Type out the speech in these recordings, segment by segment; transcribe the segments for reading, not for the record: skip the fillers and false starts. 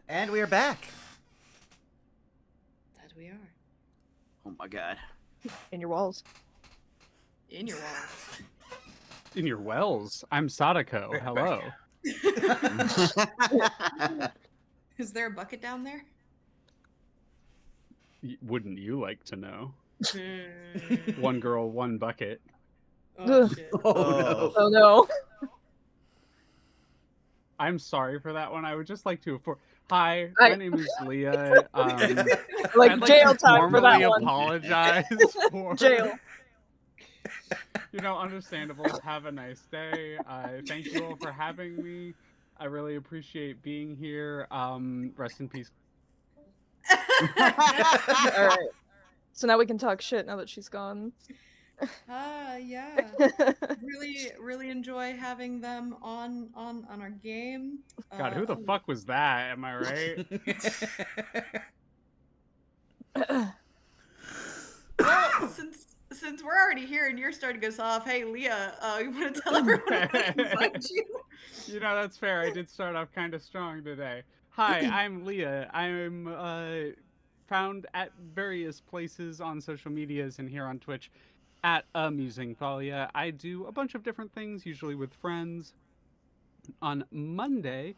And we are back. That we are. Oh my god. In your walls. In your walls. In your wells. I'm Sadako. Right Hello. Is there a bucket down there? Wouldn't you like to know? Hmm. One girl, one bucket. Oh, Ugh. shit. Oh, Oh no. I'm sorry for that one. I would just like to Hi, I- my name is Leah. Like I'd jail like to time for that formally one. apologize for Jail. Understandable. Have a nice day. Thank you all for having me. I really appreciate being here. Rest in peace. All right. So now we can talk shit now that she's gone. Yeah. Really enjoy having them on our game. God, who the fuck was that? Am I right? Well, since we're already here and you're starting us off, hey Leah, you want to tell everyone where they can find you? That's fair. I did start off kind of strong today. Hi, I'm Leah. I'm found at various places on social medias and here on Twitch at Amusing Thalia. I do a bunch of different things, usually with friends. On Monday,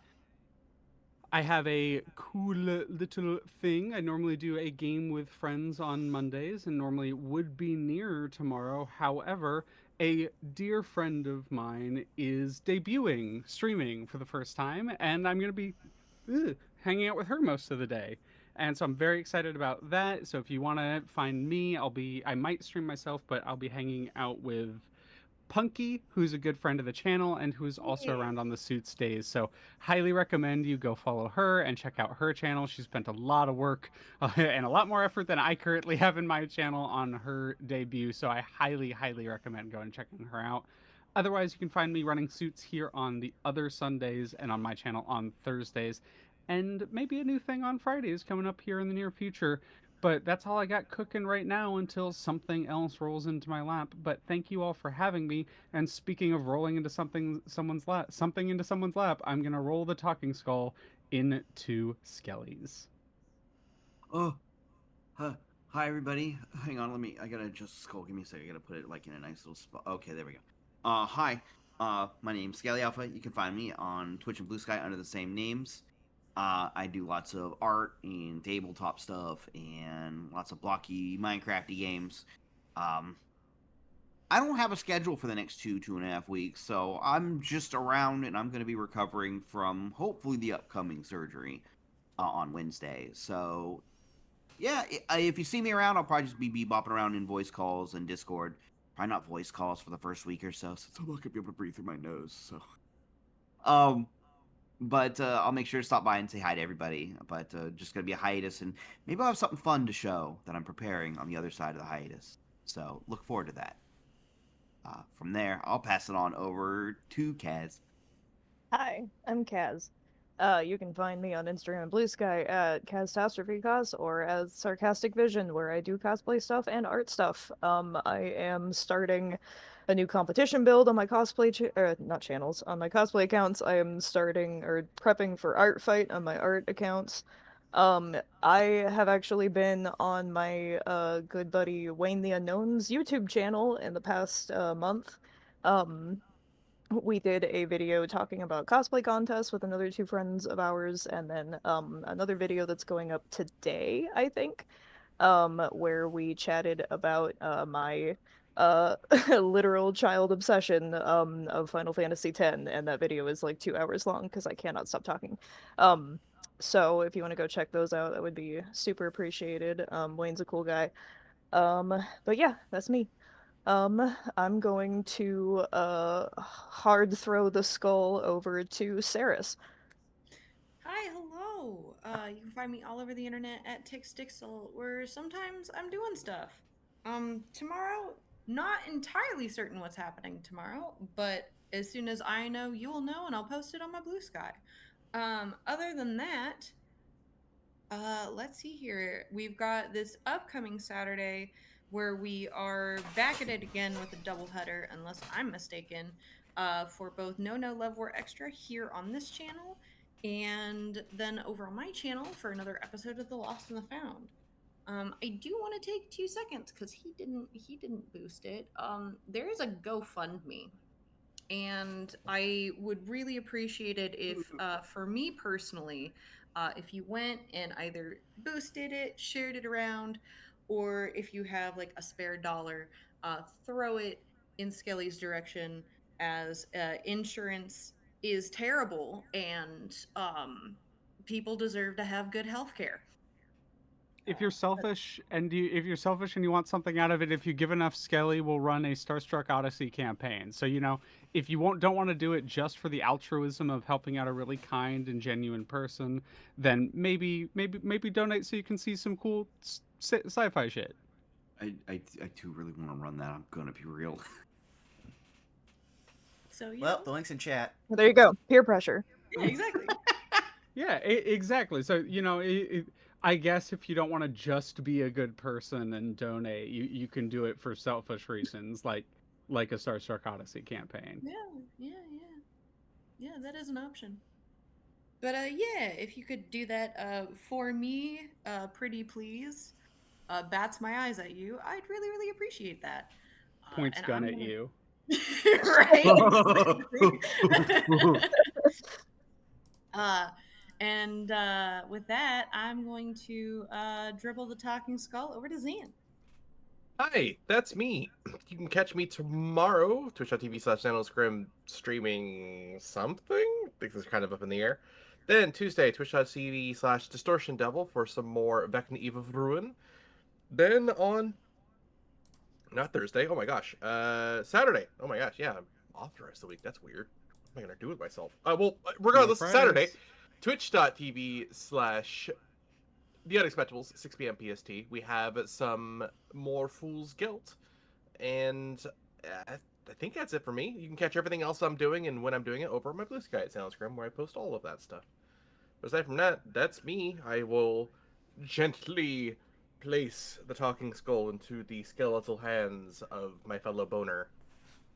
I have a cool little thing. I normally do a game with friends on Mondays and normally would be nearer tomorrow. However, a dear friend of mine is debuting streaming for the first time, and I'm going to be hanging out with her most of the day. And so I'm very excited about that. So if you want to find me, I might stream myself, but I'll be hanging out with Punky, who's a good friend of the channel and who is also around on the Suits days. So highly recommend you go follow her and check out her channel. She spent a lot of work and a lot more effort than I currently have in my channel on her debut. So I highly recommend going and checking her out. Otherwise, you can find me running Suits here on the other Sundays and on my channel on Thursdays. And maybe a new thing on Fridays coming up here in the near future. But that's all I got cooking right now until something else rolls into my lap. But thank you all for having me. And speaking of rolling into someone's lap, I'm gonna roll the talking skull into Skelly's. Oh, hi everybody. Hang on, I gotta adjust the skull. Give me a second. I gotta put it like in a nice little spot. Okay, there we go. Hi. My name's Skelly Alpha. You can find me on Twitch and Blue Sky under the same names. I do lots of art and tabletop stuff and lots of blocky Minecrafty games. I don't have a schedule for the next 2.5 weeks, so I'm just around and I'm going to be recovering from hopefully the upcoming surgery on Wednesday. So, yeah, if you see me around, I'll probably just be bopping around in voice calls and Discord. Probably not voice calls for the first week or so, since I'm not going to be able to breathe through my nose. So, but I'll make sure to stop by and say hi to everybody. But just going to be a hiatus, and maybe I'll have something fun to show that I'm preparing on the other side of the hiatus. So look forward to that. From there, I'll pass it on over to Kaz. Hi, I'm Kaz. You can find me on Instagram and Blue Sky at Kaztastrophe or as Sarcastic Vision, where I do cosplay stuff and art stuff. I am starting a new competition build on my cosplay on my cosplay accounts. I am starting or prepping for art fight on my art accounts. I have actually been on my good buddy Wayne the Unknown's YouTube channel in the past month. We did a video talking about cosplay contests with another two friends of ours, and then another video that's going up today, I think, where we chatted about my literal child obsession of Final Fantasy X, and that video is like 2 hours long because I cannot stop talking. So if you want to go check those out, that would be super appreciated. Wayne's a cool guy. But yeah, that's me. I'm going to hard throw the skull over to Saris. Hi, hello. You can find me all over the internet at TixDixel, where sometimes I'm doing stuff. Tomorrow, not entirely certain what's happening tomorrow, but as soon as I know, you will know, and I'll post it on my Blue Sky. Other than that, let's see here. We've got this upcoming Saturday where we are back at it again with a doubleheader, unless I'm mistaken, for both No Love War Extra here on this channel and then over on my channel for another episode of The Lost and the Found. I do want to take 2 seconds because he didn't boost it. There is a GoFundMe, and I would really appreciate it if, for me personally, if you went and either boosted it, shared it around, or if you have like a spare dollar, throw it in Skelly's direction, as insurance is terrible, and people deserve to have good health care. If you're selfish and you want something out of it, if you give enough, Skelly will run a Starstruck Odyssey campaign. So if you don't want to do it just for the altruism of helping out a really kind and genuine person, then maybe donate so you can see some cool sci-fi shit. I do really want to run that. I'm gonna be real. So Well, the link's in chat. There you go. Peer pressure. yeah, exactly. Yeah, exactly. So I guess if you don't want to just be a good person and donate, you can do it for selfish reasons, like a Starstruck Odyssey campaign. Yeah, that is an option. But yeah, if you could do that for me, pretty please, bats my eyes at you, I'd really, really appreciate that. Points and gun I'm at gonna- you. Right. And with that, I'm going to dribble the talking skull over to Zan. Hi, that's me. You can catch me tomorrow, twitch.tv/NanoScrim, streaming something. I think this is kind of up in the air. Then Tuesday, twitch.tv/Distortion Devil for some more Vecna Eve of Ruin. Then on, not Thursday, oh my gosh, Saturday. Oh my gosh, yeah, I'm off the rest of the week. That's weird. What am I going to do with myself? Well, regardless, Saturday, twitch.tv/ The Unexpectables, 6 p.m. PST. We have some more Fool's Guilt. And I think that's it for me. You can catch everything else I'm doing and when I'm doing it over on my Blue Sky at Soundscrim, where I post all of that stuff. But aside from that, that's me. I will gently place the talking skull into the skeletal hands of my fellow boner.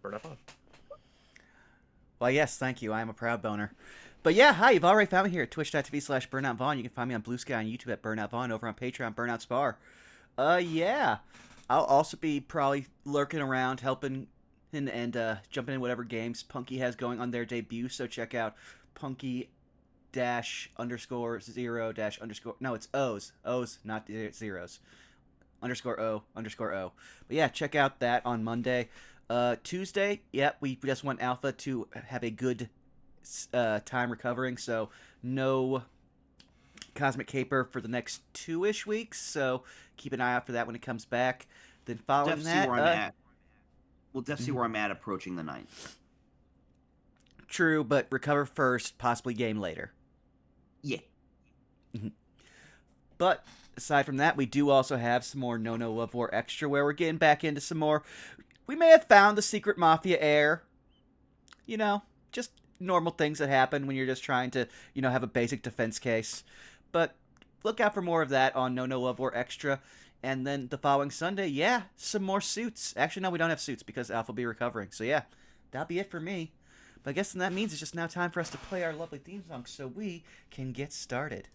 Burn up on. Well, yes, thank you. I am a proud boner. But yeah, hi, you've already found me here at twitch.tv/BurnoutVaughn. You can find me on Blue Sky on YouTube at Burnout Vaughn, over on Patreon, Burnout Spar. Yeah. I'll also be probably lurking around, helping and jumping in whatever games Punky has going on their debut, so check out Punky _0_ no, it's O's, not zeros. _O. But yeah, check out that on Monday. Tuesday, yep, we just want Alpha to have a good time recovering, so no Cosmic Caper for the next 2-ish weeks, so keep an eye out for that when it comes back. Then following Def that, see where I'm at. We'll def see where I'm at approaching the 9th. True, but recover first, possibly game later. Yeah. But aside from that, we do also have some more No Love War Extra, where we're getting back into some more. We may have found the secret Mafia heir. Just normal things that happen when you're just trying to, have a basic defense case. But look out for more of that on No Love War Extra. And then the following Sunday, yeah, some more suits. Actually, no, we don't have suits because Alpha will be recovering. So yeah, that'll be it for me. But I guess then that means it's just now time for us to play our lovely theme song so we can get started.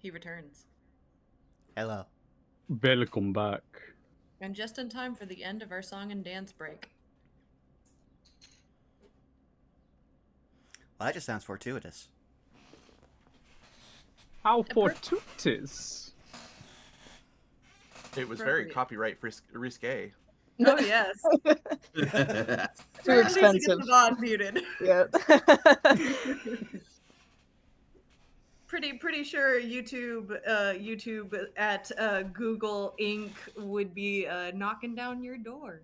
He returns. Hello. Welcome back. And just in time for the end of our song and dance break. Well, that just sounds fortuitous. How per- fortuitous. It was very Appropriate. copyright risque. Oh, yes. Too Or at least to get expensive. the VOD muted. Yeah. Pretty sure YouTube at Google Inc. would be knocking down your door.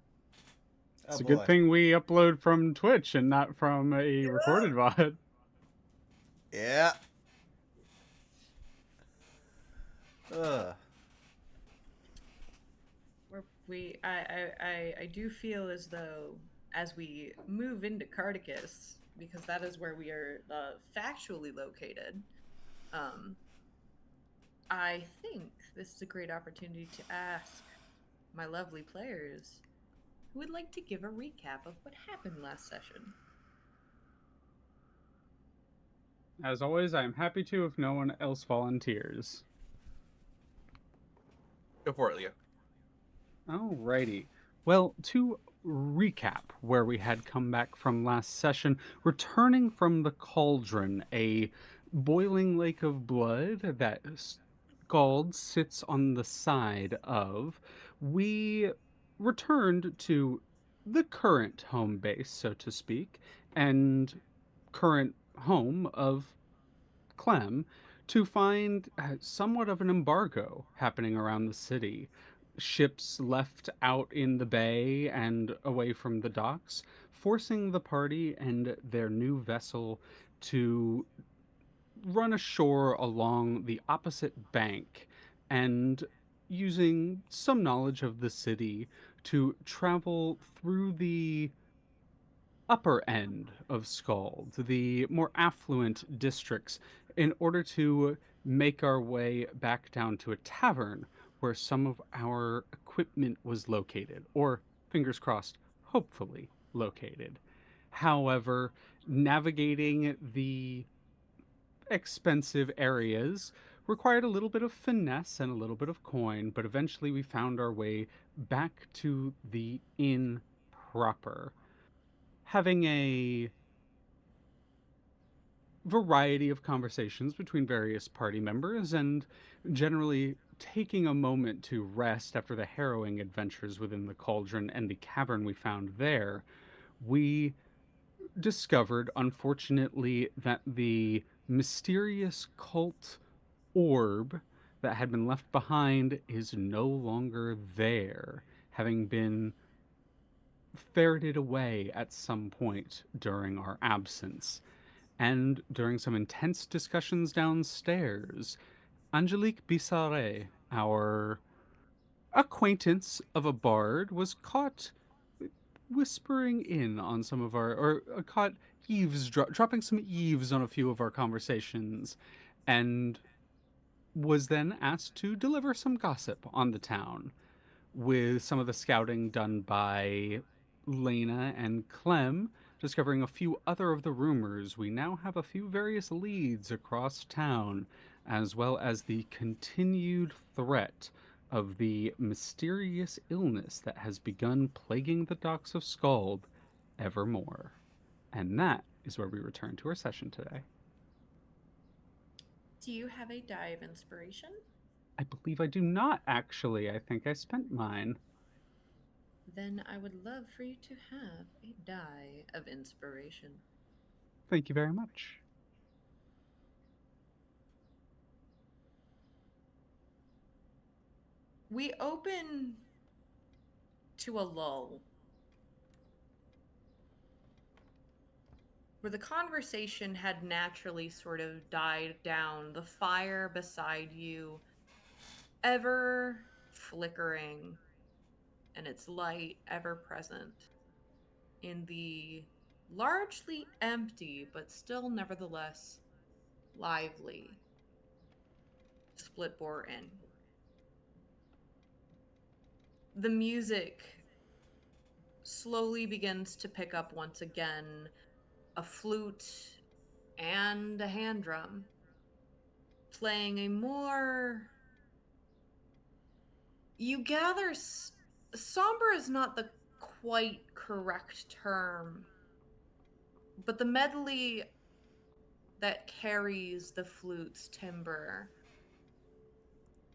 It's Oh a boy. good thing we upload from Twitch and not from a recorded VOD. Yeah. Ugh. I do feel as though as we move into Kartakan, because that is where we are factually located, I think this is a great opportunity to ask my lovely players who would like to give a recap of what happened last session. As always, I am happy to if no one else volunteers. Go for it, Leah. Alrighty. Well, to recap where we had come back from last session, returning from the cauldron, a boiling lake of blood that Skald sits on the side of, we returned to the current home base, so to speak, and current home of Clem to find somewhat of an embargo happening around the city. Ships left out in the bay and away from the docks, forcing the party and their new vessel to run ashore along the opposite bank and using some knowledge of the city to travel through the upper end of Skald, the more affluent districts, in order to make our way back down to a tavern where some of our equipment was located, or, fingers crossed, hopefully located. However, navigating the expensive areas required a little bit of finesse and a little bit of coin, but eventually we found our way back to the inn proper, having a variety of conversations between various party members and generally taking a moment to rest after the harrowing adventures within the cauldron and the cavern we found there. We discovered, unfortunately, that the mysterious cult orb that had been left behind is no longer there, having been ferreted away at some point during our absence. And during some intense discussions downstairs, Angelique Bissaret, our acquaintance of a bard, was caught whispering in on some of our, or caught dropping some eaves on a few of our conversations, and was then asked to deliver some gossip on the town. With some of the scouting done by Lena and Clem, discovering a few other of the rumors, we now have a few various leads across town, as well as the continued threat of the mysterious illness that has begun plaguing the docks of Skald evermore. And that is where we return to our session today. Do you have a die of inspiration? I believe I do not, actually. I think I spent mine. Then I would love for you to have a die of inspiration. Thank you very much. We open to a lull where the conversation had naturally sort of died down, the fire beside you ever flickering and its light ever present in the largely empty but still nevertheless lively split bore inn. The music slowly begins to pick up once again, a flute and a hand drum. playing a more. You gather. Somber is not the quite correct term, but the medley that carries the flute's timbre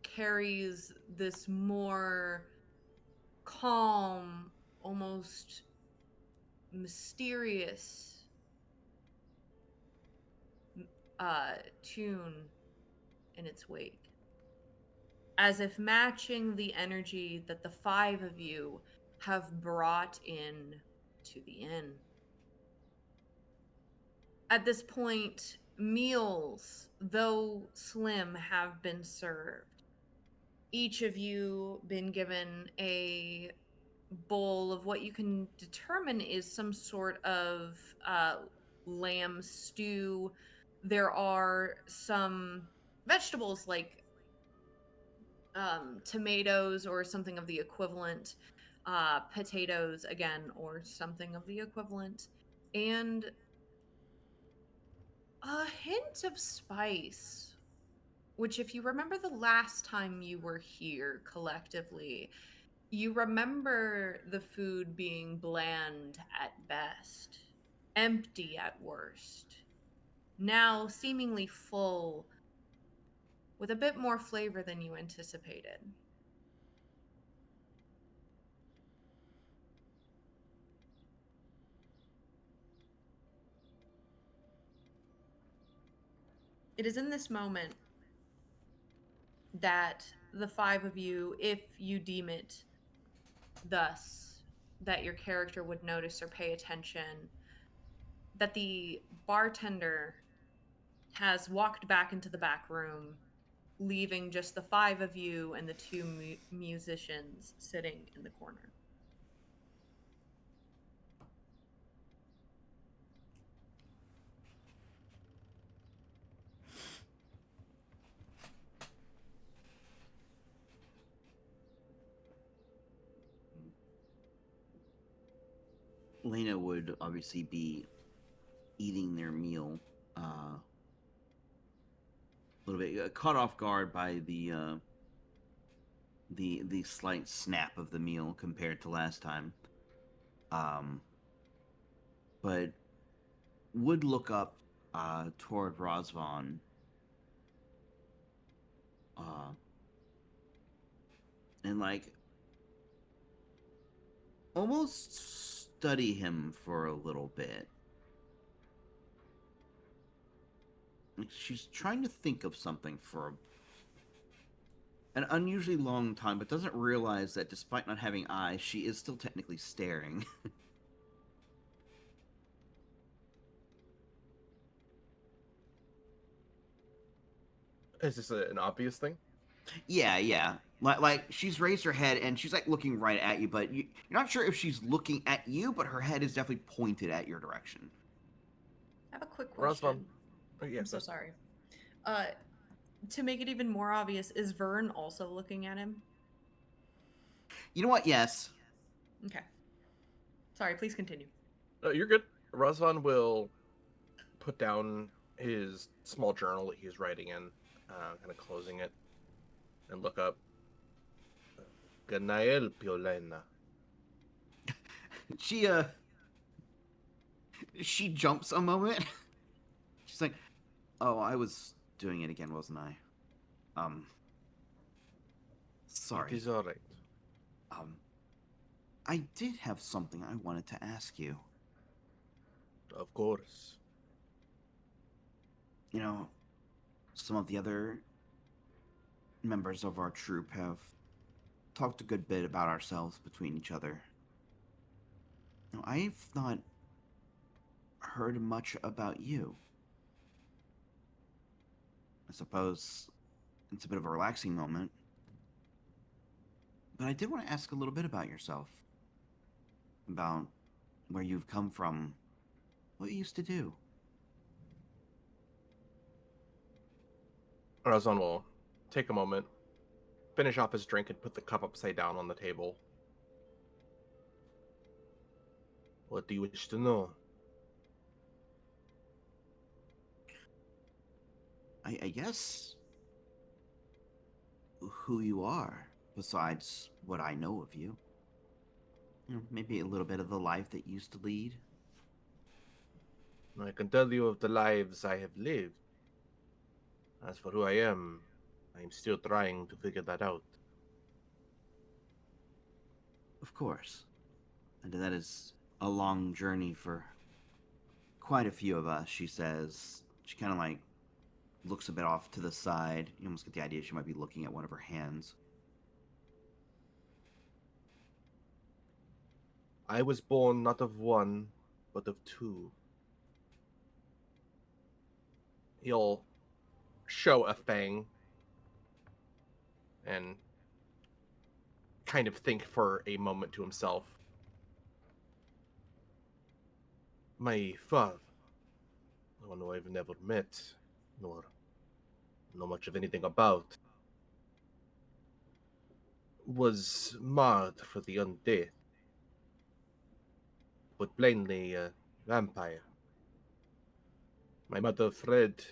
carries this more calm, almost mysterious tune in its wake, as if matching the energy that the five of you have brought in to the inn. At this point, meals, though slim, have been served. Each of you been given a bowl of what you can determine is some sort of lamb stew. There are some vegetables like tomatoes or something of the equivalent, potatoes again or something of the equivalent, and a hint of spice, which, if you remember the last time you were here collectively, you remember the food being bland at best, empty at worst, now seemingly full with a bit more flavor than you anticipated. It is in this moment that the five of you, if you deem it thus, that your character would notice or pay attention, that the bartender has walked back into the back room, leaving just the five of you and the two musicians sitting in the corner. Lena would obviously be eating their meal, a little bit caught off guard by the slight snap of the meal compared to last time. But would look up toward Razvan, and like almost study him for a little bit. She's trying to think of something for an unusually long time, but doesn't realize that despite not having eyes, she is still technically staring. Is this an obvious thing? Yeah. Like she's raised her head and she's like looking right at you, but you're not sure if she's looking at you, but her head is definitely pointed at your direction. I have a quick Razvan. question. Oh, yeah, I'm so sorry. To make it even more obvious, is Vern also looking at him? You know what? Yes. Okay. Sorry, please continue. No, you're good. Razvan will put down his small journal that he's writing in, kind of closing it, and look up. Ganael Piolena. She jumps a moment. She's like, "Oh, I was doing it again, wasn't I? Sorry. It is all right. I did have something I wanted to ask you. Of course. You know, some of the other members of our troop have talked a good bit about ourselves between each other. Now, I've not heard much about you. I suppose it's a bit of a relaxing moment. But I did want to ask a little bit about yourself. About where you've come from, what you used to do. Razvan will take a moment, finish off his drink, and put the cup upside down on the table. What do you wish to know? I guess who you are, besides what I know of you. Maybe a little bit of the life that you used to lead. I can tell you of the lives I have lived. As for who I am still trying to figure that out. Of course. And that is a long journey for quite a few of us, she says. She kind of like looks a bit off to the side. You almost get the idea she might be looking at one of her hands. I was born not of one, but of two. He'll show a fang and kind of think for a moment to himself. My father, the one who I've never met, nor know much of anything about, was marred for the undead, but plainly a vampire. My mother fled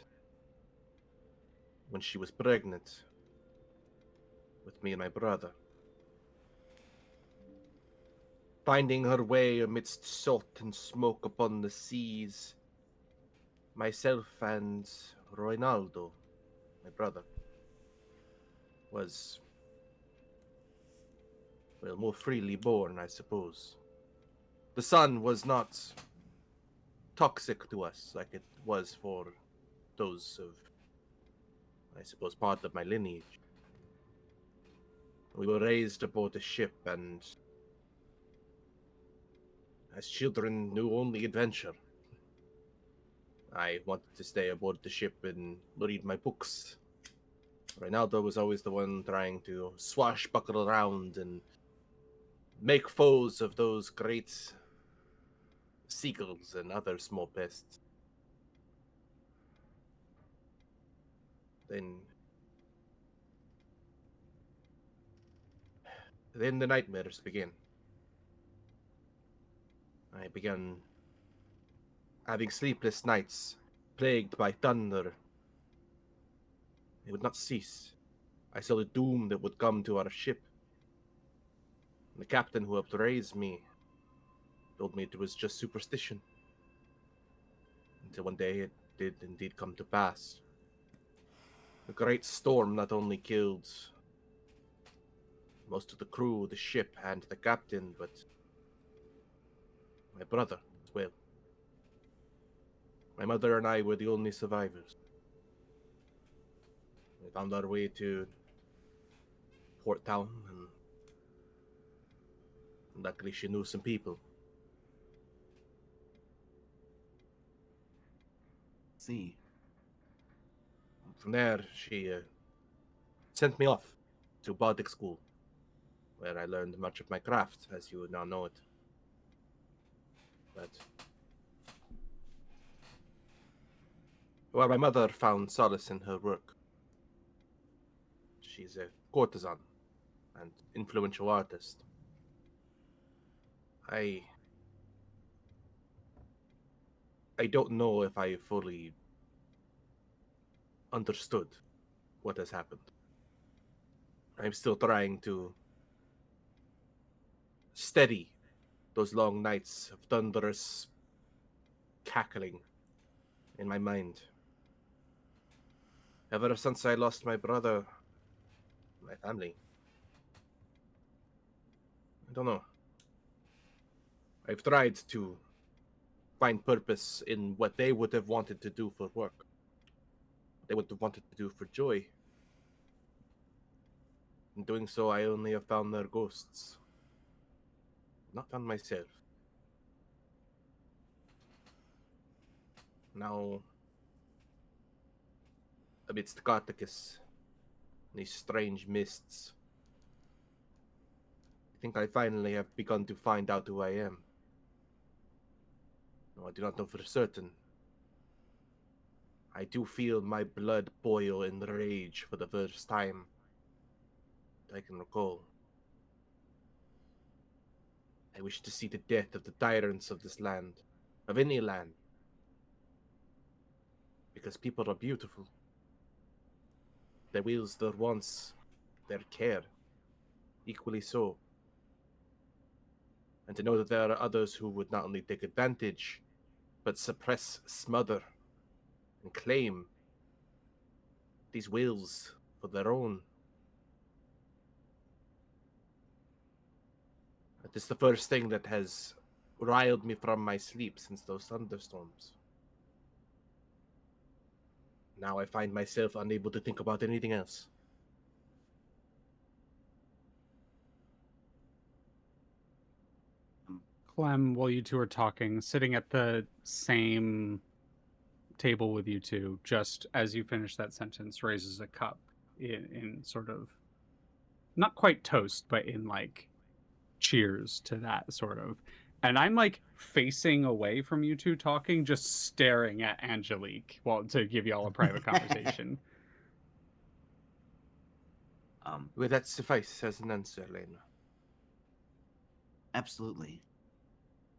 when she was pregnant with me and my brother. Finding her way amidst salt and smoke upon the seas, myself and Ronaldo, my brother, was, well, more freely born, I suppose. The sun was not toxic to us like it was for those of, I suppose, part of my lineage. We were raised aboard a ship, and as children knew only adventure. I wanted to stay aboard the ship and read my books. Ronaldo was always the one trying to swashbuckle around and make foes of those great seagulls and other small pests. Then the nightmares began. I began having sleepless nights, plagued by thunder. It would not cease. I saw the doom that would come to our ship. The captain who helped raise me told me it was just superstition. Until one day it did indeed come to pass. The great storm not only killed most of the crew, the ship, and the captain, but my brother as well. My mother and I were the only survivors. We found our way to Port Town, and luckily she knew some people. See. From there, she sent me off to Bardic School, where I learned much of my craft, as you now know it. But well, my mother found solace in her work. She's a courtesan and influential artist. I don't know if I fully understood what has happened. I'm still trying to steady those long nights of thunderous cackling in my mind. Ever since I lost my brother, my family, I don't know. I've tried to find purpose in what they would have wanted to do for work. They would have wanted to do for joy. In doing so, I only have found their ghosts. Not found myself. Now, amidst Kartakas, these strange mists, I think I finally have begun to find out who I am. No, I do not know for certain. I do feel my blood boil in rage for the first time that I can recall. I wish to see the death of the tyrants of this land, of any land. Because people are beautiful. Their wills, their wants, their care, equally so. And to know that there are others who would not only take advantage, but suppress, smother, and claim these wills for their own. That is the first thing that has riled me from my sleep since those thunderstorms. Now I find myself unable to think about anything else. Clem, while you two are talking, sitting at the same table with you two, just as you finish that sentence, raises a cup in sort of, not quite toast, but in like cheers to that sort of. And I'm like facing away from you two talking, just staring at Angelique while to give y'all a private conversation. Will that suffice as an answer, Lena? Absolutely.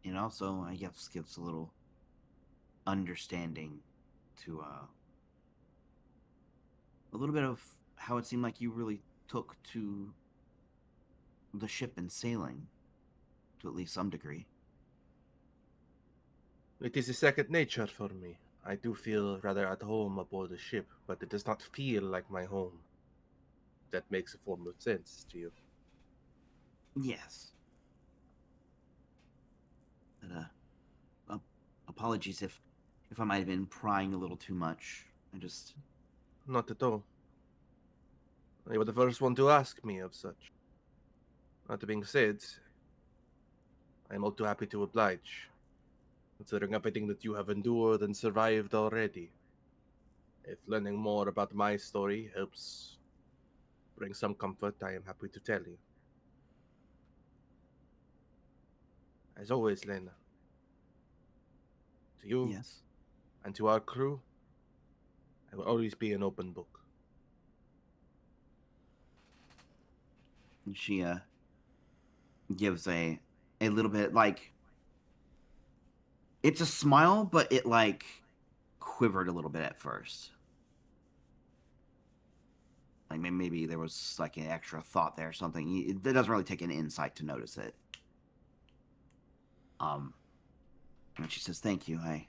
And also, I guess, gives a little understanding to a little bit of how it seemed like you really took to the ship and sailing, to at least some degree. It is a second nature for me. I do feel rather at home aboard the ship, but it does not feel like my home. That makes a form of sense to you. Yes. But, apologies if I might have been prying a little too much. I just... Not at all. You were the first one to ask me of such. That being said, I am all too happy to oblige, considering everything that you have endured and survived already. If learning more about my story helps bring some comfort, I am happy to tell you. As always, Lena, to you Yes. and to our crew, I will always be an open book. And she gives a little bit, like, it's a smile, but it like quivered a little bit at first. Like maybe there was like an extra thought there or something. It doesn't really take an insight to notice it. And she says, "Thank you. I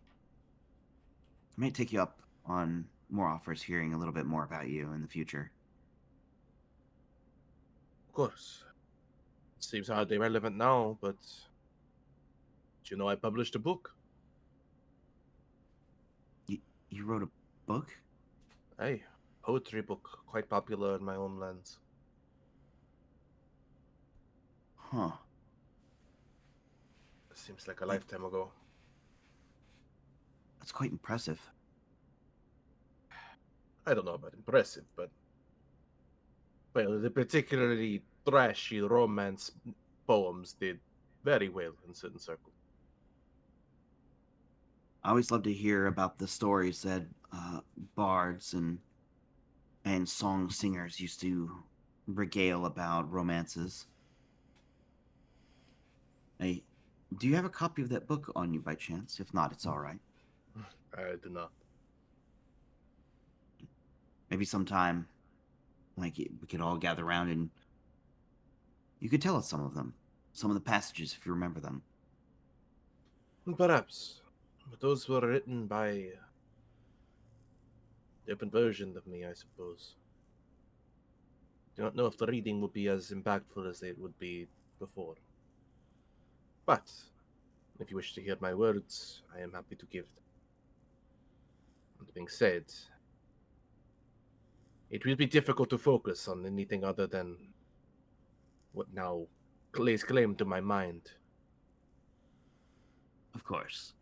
might take you up on more offers, hearing a little bit more about you in the future." Of course. It seems hardly relevant now, but do you know I published a book? You wrote a book? Aye, poetry book, quite popular in my own lands. Huh. Seems like a lifetime ago. That's quite impressive. I don't know about impressive, but well, the particularly trashy romance poems did very well in certain circles. I always love to hear about the stories that bards and song singers used to regale about romances. Hey, do you have a copy of that book on you by chance? If not, it's all right. I do not. Maybe sometime, like we could all gather around and you could tell us some of them, some of the passages if you remember them. Perhaps, but those were written by different versions of me, I suppose. Do not know if the reading would be as impactful as it would be before. But if you wish to hear my words, I am happy to give them. That being said, it will be difficult to focus on anything other than what now lays claim to my mind. Of course.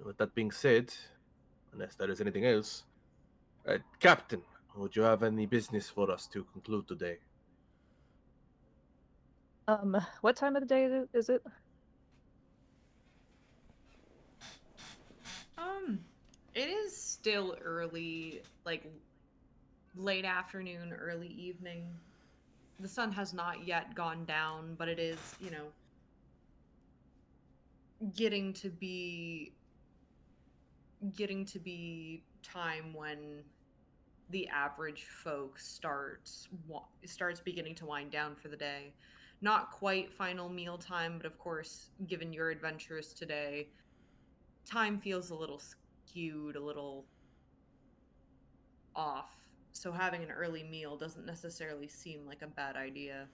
With that being said, unless there is anything else, Captain, would you have any business for us to conclude today? What time of the day is it? It is still early, like late afternoon, early evening. The sun has not yet gone down, but it is, getting to be time when the average folk starts beginning to wind down for the day. Not quite final meal time, but of course, given your adventures today, time feels a little skewed, a little off. So having an early meal doesn't necessarily seem like a bad idea.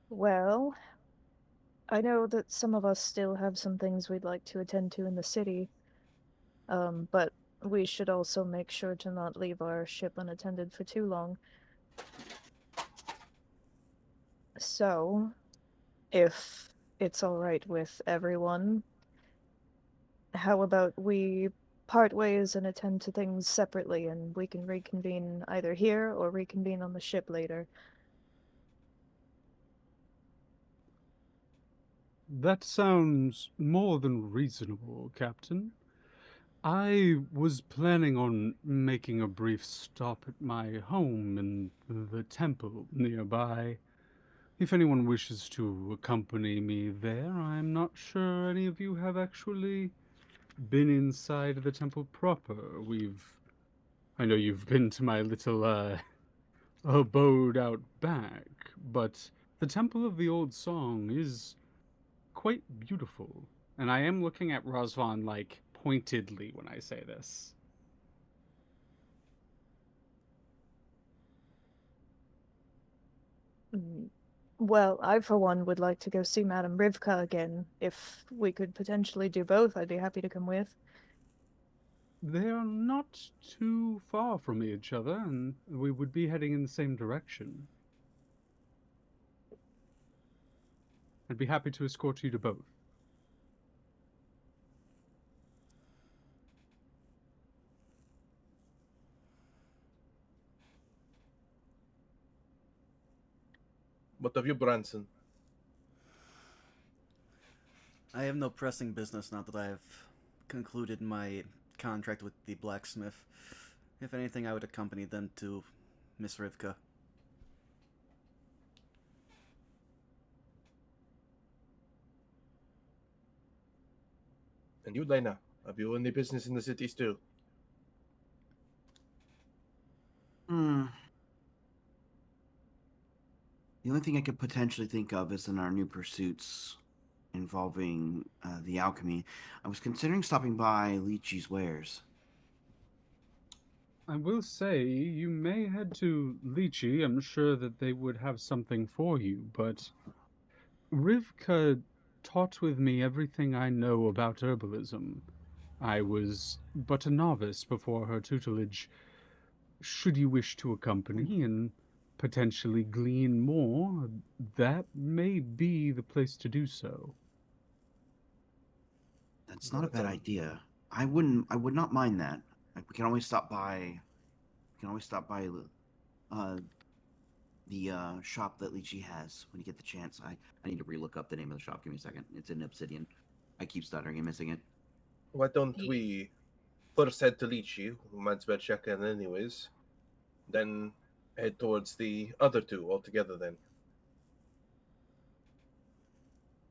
Well, I know that some of us still have some things we'd like to attend to in the city, but we should also make sure to not leave our ship unattended for too long. So, if it's all right with everyone, how about we part ways and attend to things separately, and we can reconvene either here or reconvene on the ship later? That sounds more than reasonable, Captain. I was planning on making a brief stop at my home in the temple nearby. If anyone wishes to accompany me there, I'm not sure any of you have actually been inside the temple proper. I know you've been to my little, abode out back, but the Temple of the Old Song is quite beautiful. And I am looking at Rosvan, like, pointedly when I say this. Mm, Well, I, for one, would like to go see Madame Rivka again. If we could potentially do both, I'd be happy to come with. They are not too far from each other, and we would be heading in the same direction. I'd be happy to escort you to both. What of you, Branson? I have no pressing business now that I have concluded my contract with the blacksmith. If anything, I would accompany them to Miss Rivka. And you, Lena? Have you any business in the city still? Hmm. The only thing I could potentially think of is in our new pursuits involving the alchemy. I was considering stopping by Lychee's wares. I will say, you may head to Lychee. I'm sure that they would have something for you, but Rivka taught with me everything I know about herbalism. I was but a novice before her tutelage. Should you wish to accompany and potentially glean more, that may be the place to do so. That's not a Well, bad then, idea. I would not mind that. Like, we can always stop by. We can always stop by uh, the shop that Lychee has when you get the chance. I need to relook up the name of the shop. Give me a second. It's in Obsidian. I keep stuttering and missing it. why don't Ye- we first head to Lychee, we might as well check in anyways, then head towards the other two altogether then.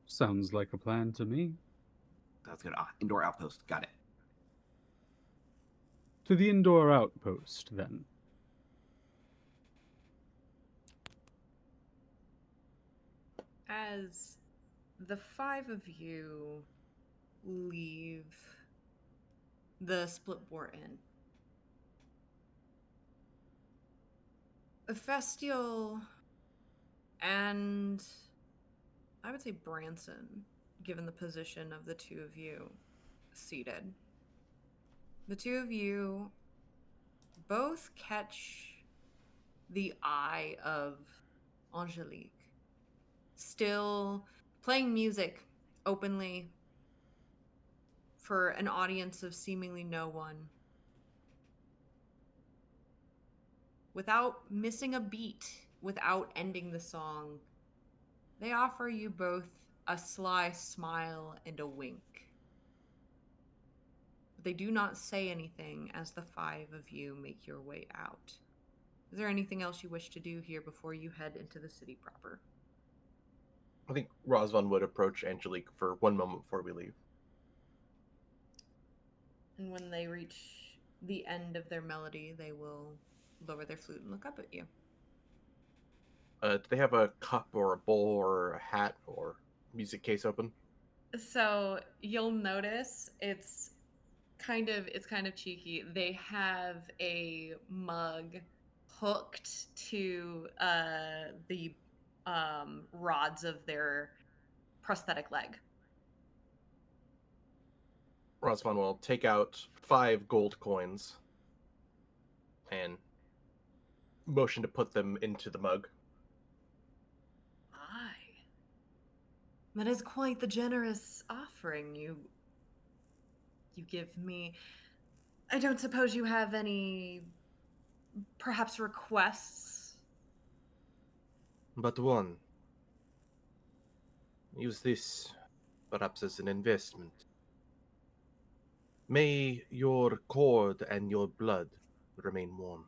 Sounds like a plan to me. That's good. Indoor Outpost. Got it. To the Indoor Outpost, then. As the five of you leave the Splitboard Inn, Festial and I would say Branson, given the position of the two of you seated. The two of you both catch the eye of Angelique, still playing music openly for an audience of seemingly no one, without missing a beat, without ending the song. They offer you both a sly smile and a wink. But they do not say anything as the five of you make your way out. Is there anything else you wish to do here before you head into the city proper? I think Rosvan would approach Angelique for one moment before we leave. And when they reach the end of their melody, they will lower their flute and look up at you. Do they have a cup or a bowl or a hat or music case open? So you'll notice it's kind of cheeky. They have a mug hooked to the rods of their prosthetic leg. Rosvan will take out 5 gold coins and motion to put them into the mug. Aye. That is quite the generous offering you give me. I don't suppose you have any perhaps requests? But one. Use this perhaps as an investment. May your cord and your blood remain warm.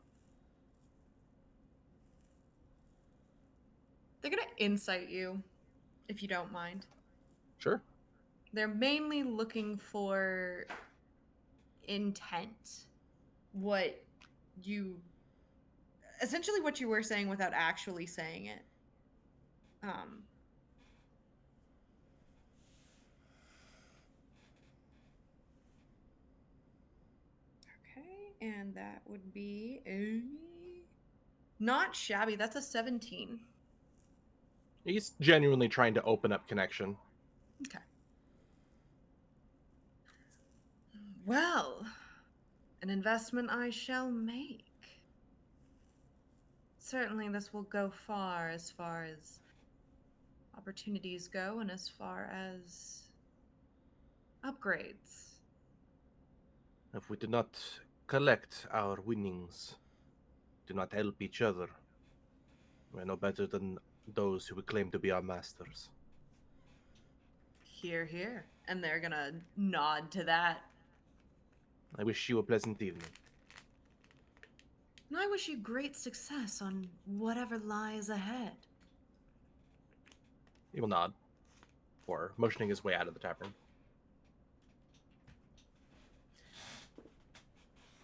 They're gonna insight you, if you don't mind. Sure. They're mainly looking for intent. What you essentially what you were saying without actually saying it. Okay, and that would be not shabby. That's a 17. He's genuinely trying to open up connection. Okay. Well, an investment I shall make. Certainly this will go far as opportunities go and as far as upgrades. If we do not collect our winnings, do not help each other, we're no better than those who would claim to be our masters. Hear, hear. And they're gonna nod to that. I wish you a pleasant evening. And I wish you great success on whatever lies ahead. He will nod, or motioning his way out of the tavern.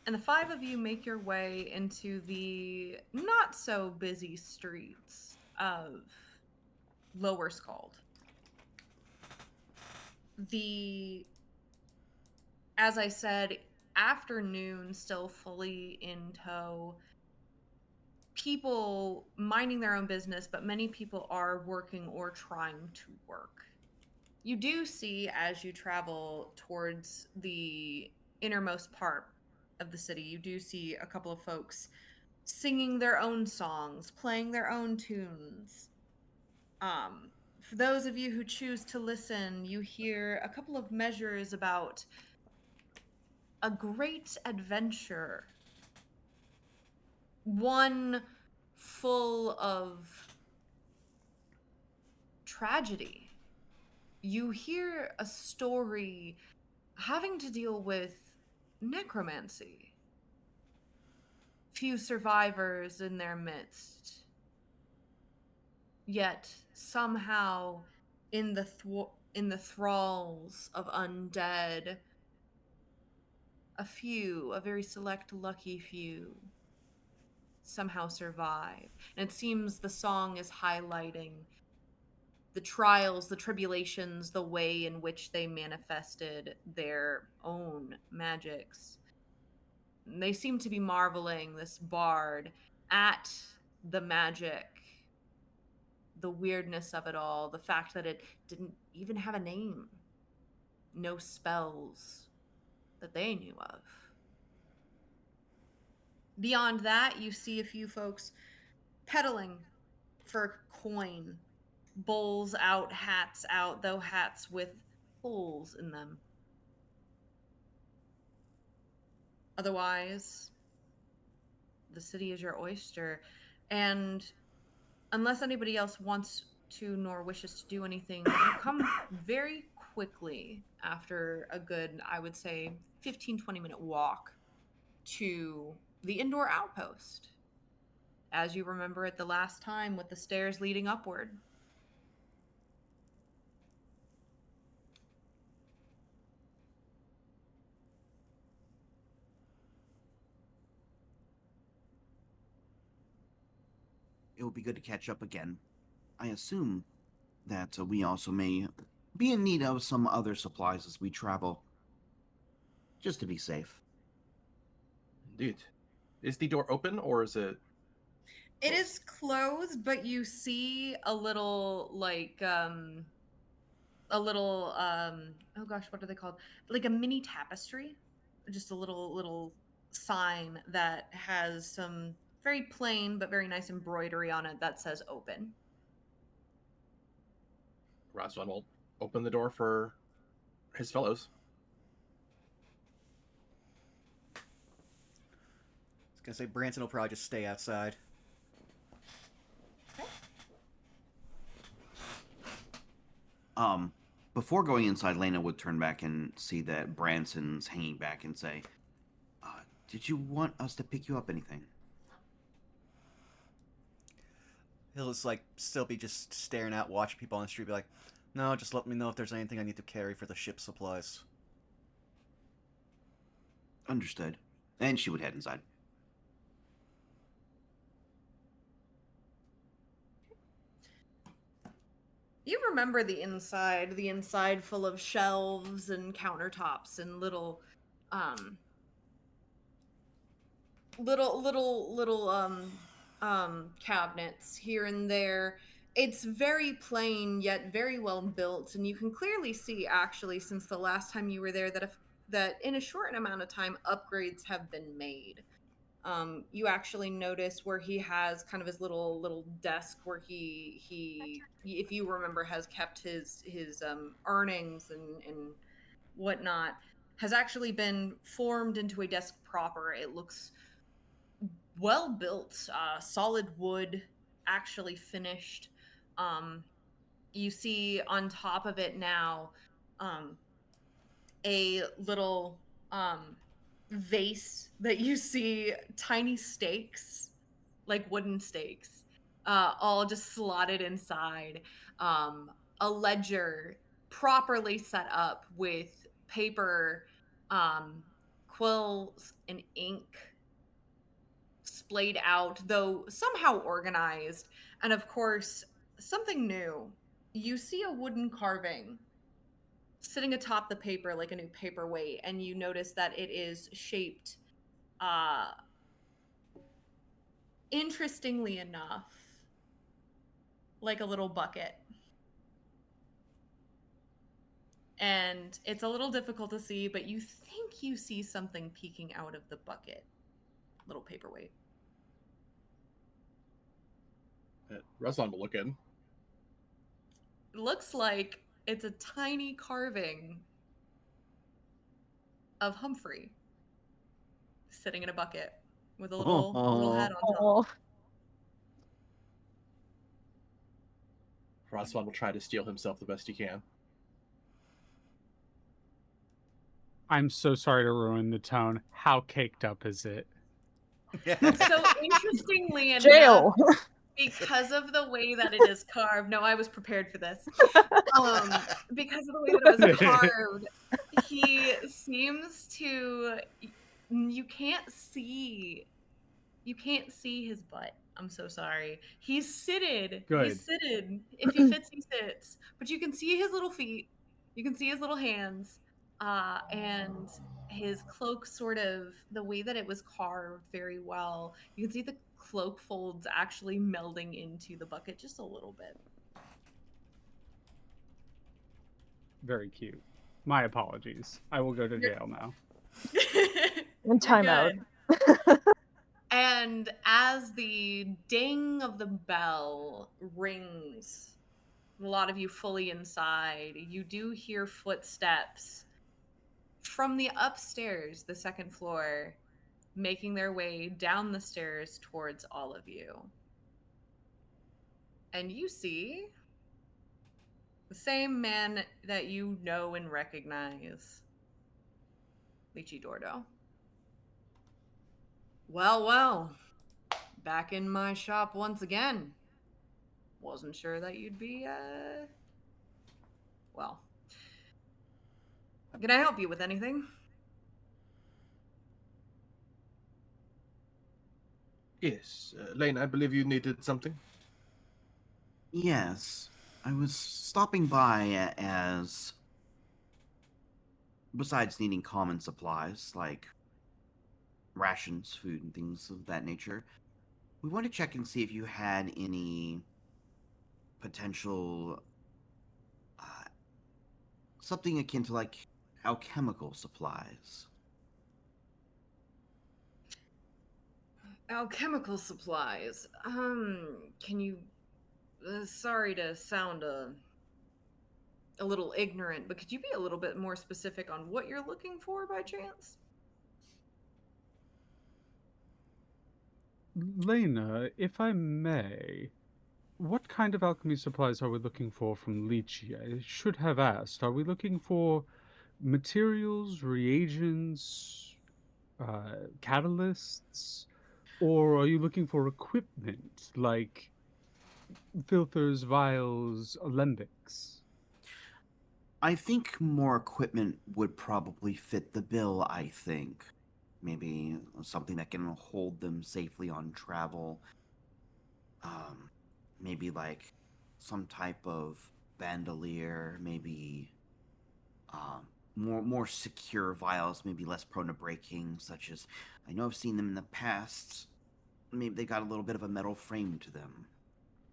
And the 5 of you make your way into the not so busy streets of Lower Skald. As I said, afternoon still fully in tow. People minding their own business, but many people are working or trying to work. You do see, as you travel towards the innermost part of the city, you do see a couple of folks singing their own songs, playing their own tunes. For those of you who choose to listen, you hear a couple of measures about a great adventure. One full of tragedy. You hear a story having to deal with necromancy. Few survivors in their midst. Yet somehow in the thralls of undead, a very select lucky few, somehow survive. And it seems the song is highlighting the trials, the tribulations, the way in which they manifested their own magics. And they seem to be marveling, this bard, at the magic, the weirdness of it all, the fact that it didn't even have a name, no spells that they knew of. Beyond that, you see a few folks peddling for coin, bowls out, hats out, though hats with holes in them. Otherwise, the city is your oyster, and unless anybody else wants to nor wishes to do anything, you come very quickly after a good, I would say, 15-20 minute walk to the Indoor Outpost, as you remember it the last time, with the stairs leading upward. it would be good to catch up again. I assume that we also may be in need of some other supplies as we travel, just to be safe. Indeed. Is the door open or is it? It is closed, but you see a little oh gosh, what are they called? Like a mini tapestry, just a little sign that has some very plain but very nice embroidery on it that says open. Rasvan will open the door for his fellows. I was gonna say Branson will probably just stay outside. Before going inside, Lena would turn back and see that Branson's hanging back and say, did you want us to pick you up anything? He'll just like still be just staring out, watching people on the street, be like, "No, just let me know if there's anything I need to carry for the ship supplies." Understood. And she would head inside. You remember the inside full of shelves and countertops and little cabinets here and there. It's very plain yet very well built, and you can clearly see actually since the last time you were there that in a short amount of time upgrades have been made. You actually notice where he has kind of his little desk where he if you remember has kept his earnings and whatnot, has actually been formed into a desk proper. It looks well built, solid wood, actually finished. You see on top of it now a little vase that you see tiny stakes, like wooden stakes, all just slotted inside. A ledger properly set up with paper, quills, and ink splayed out, though somehow organized. And of course, something new. You see a wooden carving sitting atop the paper like a new paperweight, and you notice that it is shaped interestingly enough like a little bucket. And it's a little difficult to see, but you think you see something peeking out of the bucket. Little paperweight. Rasvan will look in. It looks like it's a tiny carving of Humphrey sitting in a bucket with a little head on top. Oh, Rasvan will try to steel himself the best he can. I'm so sorry to ruin the tone. How caked up is it? So interestingly enough, jail. because of the way that it is carved, no, I was prepared for this. Because of the way that it was carved, he seems to. You can't see his butt. I'm so sorry. He's seated. Good. He's seated. If he fits, he sits. But you can see his little feet. You can see his little hands. And his cloak, sort of the way that it was carved very well. You can see the cloak folds actually melding into the bucket just a little bit. Very cute. My apologies. I will go to jail now. In timeout. And as the ding of the bell rings, a lot of you fully inside, you do hear footsteps from the upstairs, the second floor, making their way down the stairs towards all of you. And you see the same man that you know and recognize, Lychee Dordo. Well, back in my shop once again. Wasn't sure that you'd be, well. Can I help you with anything? Yes, Lane, I believe you needed something. Yes, I was stopping by as, besides needing common supplies like rations, food, and things of that nature, we want to check and see if you had any potential, uh, something akin to like alchemical supplies. Alchemical supplies. Can you? Sorry to sound a little ignorant, but could you be a little bit more specific on what you're looking for by chance? Lena, if I may, what kind of alchemy supplies are we looking for from Lychee? I should have asked. Are we looking for materials, reagents, catalysts, or are you looking for equipment like filters, vials, alembics? I think more equipment would probably fit the bill, I think. Maybe something that can hold them safely on travel. Um, maybe like some type of bandolier, maybe more secure vials, maybe less prone to breaking, such as I know I've seen them in the past. Maybe they got a little bit of a metal frame to them.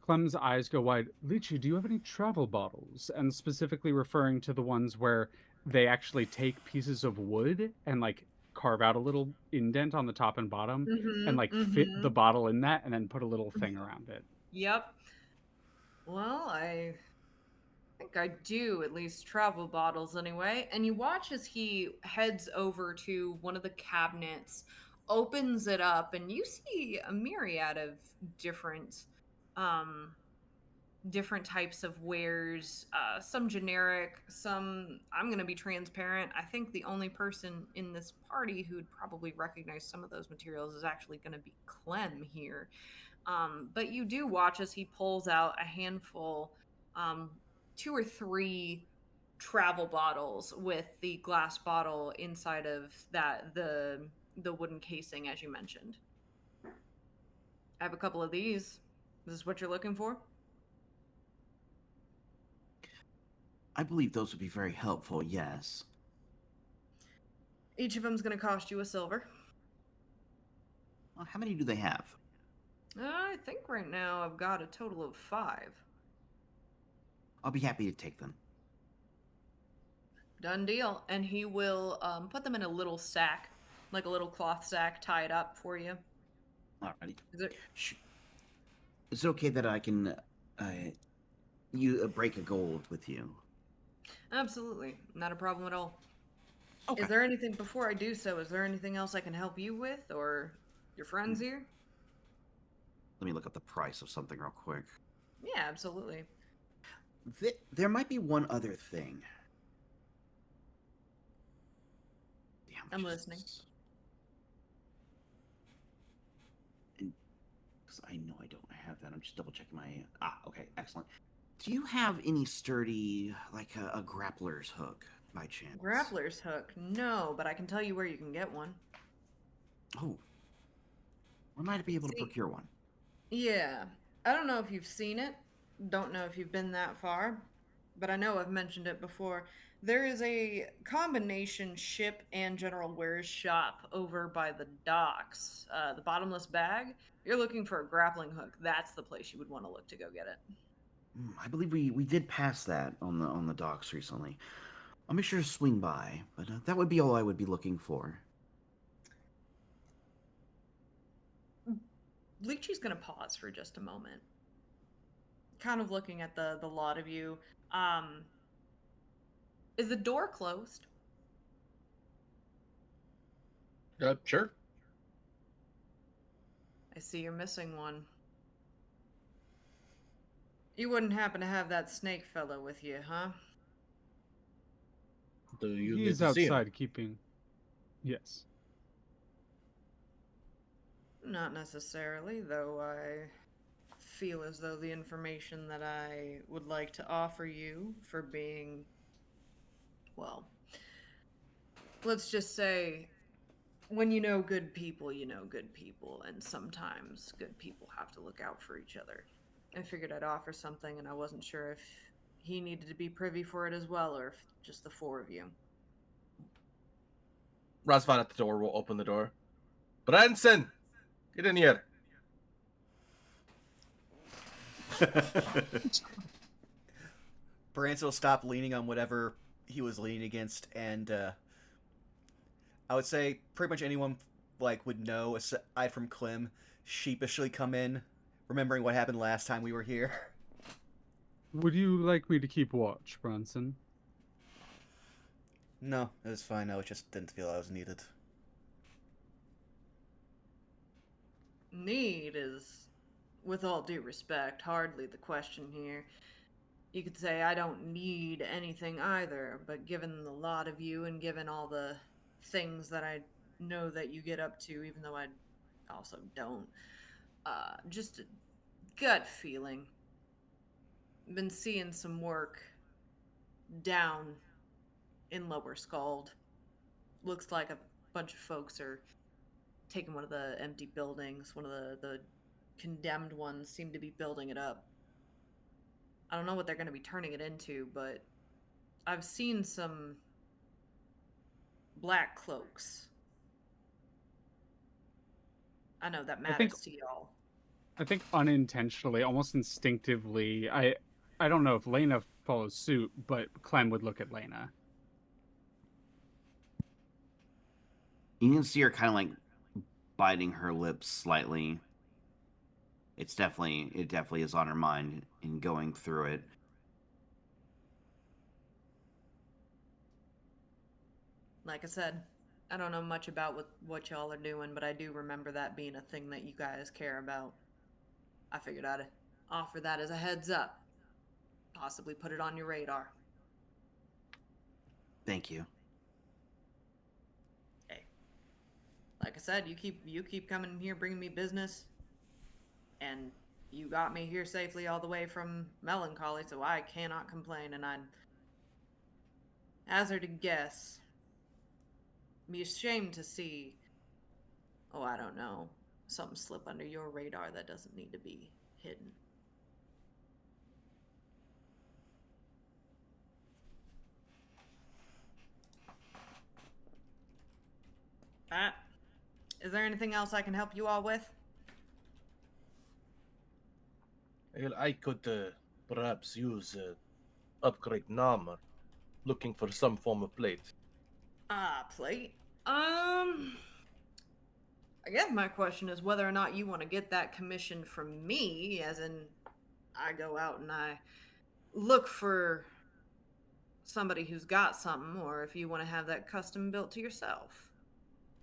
Clem's eyes go wide. Lychee, do you have any travel bottles? And specifically referring to the ones where they actually take pieces of wood and like carve out a little indent on the top and bottom and like Mm-hmm. fit the Mm-hmm. bottle in that and then put a little thing around it. Yep. Well, I think I do, at least travel bottles anyway. And you watch as he heads over to one of the cabinets, opens it up, and you see a myriad of different um different types of wares, some generic, some, I'm going to be transparent. I think the only person in this party who'd probably recognize some of those materials is actually going to be Clem here. But you do watch as he pulls out a handful, um, two or three travel bottles with the glass bottle inside of that, the wooden casing, as you mentioned. I have a couple of these. Is this what you're looking for? I believe those would be very helpful, yes. Each of them's going to cost you a silver. Well, how many do they have? I think right now I've got a total of 5. I'll be happy to take them. Done deal. And he will put them in a little sack, like a little cloth sack, tie it up for you. Alrighty. Is it? Is it okay that I can you break a gold with you? Absolutely. Not a problem at all. Okay. Is there anything, before I do so, is there anything else I can help you with, or your friends here? Let me look up the price of something real quick. Yeah, absolutely. There might be one other thing. Damn, I'm listening. Because I know I don't have that. I'm just double checking my. Okay, excellent. Do you have any sturdy, like a grappler's hook by chance? Grappler's hook? No, but I can tell you where you can get one. Oh, I might be able to See, procure one. yeah. I don't know if you've seen it. Don't know if you've been that far, but I know I've mentioned it before. There is a combination ship and general wares shop over by the docks. The bottomless bag. If you're looking for a grappling hook, that's the place you would want to look to go get it. I believe we did pass that on the docks recently. I'll make sure to swing by, but that would be all I would be looking for. Leechy's gonna pause for just a moment, kind of looking at the lot of you. Is the door closed? Sure. I see you're missing one. You wouldn't happen to have that snake fellow with you, huh? Do you get He's to see him? outside keeping. Yes. Not necessarily, though I feel as though the information that I would like to offer you for being, well, let's just say, when you know good people, and sometimes good people have to look out for each other. I figured I'd offer something, and I wasn't sure if he needed to be privy for it as well, or if just the four of you. Razvan at the door will open the door. Branson, get in here. Branson will stop leaning on whatever he was leaning against, and I would say pretty much anyone like would know, aside from Clem, sheepishly come in, remembering what happened last time we were here. Would you like me to keep watch, Bronson? No, it was fine. I just didn't feel I was needed. Need is, with all due respect, hardly the question here. You could say I don't need anything either, but given the lot of you and given all the things that I know that you get up to, even though I also don't, just a gut feeling. Been seeing some work down in Lower Skald. Looks like a bunch of folks are taking one of the empty buildings, one of the condemned ones seem to be building it up. I don't know what they're going to be turning it into, but I've seen some black cloaks. I know that matters to y'all. I think unintentionally, almost instinctively, I don't know if Lena follows suit, but Clem would look at Lena. You can see her kind of like biting her lips slightly. It definitely is on her mind in going through it. Like I said, I don't know much about what y'all are doing, but I do remember that being a thing that you guys care about. I figured I'd offer that as a heads up. Possibly put it on your radar. Thank you. Hey, like I said, you keep coming in here bringing me business, and you got me here safely all the way from Melancholy, so I cannot complain. And I'd hazard a guess, be ashamed to see, oh, I don't know, something slip under your radar that doesn't need to be hidden. Pat, is there anything else I can help you all with? Well, I could perhaps use upgrade armor. Looking for some form of plate. Plate? I guess my question is whether or not you want to get that commission from me, as in I go out and I look for somebody who's got something, or if you want to have that custom built to yourself.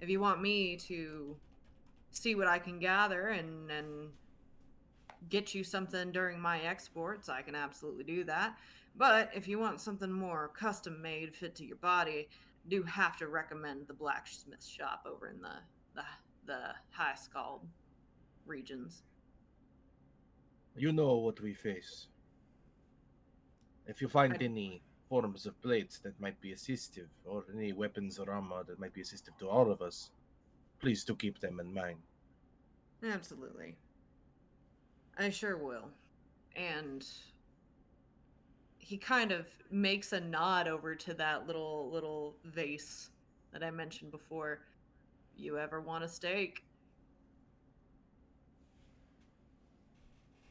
If you want me to see what I can gather and get you something during my exports, I can absolutely do that. But if you want something more custom made, fit to your body, I do have to recommend the blacksmith shop over in the High Skald regions. You know what we face. If you find any forms of plates that might be assistive, or any weapons or armor that might be assistive to all of us, please do keep them in mind. Absolutely. I sure will. And he kind of makes a nod over to that little vase that I mentioned before. You ever want a steak?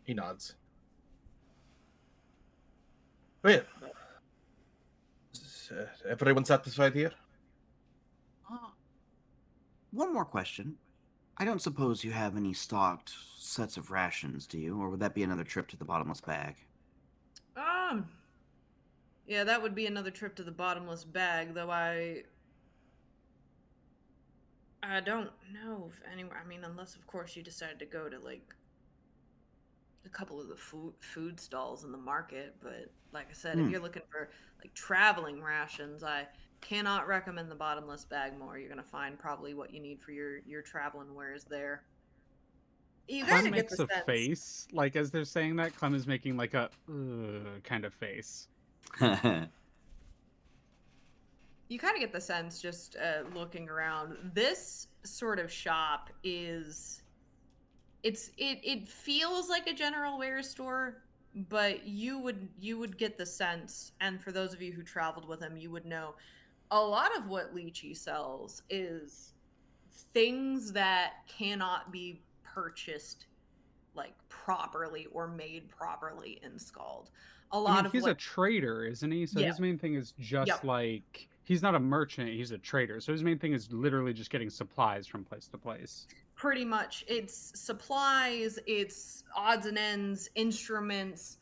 He nods. Well, is everyone satisfied here? One more question. I don't suppose you have any stocked sets of rations, do you? Or would that be another trip to the bottomless bag? Yeah, that would be another trip to the bottomless bag, though I don't know if anywhere. I mean, unless of course you decided to go to like a couple of the food stalls in the market. But like I said, if you're looking for like traveling rations, I cannot recommend the bottomless bag more. You're gonna find probably what you need for your traveling wares there. You Clem kind of get makes the a sense. face, like as they're saying that, Clem is making like a kind of face. You kind of get the sense just looking around. This sort of shop is it feels like a general wares store, but you would get the sense, and for those of you who traveled with him, you would know a lot of what Lychee sells is things that cannot be purchased like properly or made properly in Skald. A I mean, lot of he's a what trader, isn't he? So yeah, his main thing is just yep, like he's not a merchant, he's a trader. So his main thing is literally just getting supplies from place to place. pretty much it's supplies, it's odds and ends, instruments,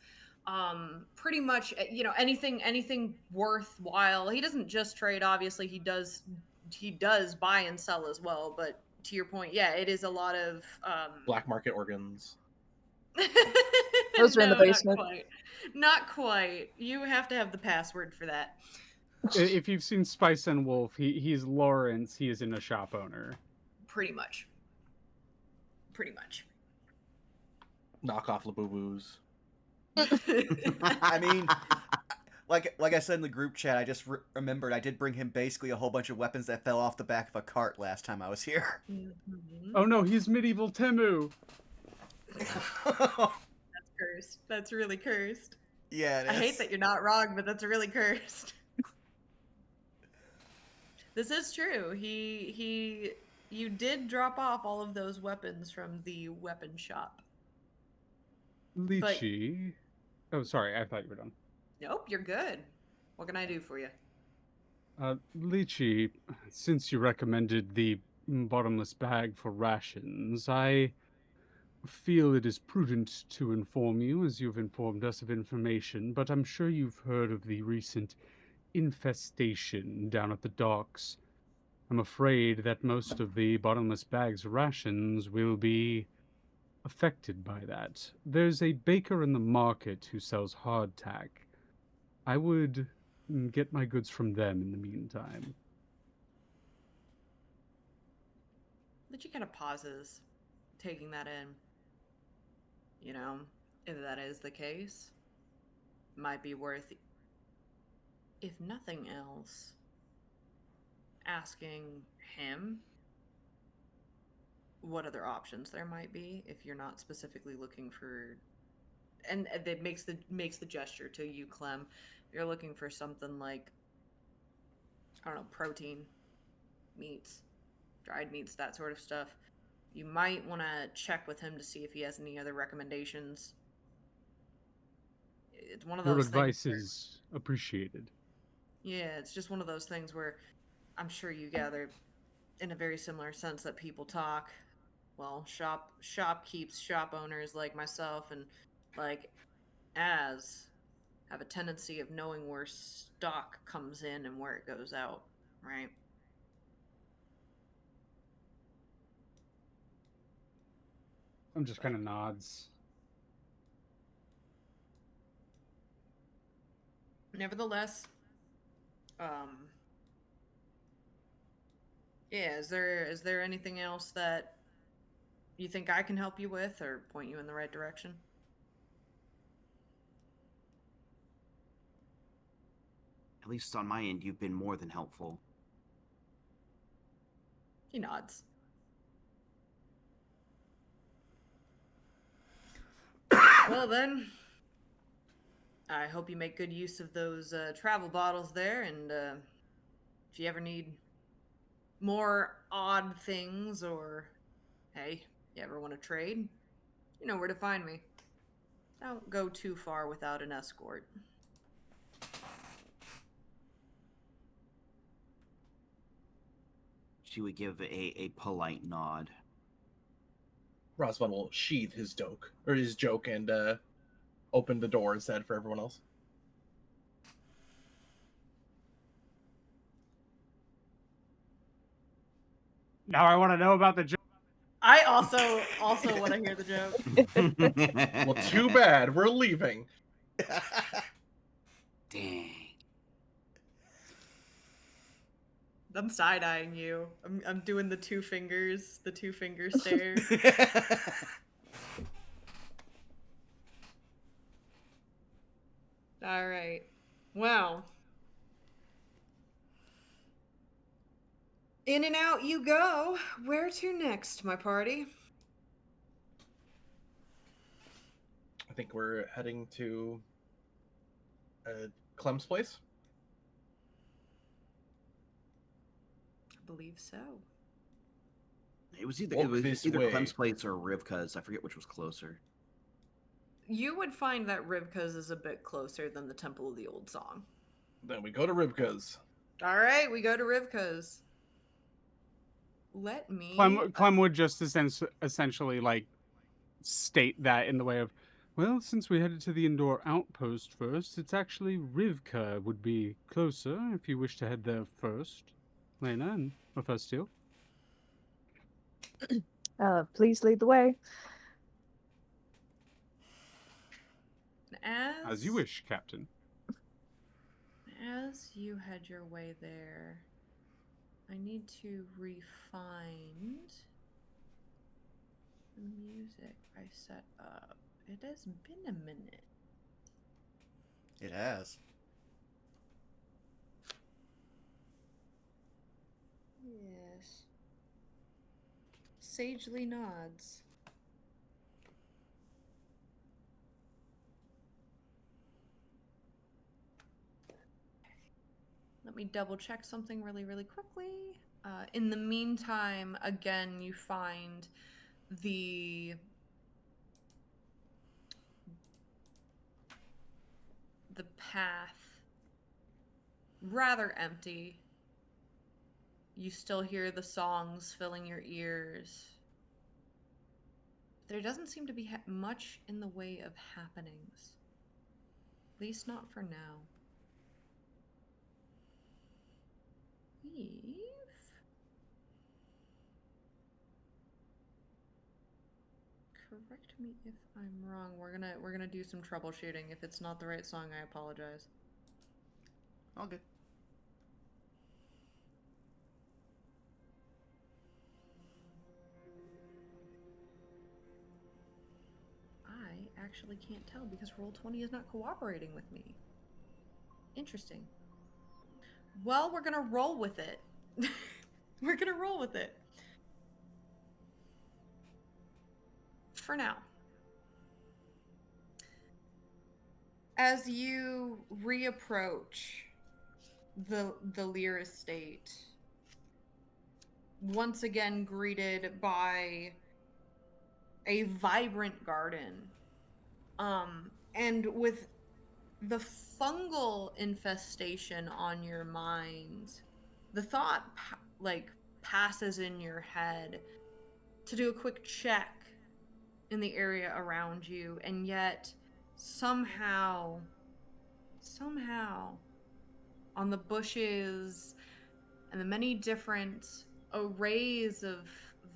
pretty much anything worthwhile. He doesn't just trade, obviously he does buy and sell as well, but to your point, yeah, it is a lot of Black market organs. Those are in the no, not basement. quite. Not quite. You have to have the password for that. If you've seen Spice and Wolf, he's Lawrence, he isn't a shop owner. Pretty much. Pretty much. Knockoff Labubu's. I mean, like I said in the group chat, I just remembered I did bring him basically a whole bunch of weapons that fell off the back of a cart last time I was here. Mhm. Oh no, he's medieval Temu. That's cursed. That's really cursed. Yeah, it I hate is. that you're not wrong, but that's really cursed. This is true. You did drop off all of those weapons from the weapon shop. Lychee. Oh, sorry, I thought you were done. Nope, you're good. What can I do for you? Lychee, since you recommended the bottomless bag for rations, I feel it is prudent to inform you, as you've informed us of information, but I'm sure you've heard of the recent infestation down at the docks. I'm afraid that most of the bottomless bag's rations will be affected by that. There's a baker in the market who sells hardtack. I would get my goods from them in the meantime. But she kind of pauses, taking that in. You know, if that is the case, might be worth, if nothing else, asking him what other options there might be if you're not specifically looking for, and it makes the gesture to you, Clem. You're looking for something like, I don't know, protein, meats, dried meats, that sort of stuff. You might want to check with him to see if he has any other recommendations. It's one of Your those things advice where, is appreciated. yeah, it's just one of those things where I'm sure you gather in a very similar sense that people talk. Well, shop keeps shop owners like myself and like as have a tendency of knowing where stock comes in and where it goes out, right? I'm just kind of nods. Nevertheless, um, yeah, is there anything else that you think I can help you with or point you in the right direction? At least on my end, you've been more than helpful. He nods. Well then, I hope you make good use of those travel bottles there, and if you ever need more odd things, or hey, you ever want to trade, you know where to find me. Don't go too far without an escort. She would give a polite nod. Rosvan will sheathe his joke and open the door instead for everyone else. Now I want to know about the joke. I also want to hear the joke. Well, too bad. We're leaving. Dang. I'm side-eyeing you. I'm doing the two finger stare. All right. Well, in and out you go. Where to next, my party? I think we're heading to Clem's place. I believe so. It was either Walk this way. Clem's place or Rivka's. I forget which was closer. You would find that Rivka's is a bit closer than the Temple of the Old Song. Then we go to Rivka's. All right, we go to Rivka's. Let me. Clem would just essentially like state that in the way of, well, since we headed to the Indoor Outpost first, it's actually Rivka would be closer if you wish to head there first. Lena and Mephisto. Please lead the way. As you wish, Captain. As you head your way there, I need to refine the music I set up. It has been a minute. It has. Yes. Sagely nods. Let me double check something really, really quickly. In the meantime, again, you find the path rather empty. You still hear the songs filling your ears. There doesn't seem to be much in the way of happenings. At least not for now. Eve? Correct me if I'm wrong. We're gonna do some troubleshooting. If it's not the right song, I apologize. All good. I actually can't tell because Roll20 is not cooperating with me. Interesting. Well, we're gonna roll with it. We're gonna roll with it. For now. As you reapproach the Lehr estate, once again greeted by a vibrant garden, and with the fungal infestation on your mind, the thought passes in your head to do a quick check in the area around you, and yet somehow on the bushes and the many different arrays of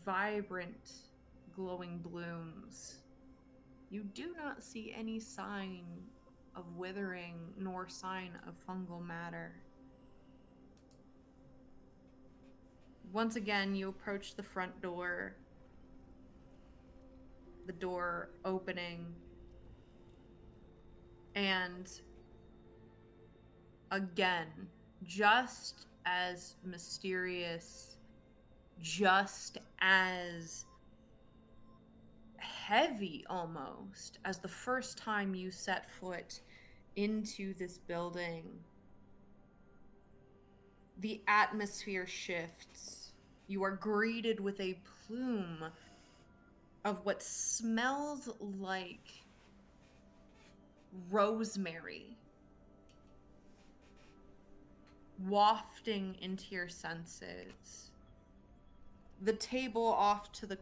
vibrant glowing blooms, you do not see any sign of withering nor sign of fungal matter. Once again, you approach the front door, the door opening, and again, just as mysterious, just as heavy almost as the first time you set foot into this building, the atmosphere shifts. You are greeted with a plume of what smells like rosemary wafting into your senses. The table off to the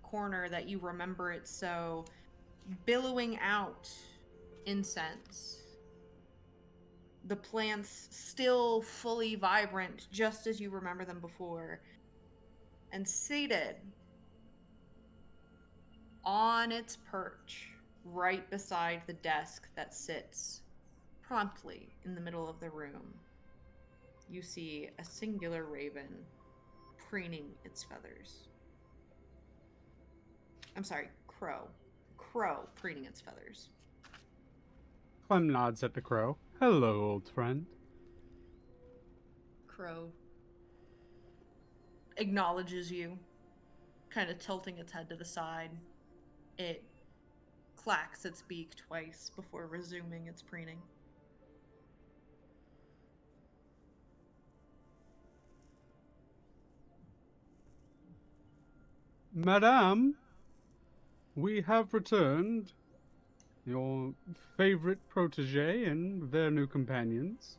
corner that you remember it so, billowing out incense. The plants still fully vibrant, just as you remember them before. And seated on its perch, right beside the desk that sits promptly in the middle of the room, you see a singular raven preening its feathers. I'm sorry, crow. Crow preening its feathers. Clem nods at the crow. Hello, old friend. Crow acknowledges you, kind of tilting its head to the side. It clacks its beak twice before resuming its preening. Madame, we have returned. Your favorite protege and their new companions.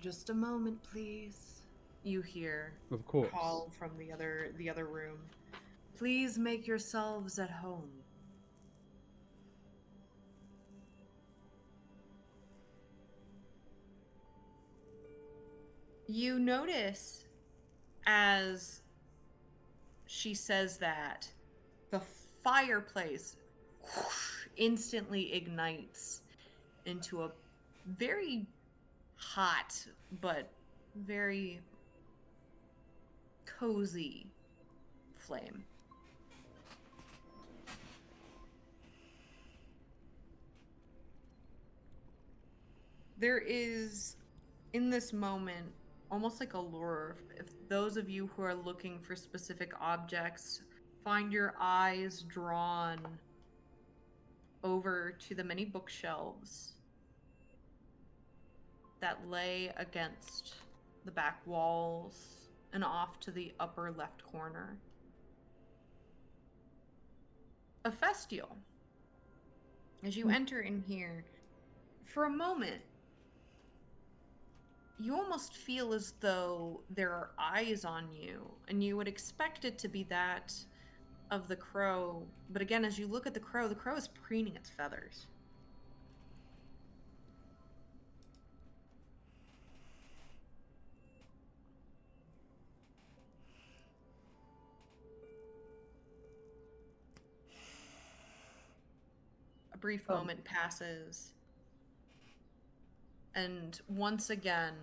Just a moment, please. You hear Of course. call from the other room. Please make yourselves at home. You notice as she says that the fireplace instantly ignites into a very hot but very cozy flame. There is, in this moment, almost like a lure. If those of you who are looking for specific objects find your eyes drawn over to the many bookshelves that lay against the back walls and off to the upper left corner. A festial. As you enter in here, for a moment, you almost feel as though there are eyes on you, and you would expect it to be that of the crow. But again, as you look at the crow is preening its feathers. A brief moment passes, and once again,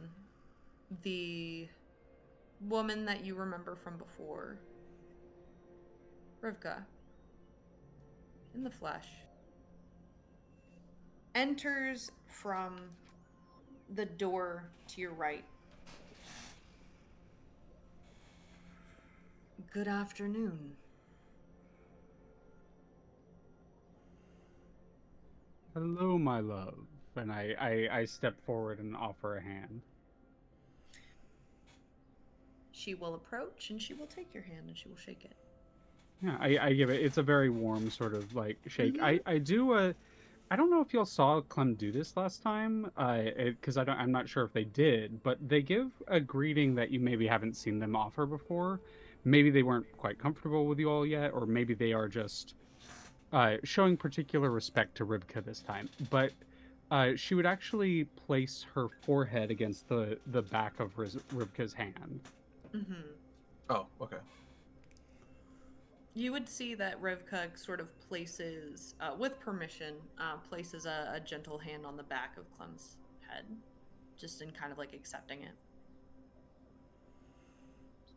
the woman that you remember from before, Rivka, in the flesh, enters from the door to your right. Good afternoon. Hello, my love. And I step forward and offer a hand. She will approach and she will take your hand and she will shake it. Yeah, I give it. It's a very warm sort of like shake. Mhm. I do a. I don't know if y'all saw Clem do this last time, because I'm not sure if they did, but they give a greeting that you maybe haven't seen them offer before. Maybe they weren't quite comfortable with you all yet, or maybe they are just showing particular respect to Ribka this time. But she would actually place her forehead against the back of Ribka's hand. Mhm. Oh, okay. You would see that Rivka sort of places, with permission, places a gentle hand on the back of Clem's head, just in kind of like accepting it.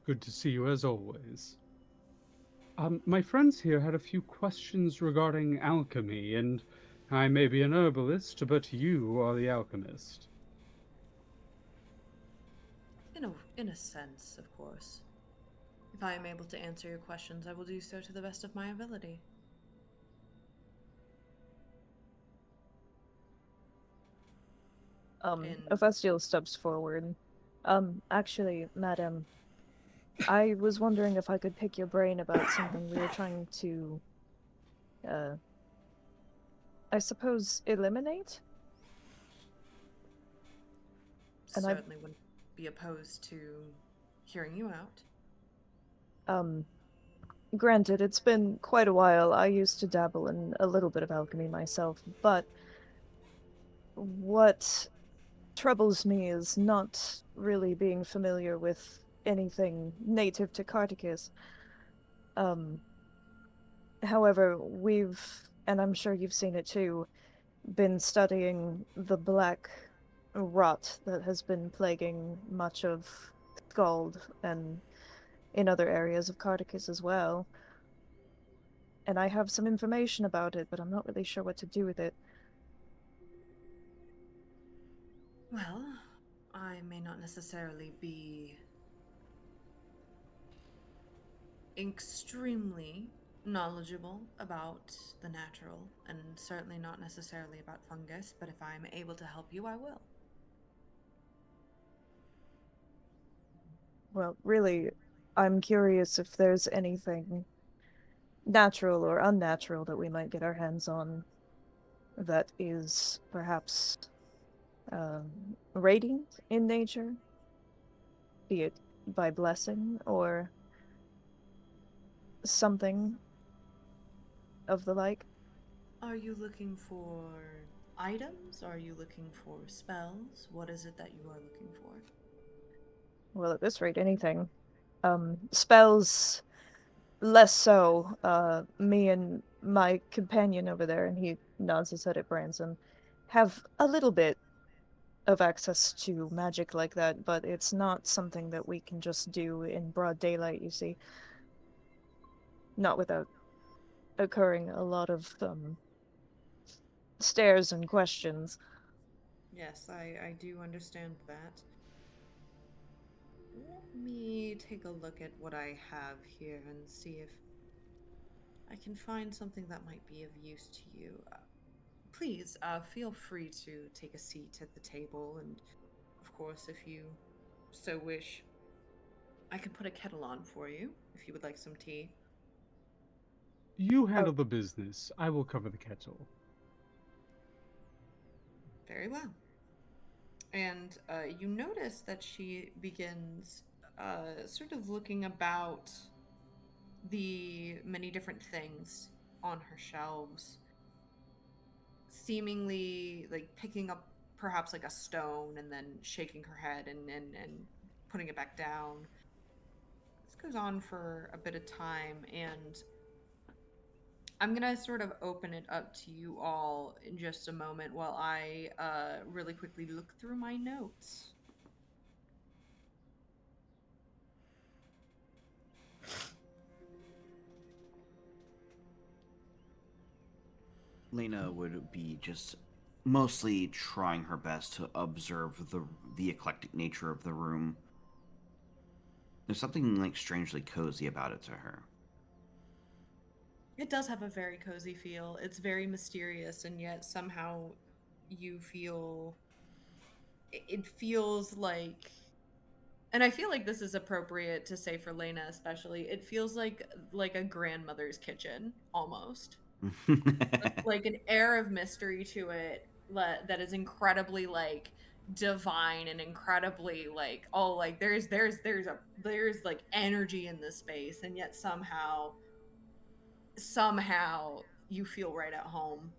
Good to see you as always. My friends here had a few questions regarding alchemy, and I may be an herbalist, but you are the alchemist. In a sense, of course. If I am able to answer your questions, I will do so to the best of my ability. In- Ophastiel steps forward. Actually, madam, I was wondering if I could pick your brain about something we were trying to, I suppose, eliminate? And Certainly wouldn't be opposed to hearing you out. Granted, it's been quite a while. I used to dabble in a little bit of alchemy myself, but what troubles me is not really being familiar with anything native to Kartakas. However, and I'm sure you've seen it too, been studying the black rot that has been plaguing much of Skald and in other areas of Kartakas as well. And I have some information about it, but I'm not really sure what to do with it. Well, I may not necessarily be extremely knowledgeable about the natural, and certainly not necessarily about fungus, but if I'm able to help you, I will. Well, really, I'm curious if there's anything natural or unnatural that we might get our hands on that is perhaps radiant in nature, be it by blessing or something of the like. Are you looking for items? Are you looking for spells? What is it that you are looking for? Well, at this rate, anything. Spells, less so. Me and my companion over there, and he nods his head at Branson, have a little bit of access to magic like that, but it's not something that we can just do in broad daylight, you see. Not without occurring a lot of stares and questions. Yes, I do understand that. Let me take a look at what I have here and see if I can find something that might be of use to you. Please, feel free to take a seat at the table, and of course, if you so wish, I can put a kettle on for you if you would like some tea. You Oh, handle the business. I will cover the kettle. Very well. And you notice that she begins sort of looking about the many different things on her shelves, seemingly like picking up perhaps like a stone and then shaking her head and putting it back down. This goes on for a bit of time, and I'm gonna sort of open it up to you all in just a moment while I really quickly look through my notes. Lena would be just mostly trying her best to observe the eclectic nature of the room. There's something like strangely cozy about it to her. It does have a very cozy feel. It's very mysterious, and yet somehow you feel it feels like, and I feel like this is appropriate to say for Lena especially. It feels like a grandmother's kitchen almost. Like an air of mystery to it that is incredibly like divine and incredibly like, oh, like there's like energy in this space, and yet somehow you feel right at home.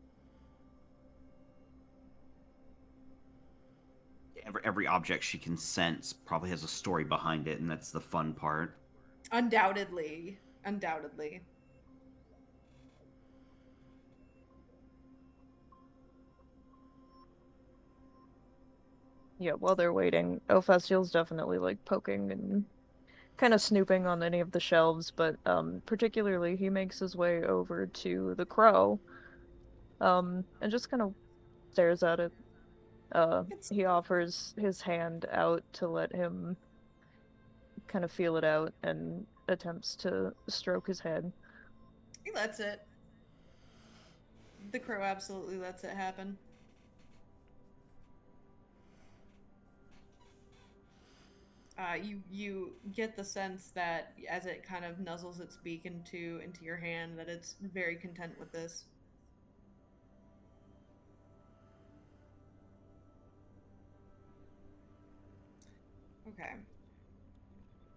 Every object she can sense probably has a story behind it, and that's the fun part. Undoubtedly. yeah, while they're waiting, Ophastiel's definitely like poking and kind of snooping on any of the shelves, but particularly he makes his way over to the crow, and just kind of stares at it. It's He offers his hand out to let him kind of feel it out and attempts to stroke his head. He lets it. The crow absolutely lets it happen. You get the sense that as it kind of nuzzles its beak into your hand, that it's very content with this. Okay,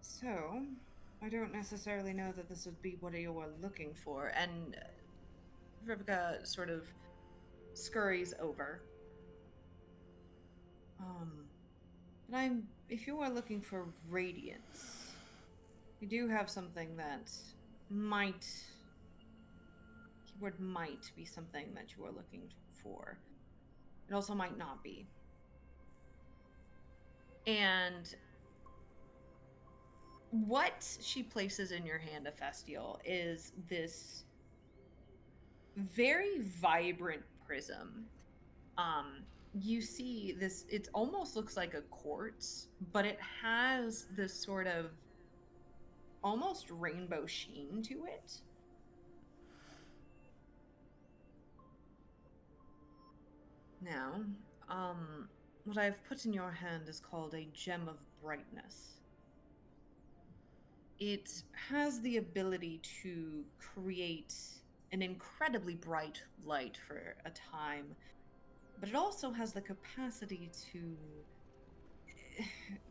so I don't necessarily know that this would be what you are looking for, and Rivka sort of scurries over. But if you are looking for radiance, we do have something that might, keyword might be something that you are looking for. It also might not be. And what she places in your hand, Ephestial, is this very vibrant prism. You see this, it almost looks like a quartz, but it has this sort of almost rainbow sheen to it. Now, what I've put in your hand is called a gem of brightness. It has the ability to create an incredibly bright light for a time, but it also has the capacity to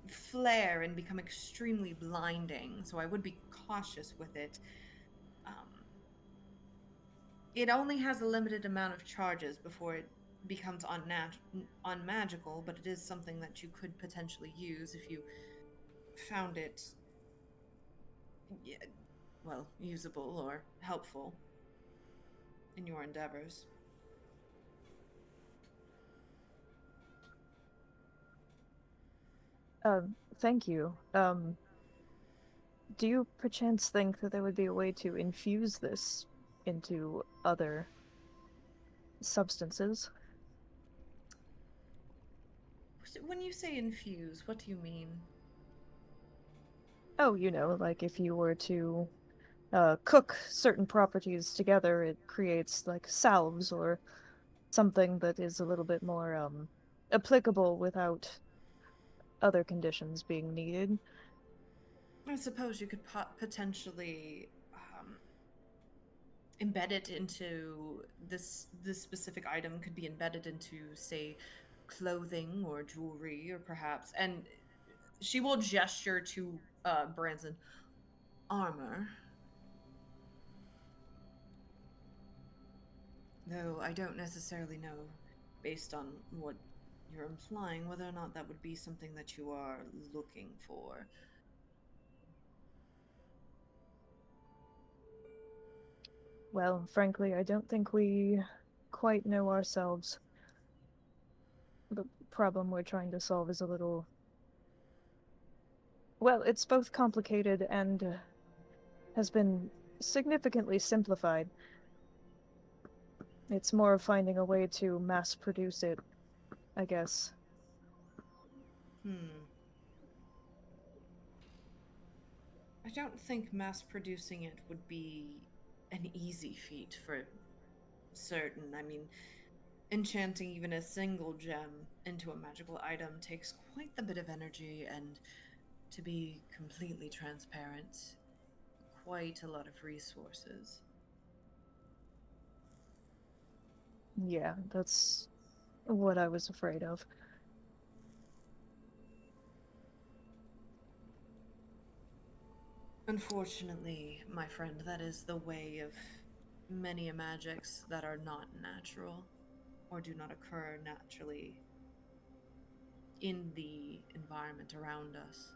flare and become extremely blinding, so I would be cautious with it. Um, it only has a limited amount of charges before it becomes unmagical, but it is something that you could potentially use if you found it, yeah, well, usable or helpful in your endeavors. Thank you. Do you perchance think that there would be a way to infuse this into other substances? When you say infuse, what do you mean? Oh, like if you were to cook certain properties together, it creates like salves or something that is a little bit more applicable without other conditions being needed. I suppose you could potentially embed it into this specific item could be embedded into, say, clothing or jewelry, or perhaps, and she will gesture to Branson, armor. Though I don't necessarily know, based on what you're implying, whether or not that would be something that you are looking for. Well, frankly, I don't think we quite know ourselves. The problem we're trying to solve is a little. Well, it's both complicated and has been significantly simplified. It's more of finding a way to mass produce it, I guess. Hmm. I don't think mass producing it would be an easy feat for certain. I mean, enchanting even a single gem into a magical item takes quite the bit of energy, and to be completely transparent, quite a lot of resources. Yeah, that's what I was afraid of. Unfortunately, my friend, that is the way of many magics that are not natural or do not occur naturally in the environment around us.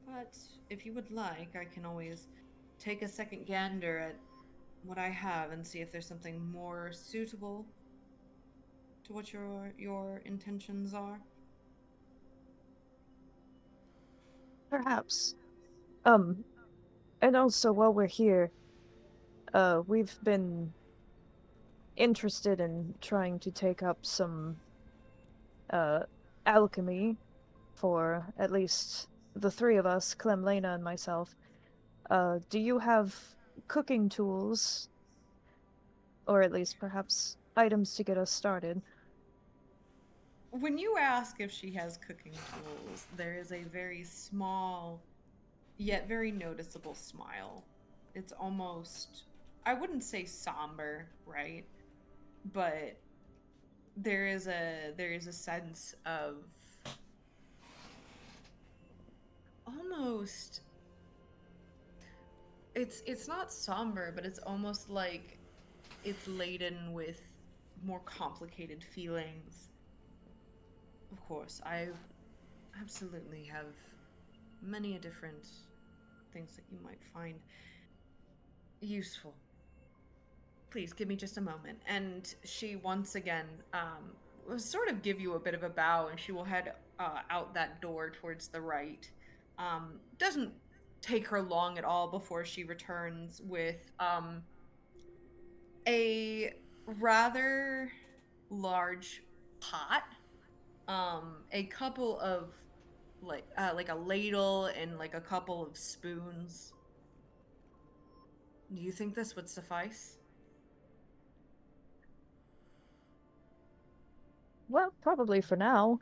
But if you would like, I can always take a second gander at what I have and see if there's something more suitable to what your intentions are. Perhaps. Um, and also while we're here, we've been interested in trying to take up some uh alchemy for at least the three of us, Clem, Lena, and myself. Do you have cooking tools, or at least perhaps items to get us started? When you ask if she has cooking tools, there is a very small yet very noticeable smile. It's almost, I wouldn't say somber, right? But there is a sense of almost, it's not somber, but it's almost like it's laden with more complicated feelings. Of course, I absolutely have many different things that you might find useful. Please give me just a moment. And she once again will sort of give you a bit of a bow, and she will head out that door towards the right. Doesn't take her long at all before she returns with a rather large pot, a couple of like a ladle and like a couple of spoons. Do you think this would suffice? Well, probably for now.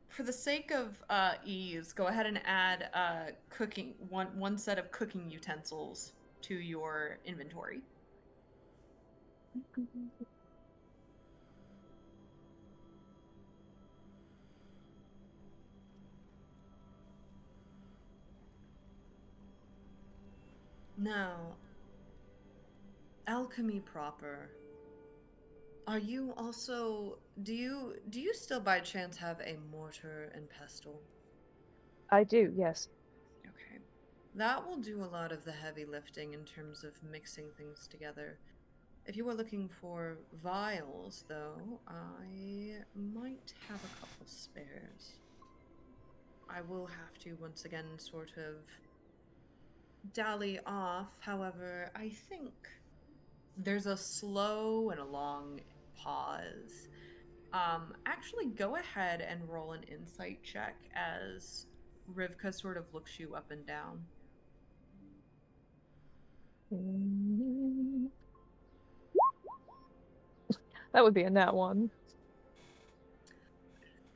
For the sake of ease, go ahead and add cooking one set of cooking utensils to your inventory. Now, alchemy proper. Are you also do you still by chance have a mortar and pestle? I do, yes. Okay. That will do a lot of the heavy lifting in terms of mixing things together. If you were looking for vials, though, I might have a couple spares. I will have to once again sort of dally off. However, I think there's a slow and a long pause. Actually, go ahead and roll an insight check as Rivka sort of looks you up and down. That would be a nat one.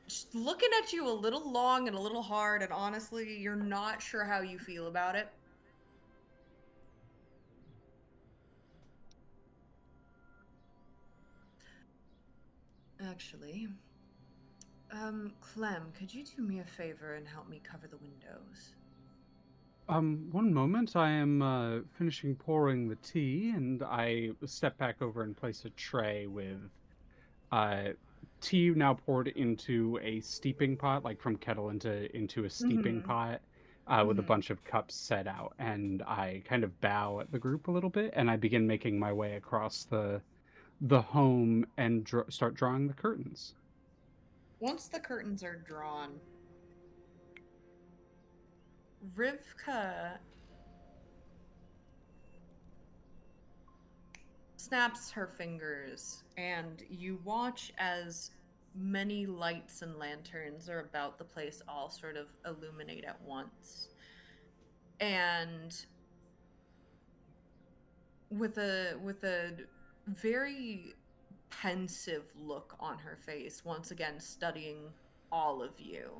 Just looking at you a little long and a little hard, and honestly, you're not sure how you feel about it. Actually, Clem, could you do me a favor and help me cover the windows? One moment. I am finishing pouring the tea, and I step back over and place a tray with uh, tea now poured into a steeping pot, like from kettle into a steeping Mm-hmm. pot, with a bunch of cups set out. And I kind of bow at the group a little bit, and I begin making my way across the home and start drawing the curtains. Once the curtains are drawn, Rivka snaps her fingers, and you watch as many lights and lanterns are about the place all sort of illuminate at once. And with a very pensive look on her face, once again studying all of you,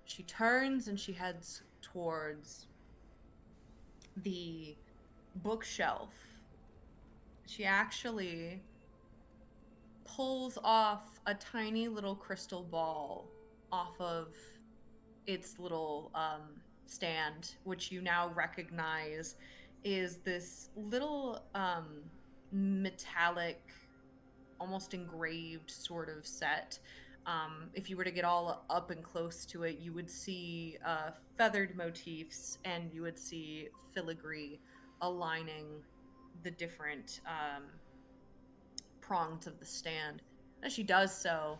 she turns and she heads towards the bookshelf. She actually pulls off a tiny little crystal ball off of its little stand, which you now recognize is this little metallic, almost engraved sort of set. If you were to get all up and close to it, you would see feathered motifs and you would see filigree aligning the different prongs of the stand. As she does so,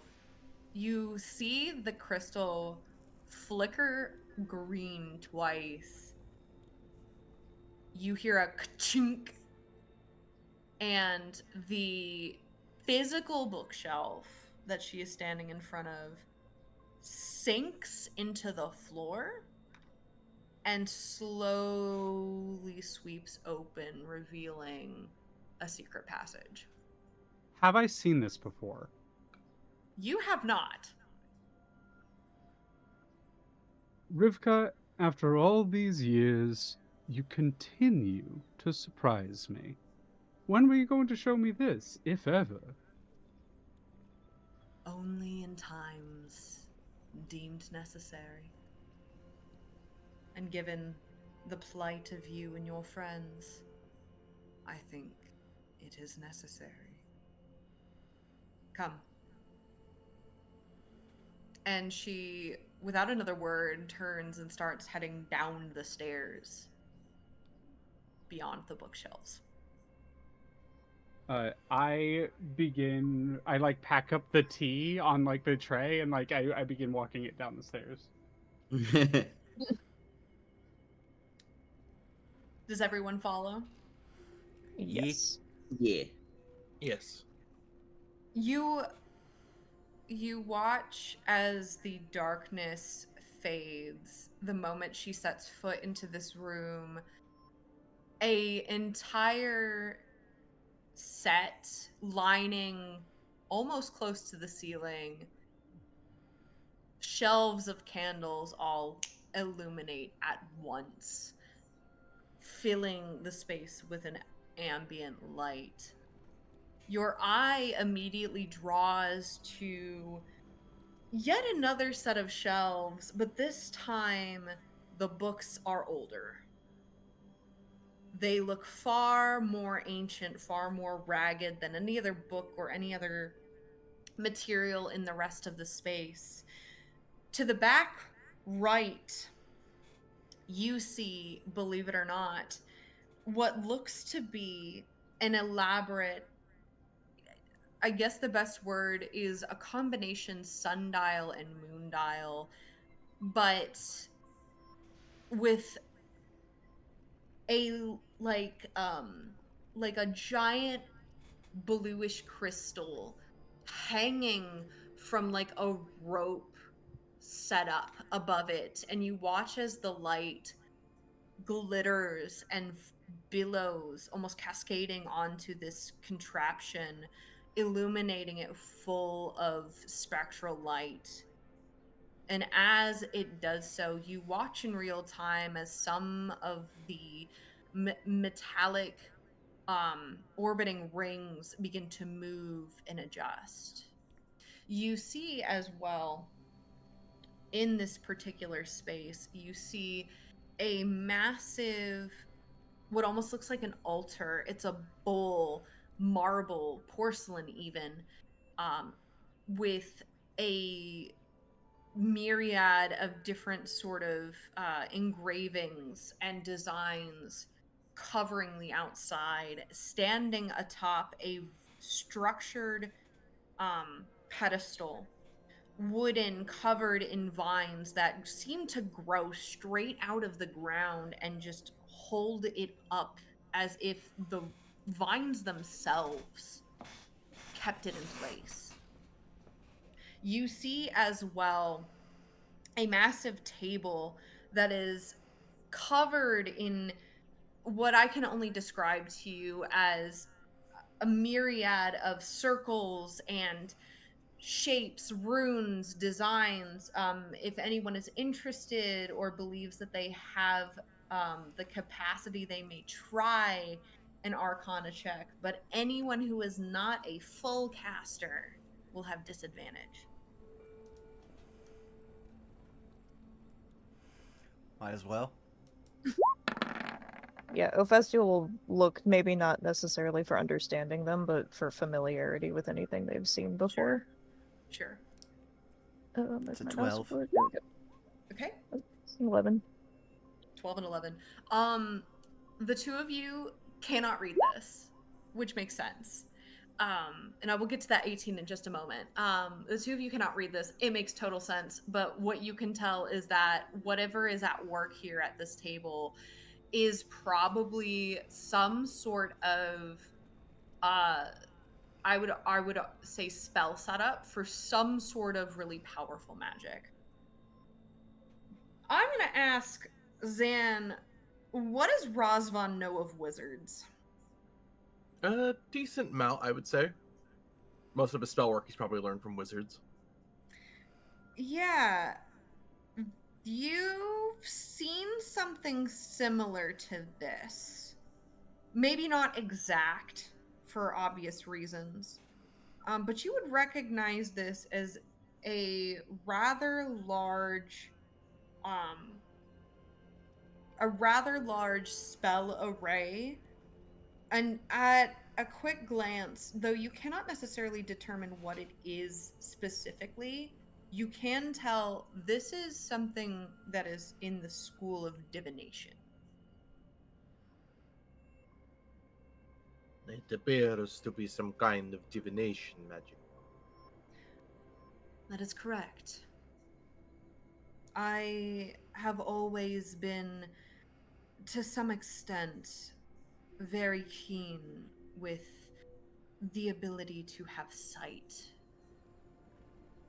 you see the crystal flicker green twice. You hear a ka-chink, and the physical bookshelf that she is standing in front of sinks into the floor and slowly sweeps open, revealing a secret passage. Have I seen this before? You have not. Rivka, after all these years, you continue to surprise me. When were you going to show me this, if ever? Only in times deemed necessary. And given the plight of you and your friends, I think it is necessary. Come. And she, without another word, turns and starts heading down the stairs beyond the bookshelves. I like pack up the tea on like the tray and like I begin walking it down the stairs. Does everyone follow? Yes. Yeah. Yes. You watch as the darkness fades the moment she sets foot into this room. A entire set lining almost close to the ceiling, shelves of candles all illuminate at once, filling the space with an ambient light. Your eye immediately draws to yet another set of shelves, but this time the books are older. They look far more ancient, far more ragged than any other book or any other material in the rest of the space. To the back right, you see, believe it or not, what looks to be an elaborate, I guess the best word is a combination sundial and moondial, but with a like a giant bluish crystal hanging from like a rope set up above it, and you watch as the light glitters and billows, almost cascading onto this contraption, illuminating it full of spectral light. And as it does so, you watch in real time as some of the metallic orbiting rings begin to move and adjust. You see as well, in this particular space, you see a massive, what almost looks like an altar. It's a bowl, marble, porcelain even, um, with a myriad of different sort of engravings and designs covering the outside, standing atop a structured pedestal, wooden, covered in vines that seem to grow straight out of the ground and just hold it up as if the vines themselves kept it in place. You see as well a massive table that is covered in what I can only describe to you as a myriad of circles and shapes, runes, designs. If anyone is interested or believes that they have the capacity, they may try an Arcana check, but anyone who is not a full caster will have disadvantage. Might as well. Yeah, Ophelia will look maybe not necessarily for understanding them, but for familiarity with anything they've seen before. Sure. It's a My 12. There we go. Okay. 11. 12 and 11. The two of you cannot read this, which makes sense. And I will get to that 18 in just a moment. The two of you cannot read this. It makes total sense. But what you can tell is that whatever is at work here at this table is probably some sort of I would say spell setup for some sort of really powerful magic. I'm gonna ask Zan, what does Razvan know of wizards? A decent amount, I would say. Most of his spell work he's probably learned from wizards. Yeah, you've seen something similar to this. Maybe not exact for obvious reasons, but you would recognize this as a rather large, um, spell array. And at a quick glance, though you cannot necessarily determine what it is specifically, you can tell this is something that is in the school of divination. It appears to be some kind of divination magic. That is correct. I have always been, to some extent, very keen with the ability to have sight.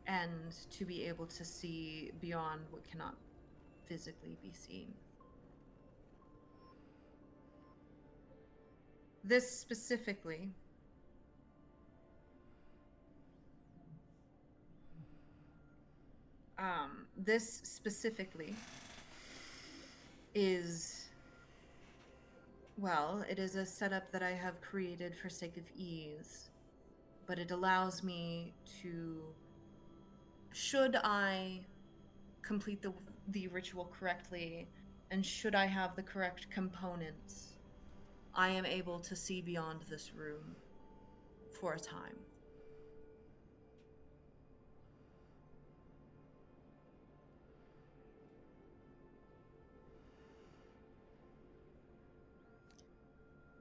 and to be able to see beyond what cannot physically be seen. This specifically is, well, it is a setup that I have created for sake of ease, but it allows me to, should I complete the ritual correctly, and should I have the correct components, I am able to see beyond this room for a time.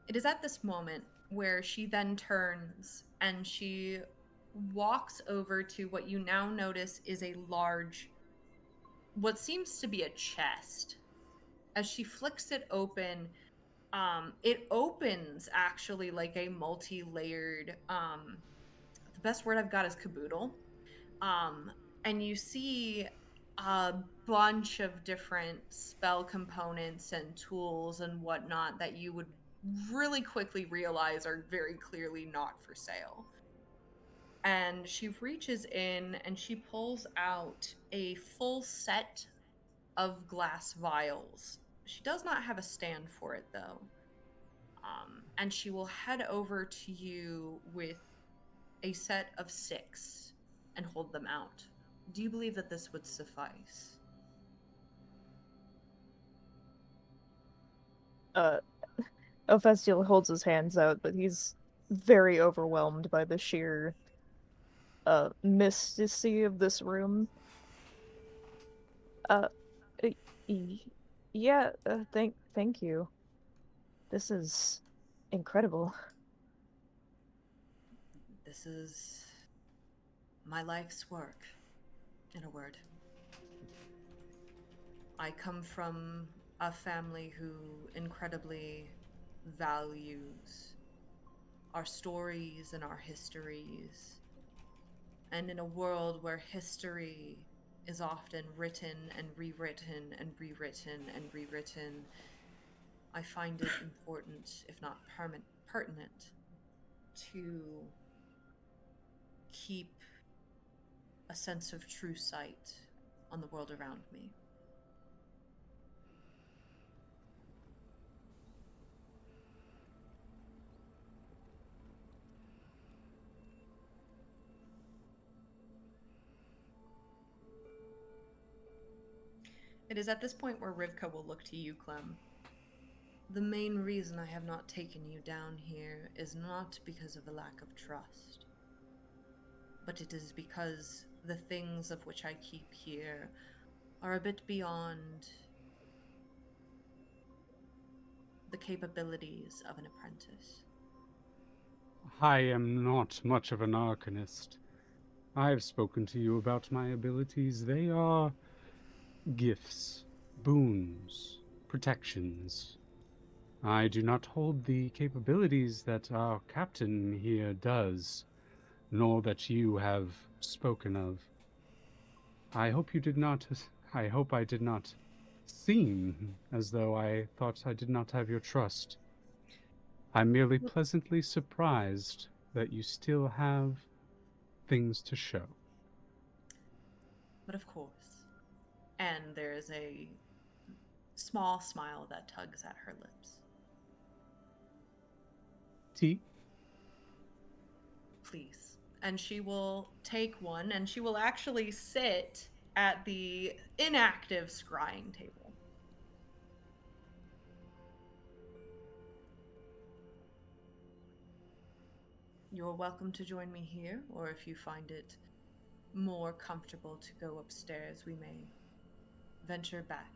It is at this moment where she then turns and she walks over to what you now notice is a large, what seems to be a chest. As she flicks it open, it opens actually like a multi-layered, the best word I've got is caboodle. And you see a bunch of different spell components and tools and whatnot that you would really quickly realize are very clearly not for sale. And she reaches in and she pulls out a full set of glass vials. She does not have a stand for it though. And she will head over to you with a set of 6 and hold them out. Do you believe that this would suffice? Ophestiel holds his hands out, but he's very overwhelmed by the sheer mysticy of this room. Uh, yeah, thank you. This is incredible. This is my life's work, in a word. I come from a family who incredibly values our stories and our histories. And in a world where history is often written and rewritten and rewritten and rewritten, I find it important, if not pertinent, to keep a sense of true sight on the world around me. It is at this point where Rivka will look to you, Clem. The main reason I have not taken you down here is not because of a lack of trust, but it is because the things of which I keep here are a bit beyond the capabilities of an apprentice. I am not much of an arcanist. I have spoken to you about my abilities. They are gifts, boons, protections. I do not hold the capabilities that our captain here does, nor that you have spoken of. I hope you did not. I hope I did not seem as though I thought I did not have your trust. I'm merely pleasantly surprised that you still have things to show. But of course. And there is a small smile that tugs at her lips. Tea? Please. And she will take one and she will actually sit at the inactive scrying table. You're welcome to join me here, or if you find it more comfortable to go upstairs, we may venture back.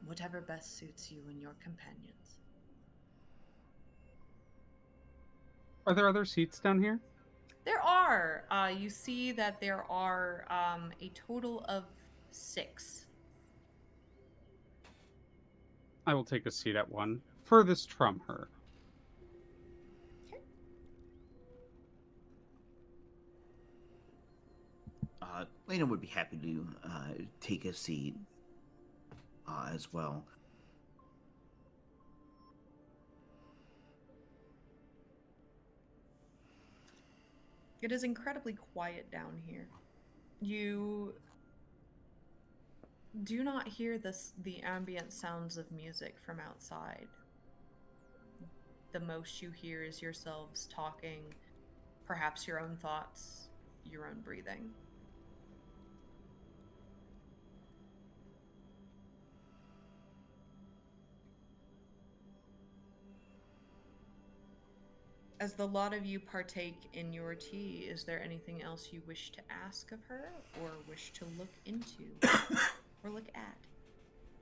Whatever best suits you and your companions. Are there other seats down here? There are. You see that there are a total of 6. I will take a seat at one, furthest from her. Lena would be happy to take a seat as well. It is incredibly quiet down here. You do not hear the ambient sounds of music from outside. The most you hear is yourselves talking, perhaps your own thoughts, your own breathing. As the lot of you partake in your tea, is there anything else you wish to ask of her or wish to look into or look at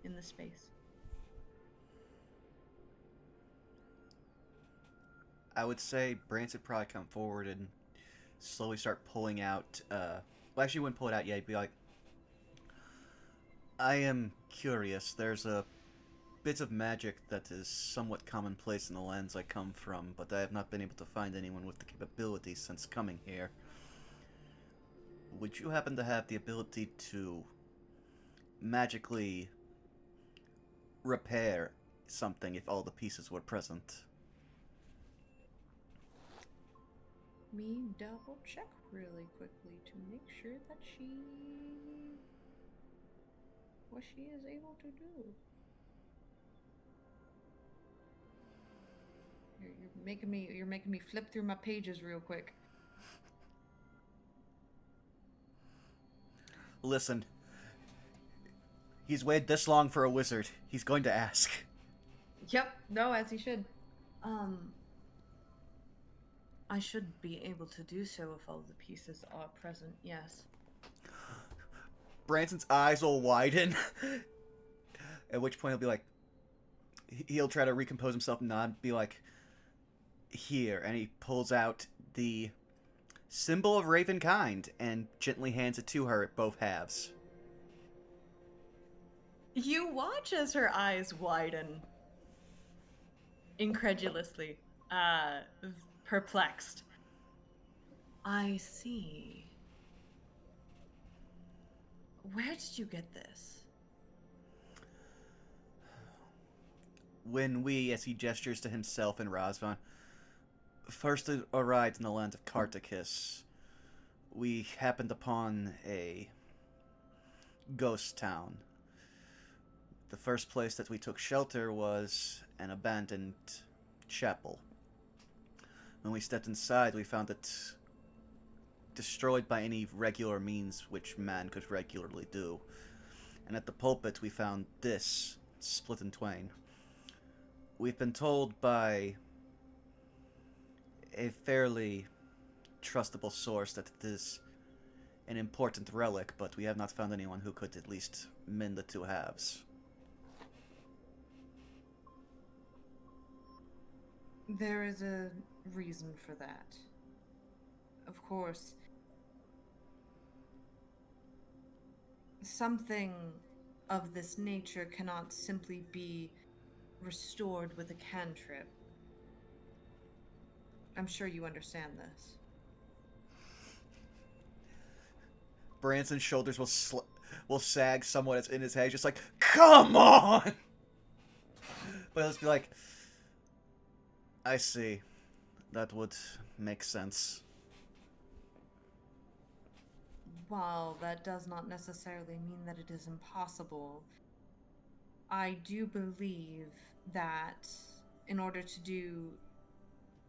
in the space? I would say Brance would probably come forward and slowly start pulling out. Well, actually, he wouldn't pull it out yet. He'd be like, I am curious. There's a bit of magic that is somewhat commonplace in the lands I come from, but I have not been able to find anyone with the capability since coming here. Would you happen to have the ability to magically repair something if all the pieces were present? Me double check really quickly to make sure that what she is able to do. You're making me flip through my pages real quick. Listen, he's waited this long for a wizard. He's going to ask. Yep, no, as he should. I should be able to do so if all the pieces are present, yes. Branson's eyes will widen. At which point he'll be like, he'll try to recompose himself and nod, be like, here. And he pulls out the symbol of Ravenkind and gently hands it to her at both halves. You watch as her eyes widen. Incredulously. Perplexed. I see. Where did you get this? When we, as he gestures to himself and Razvan, first arrived in the land of Kartakan, we happened upon a ghost town. The first place that we took shelter was an abandoned chapel. When we stepped inside, we found it destroyed by any regular means which man could regularly do. And at the pulpit, we found this, split in twain. We've been told by a fairly trustable source that it is an important relic, but we have not found anyone who could at least mend the two halves. There is a reason for that. Of course, something of this nature cannot simply be restored with a cantrip. I'm sure you understand this. Branson's shoulders will sag somewhat as in his head, just like, come on! But he'll just be like, I see. That would make sense. While that does not necessarily mean that it is impossible, I do believe that in order to do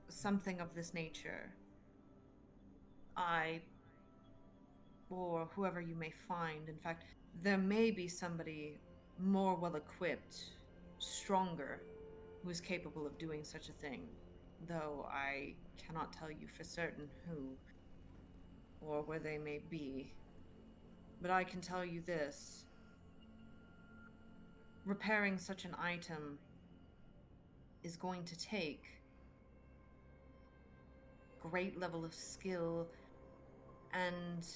something of this nature, I, or whoever you may find, in fact, there may be somebody more well equipped, stronger, who is capable of doing such a thing, though I cannot tell you for certain who or where they may be. But I can tell you this. Repairing such an item is going to take great level of skill and,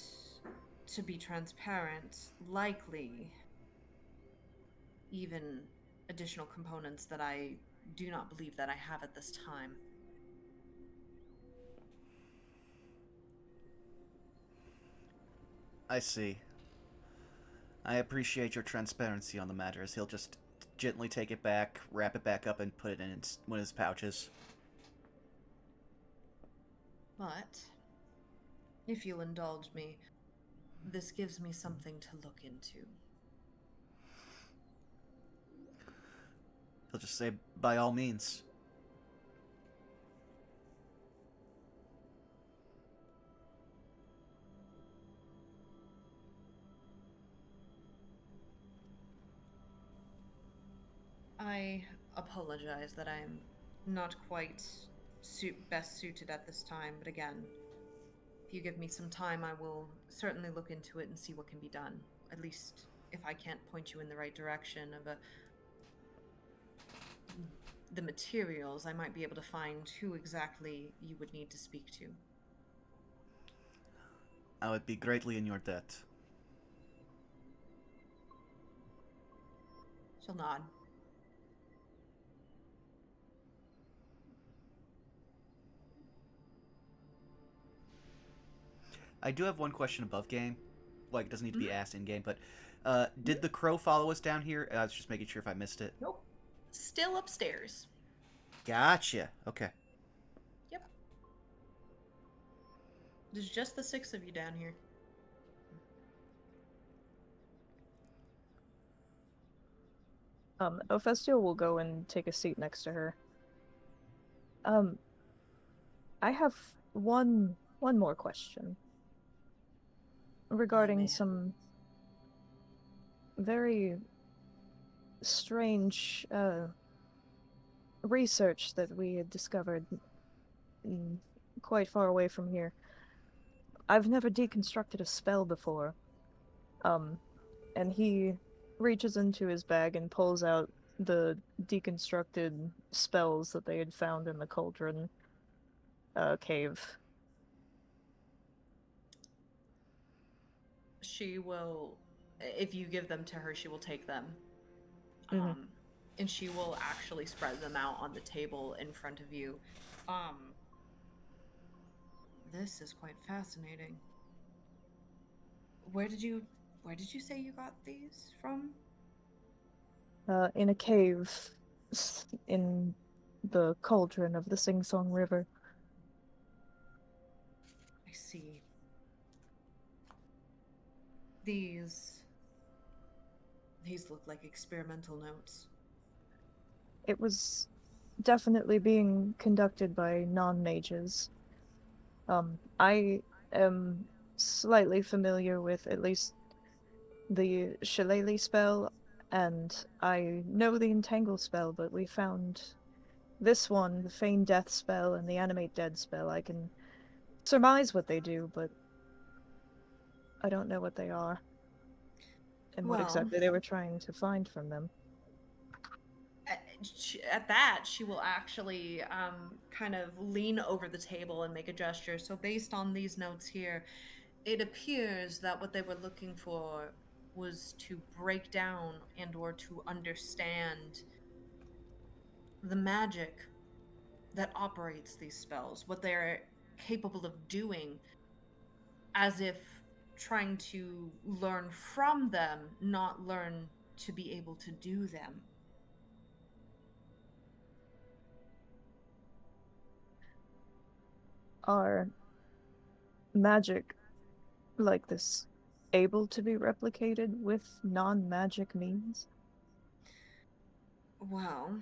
to be transparent, likely even additional components that I do not believe that I have at this time. I see. I appreciate your transparency on the matter, as he'll just gently take it back, wrap it back up, and put it in one of his pouches. But, if you'll indulge me, this gives me something to look into. He'll just say, by all means. I apologize that I'm not quite best suited at this time, but again, if you give me some time, I will certainly look into it and see what can be done. At least if I can't point you in the right direction of the materials, I might be able to find who exactly you would need to speak to. I would be greatly in your debt. She'll nod. I do have one question above game. Like, it doesn't need to be asked in game, but did the crow follow us down here? I was just making sure if I missed it. Nope. Still upstairs. Gotcha. Okay. Yep. There's just the 6 of you down here. Ophestio will go and take a seat next to her. I have one more question regarding man. some very strange research that we had discovered quite far away from here. I've never deconstructed a spell before. And he reaches into his bag and pulls out the deconstructed spells that they had found in the cauldron cave. She will, if you give them to her, she will take them. Mhm. And she will actually spread them out on the table in front of you. This is quite fascinating. Where did you say you got these from? In a cave in the cauldron of the Sing Song River. I see. These look like experimental notes. It was definitely being conducted by non-mages. I am slightly familiar with at least the Shillelagh spell, and I know the Entangle spell, but we found this one, the Feign Death spell and the Animate Dead spell. I can surmise what they do, but I don't know what they are and what Well, exactly they were trying to find from them. At that, she will actually kind of lean over the table and make a gesture. So based on these notes here, it appears that what they were looking for was to break down and or to understand the magic that operates these spells, what they're capable of doing, as if trying to learn from them, not learn to be able to do them. Are magic like this able to be replicated with non-magic means? Well,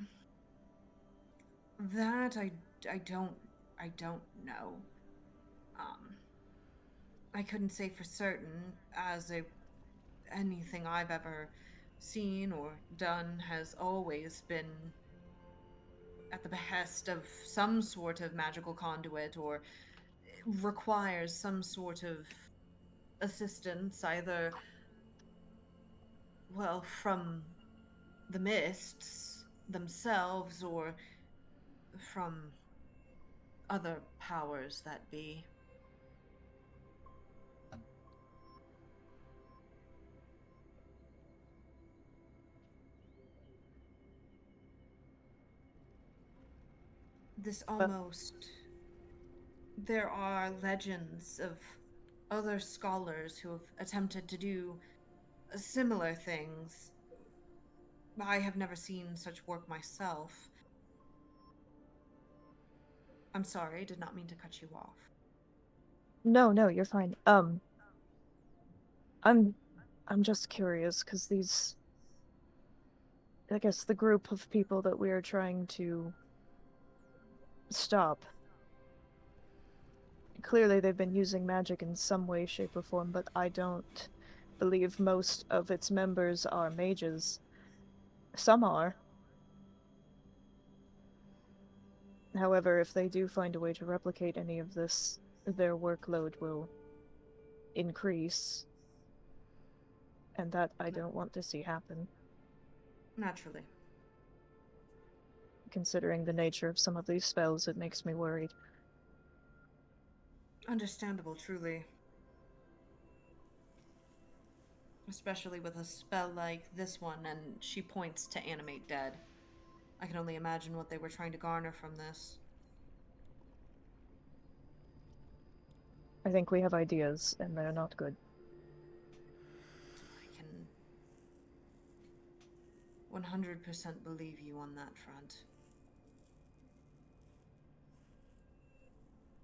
that I don't know. Um, I couldn't say for certain, as anything I've ever seen or done has always been at the behest of some sort of magical conduit, or requires some sort of assistance, either, well, from the mists themselves or from other powers that be. This But almost. There are legends of other scholars who have attempted to do similar things. I have never seen such work myself. I'm sorry, I did not mean to cut you off. No, you're fine. I'm just curious because I guess the group of people that we are trying to stop, clearly they've been using magic in some way, shape, or form, but I don't believe most of its members are mages. Some are. However, if they do find a way to replicate any of this, their workload will increase, and that I don't want to see happen, Naturally. considering the nature of some of these spells. It makes me worried. Understandable, truly. Especially with a spell like this one, and she points to animate dead. I can only imagine what they were trying to garner from this. I think we have ideas, and they're not good. I can 100% believe you on that front.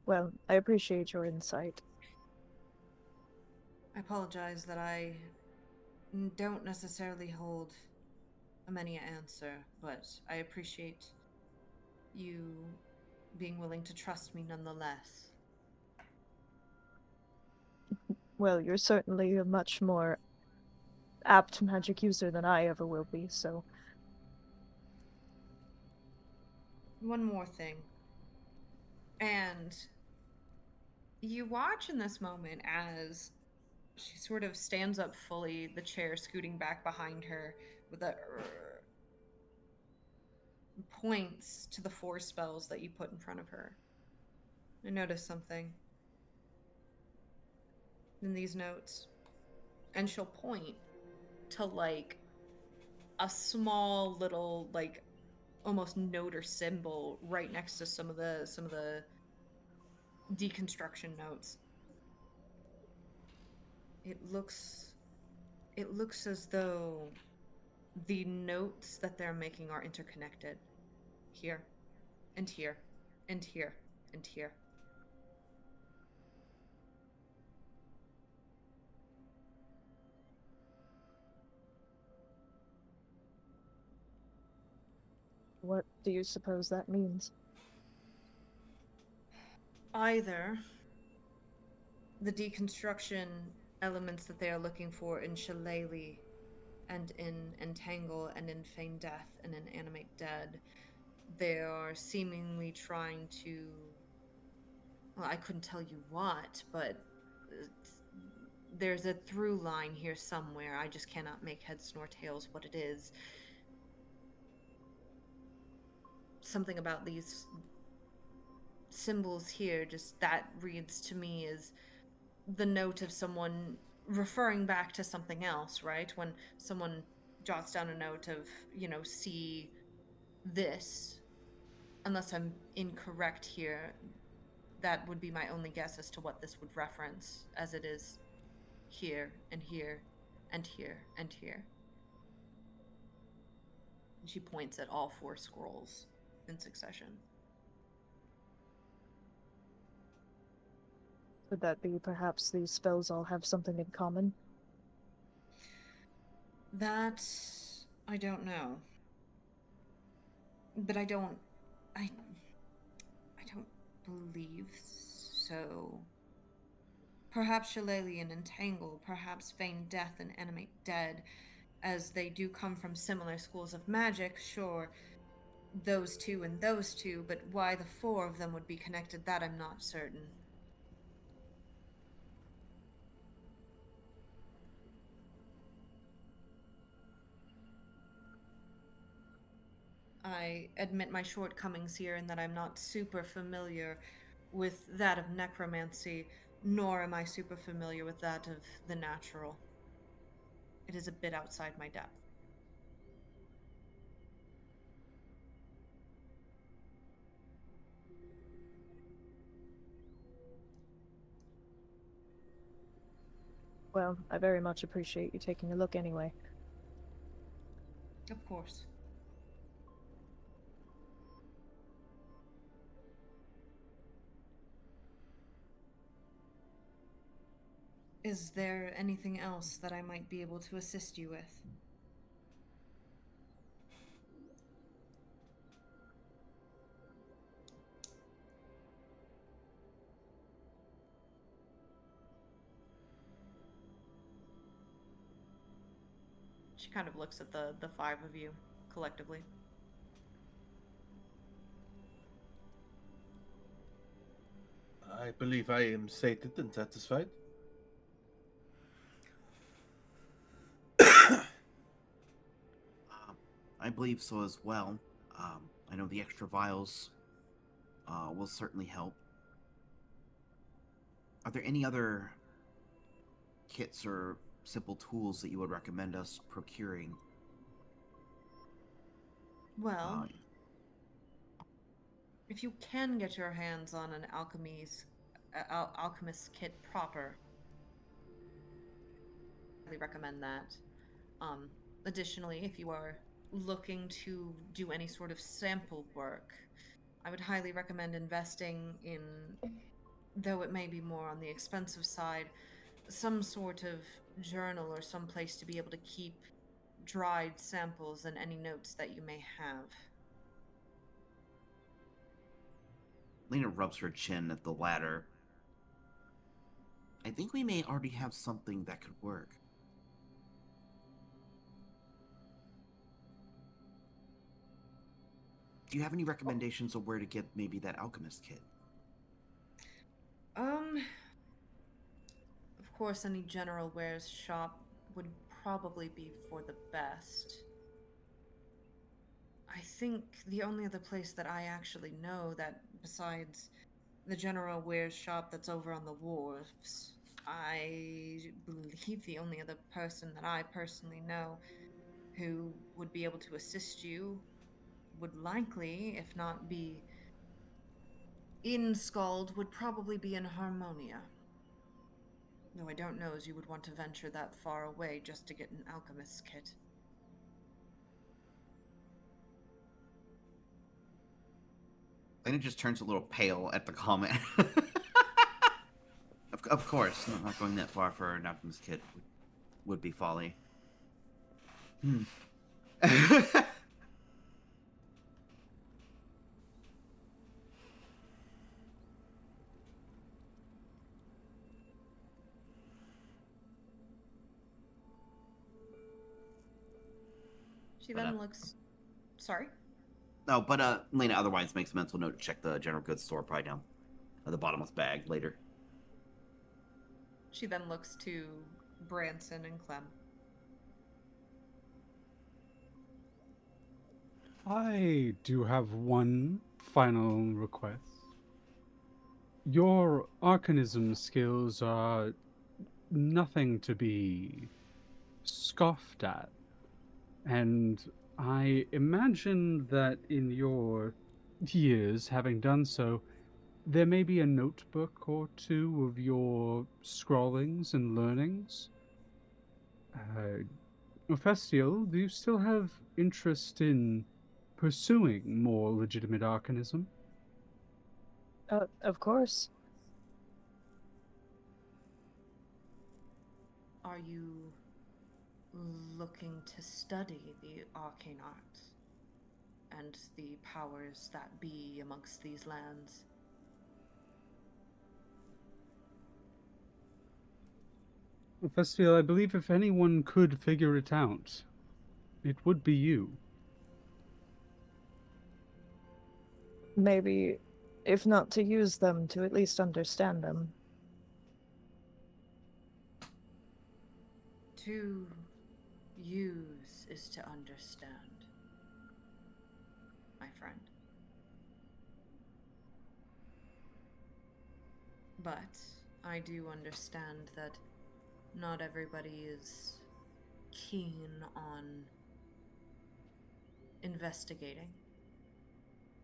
Well, I appreciate your insight. I apologize that I don't necessarily hold many answer, but I appreciate you being willing to trust me nonetheless. Well, you're certainly a much more apt magic user than I ever will be, so... One more thing. And you watch in this moment as she sort of stands up fully, the chair scooting back behind her with a points to the 4 spells that you put in front of her. I noticed something in these notes. And she'll point to like a small little like almost note or symbol right next to some of the deconstruction notes. It looks as though the notes that they're making are interconnected. Here, and here, and here, and here. What do you suppose that means? Either the deconstruction elements that they are looking for in Shillelagh and in Entangle and in Feign Death and in Animate Dead, they are seemingly trying to, well, I couldn't tell you what, but there's a through line here somewhere. I just cannot make heads nor tails what it is. Something about these symbols here, just that reads to me as the note of someone referring back to something else, right? When someone jots down a note of, see this, unless I'm incorrect here, that would be my only guess as to what this would reference, as it is here and here and here and here. And she points at all 4 scrolls in succession. Could that be perhaps these spells all have something in common? That I don't know. But I don't believe so. Perhaps Shillelagh and Entangle, perhaps Feign Death and Animate Dead, as they do come from similar schools of magic, sure, those two and those two, but why the 4 of them would be connected, that I'm not certain. I admit my shortcomings here in that I'm not super familiar with that of necromancy, nor am I super familiar with that of the natural. It is a bit outside my depth. Well, I very much appreciate you taking a look anyway. Of course. Is there anything else that I might be able to assist you with? She kind of looks at the five of you collectively. I believe I am sated and satisfied. I believe so as well. I know the extra vials will certainly help. Are there any other kits or simple tools that you would recommend us procuring? Well, Uh, if you can get your hands on an alchemist kit proper, I highly recommend that. Um, Additionally, if you are looking to do any sort of sample work, I would highly recommend investing in, though it may be more on the expensive side, some sort of journal or some place to be able to keep dried samples and any notes that you may have. Lena rubs her chin at the latter. I think we may already have something that could work. Do you have any recommendations of where to get maybe that alchemist kit? Of course, any general wares shop would probably be for the best. I think the only other place that I actually know that, besides the general wares shop that's over on the wharves, I believe the only other person that I personally know who would be able to assist you would likely, if not be in Skald, would probably be in Harmonia. Though I don't know as you would want to venture that far away just to get an alchemist's kit. Lena just turns a little pale at the comment. Of course, not going that far for an alchemist kit would be folly. Hmm. She But then looks. Sorry? no, but Lena otherwise makes a mental note to check the general goods store probably down at the bottomless bag later. She then looks to Branson and Clem. I do have one final request. Your arcanism skills are nothing to be scoffed at, and I imagine that in your years having done so, there may be a notebook or two of your scrawlings and learnings. Festial, do you still have interest in pursuing more legitimate arcanism? Of course. Are you looking to study the arcane arts and the powers that be amongst these lands? Festival, I believe if anyone could figure it out, it would be you. Maybe, if not to use them, to at least understand them. To use is to understand, my friend. But I do understand that not everybody is keen on investigating,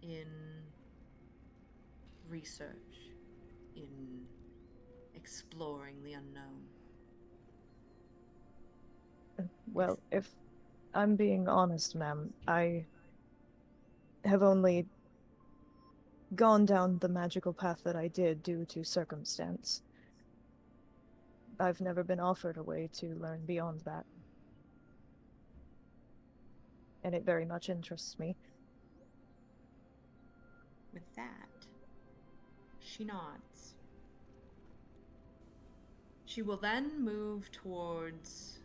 in research, in exploring the unknown. Well, if I'm being honest, ma'am, I have only gone down the magical path that I did due to circumstance. I've never been offered a way to learn beyond that. And it very much interests me. With that, she nods. She will then move towards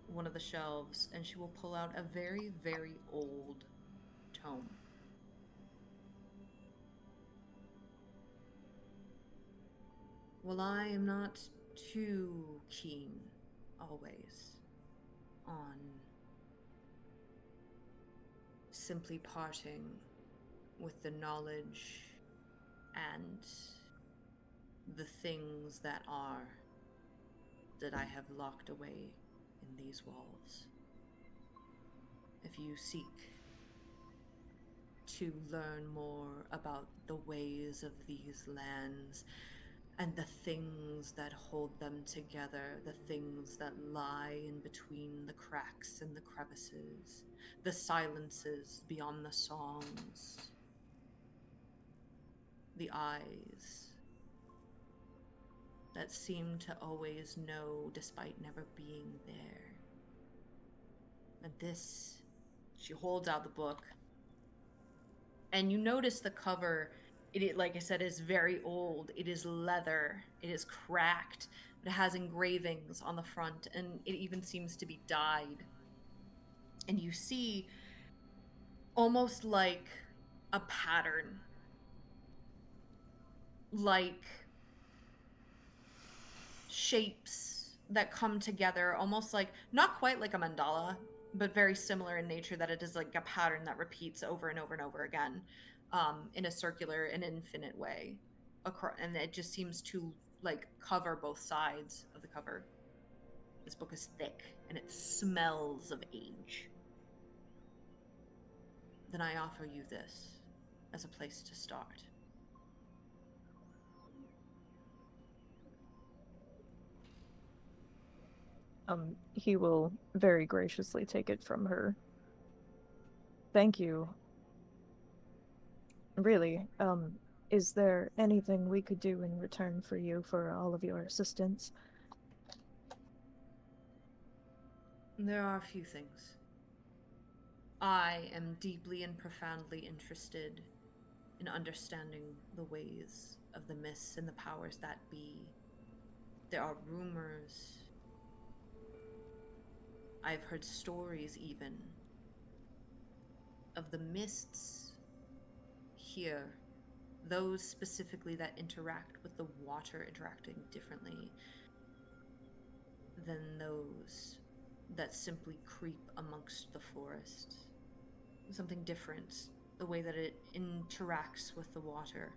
one of the shelves and she will pull out a very, very old tome. Well, I am not too keen, always, on simply parting with the knowledge and the things that I have locked away in these walls. If you seek to learn more about the ways of these lands and the things that hold them together, the things that lie in between the cracks and the crevices, the silences beyond the songs, the eyes that seem to always know despite never being there. And this, she holds out the book, and you notice the cover. It, like I said, is very old. It is leather. It is cracked. It has engravings on the front, and it even seems to be dyed. And you see almost like a pattern, like shapes that come together, almost like, not quite like a mandala, but very similar in nature, that it is like a pattern that repeats over and over and over again, in a circular and infinite way. And it just seems to like cover both sides of the cover. This book is thick and it smells of age. Then I offer you this as a place to start. He will very graciously take it from her. Thank you. Really, is there anything we could do in return for you for all of your assistance? There are a few things. I am deeply and profoundly interested in understanding the ways of the mists and the powers that be. There are rumors. I've heard stories even of the mists here, those specifically that interact with the water interacting differently than those that simply creep amongst the forest. Something different, the way that it interacts with the water.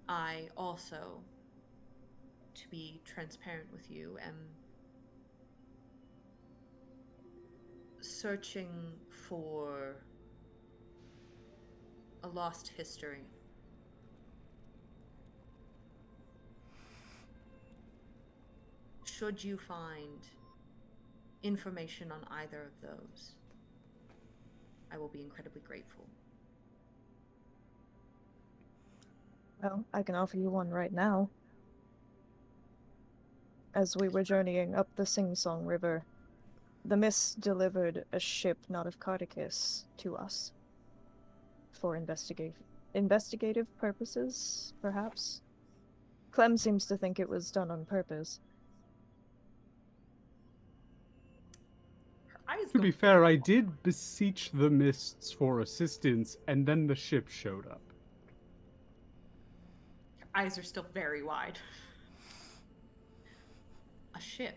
I also, to be transparent with you, am searching for a lost history. Should you find information on either of those, I will be incredibly grateful. Well, I can offer you one right now. As we were journeying up the Sing-Song River, the Mist delivered a ship not of Kartakan to us. For investigative purposes, perhaps? Clem seems to think it was done on purpose. Her eyes To go be fair, I did beseech the mists for assistance, and then the ship showed up. Her eyes are still very wide. A ship.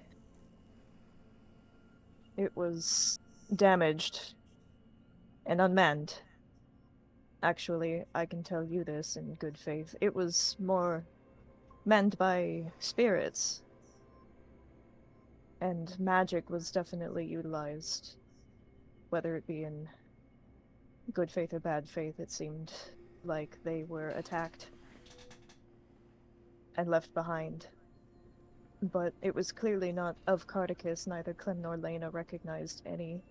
It was damaged and unmanned. Actually, I can tell you this in good faith. It was more manned by spirits. And magic was definitely utilized. Whether it be in good faith or bad faith, it seemed like they were attacked and left behind. but it was clearly not of Kartakas. Neither Clem nor Lena recognized anything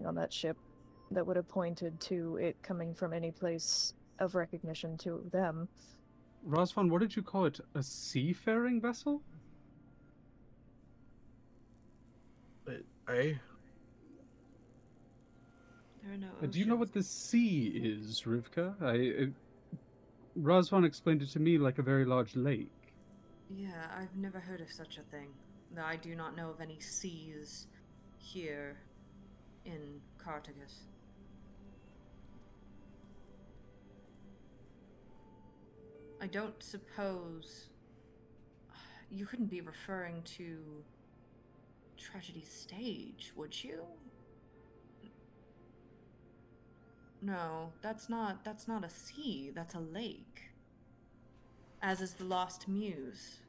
on that ship that would have pointed to it coming from any place of recognition to them. Rosvan, what did you call it? A seafaring vessel? I There are no Do you know oceans. what the sea is, Rivka? Rosvan explained it to me like a very large lake. Yeah, I've never heard of such a thing. Though I do not know of any seas here in Cartagus. I don't suppose you couldn't be referring to Tragedy Stage, would you? No, that's not a sea, that's a lake. As is the Lost Muse.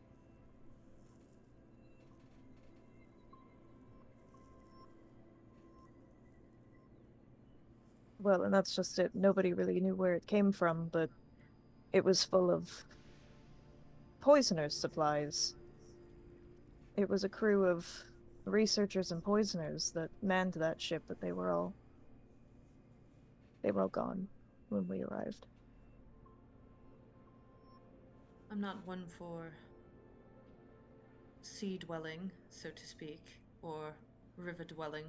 Well, and that's just it. Nobody really knew where it came from, but it was full of poisoners' supplies. It was a crew of researchers and poisoners that manned that ship, but they were all gone when we arrived. I'm not one for sea dwelling, so to speak, or river dwelling.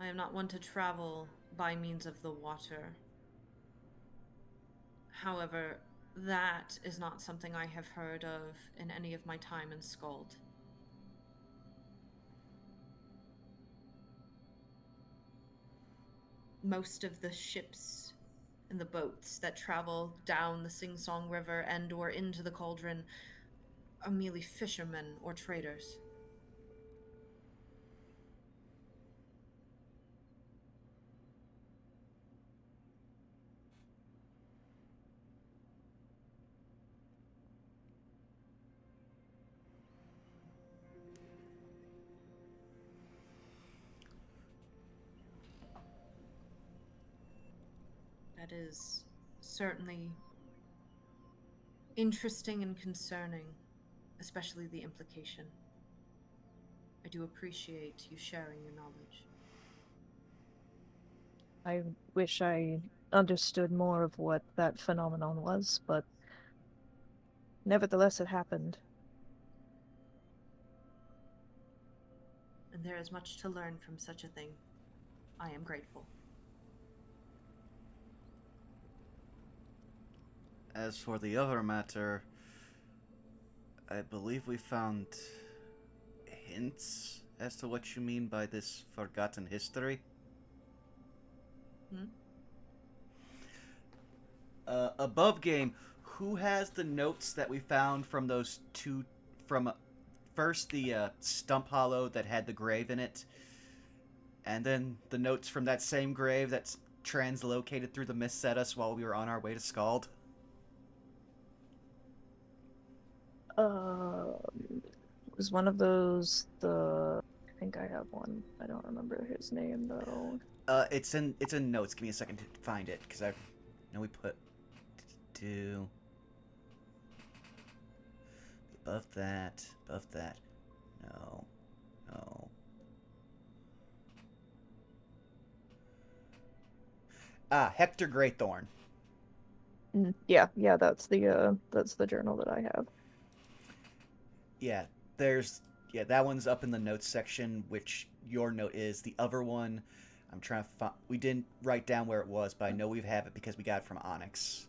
I am not one to travel by means of the water. However, that is not something I have heard of in any of my time in Skald. Most of the ships and the boats that travel down the Sing Song River and or into the Cauldron are merely fishermen or traders. That is certainly interesting and concerning, especially the implication. I do appreciate you sharing your knowledge. I wish I understood more of what that phenomenon was, but nevertheless it happened. And there is much to learn from such a thing. I am grateful. As for the other matter, I believe we found hints as to what you mean by this forgotten history. Hmm? Above game, who has the notes that we found from those two, from first the stump hollow that had the grave in it, and then the notes from that same grave that's translocated through the mist at us while we were on our way to Skald? Was one of those I think I have one. I don't remember his name though. It's in notes. Give me a second to find it because I know we put two above that, above that. No, no. Hector Greythorn. Yeah, that's the journal that I have. Yeah, there's that one's up in the notes section, which your note is. The other one, I'm trying to find. We didn't write down where it was, but I know we have it because we got it from Onyx.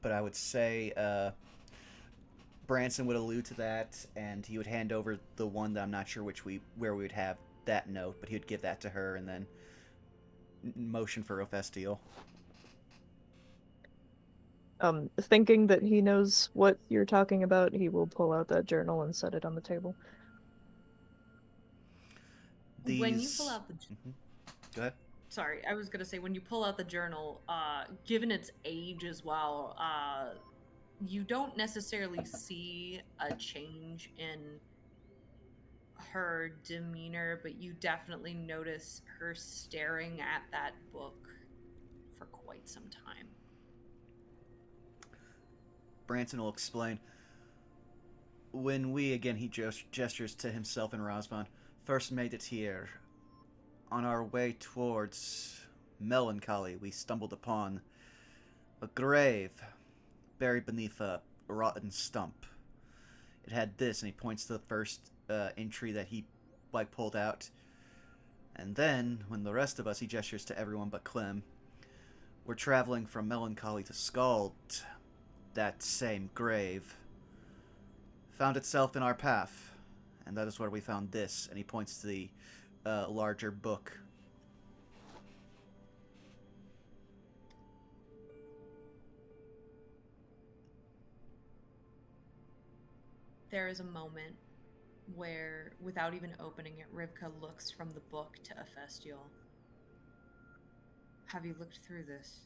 But I would say Branson would allude to that, and he would hand over the one that I'm not sure where we would have that note, but he would give that to her and then motion for Ophestiel. Thinking that he knows what you're talking about, he will pull out that journal and set it on the table. When you pull out the Go ahead. sorry, I was gonna say when you pull out the journal, given its age as well, you don't necessarily see a change in her demeanor, but you definitely notice her staring at that book for quite some time. Branson will explain. When we, again, he gestures to himself and Razvan, first made it here, on our way towards Melancholy, we stumbled upon a grave buried beneath a rotten stump. It had this, and he points to the first entry that he pulled out. And then, when the rest of us, he gestures to everyone but Clem, we're traveling from Melancholy to Skald, that same grave found itself in our path, and that is where we found this. And he points to the larger book. There is a moment where, without even opening it, Rivka looks from the book to Ephestiel. Have you looked through this?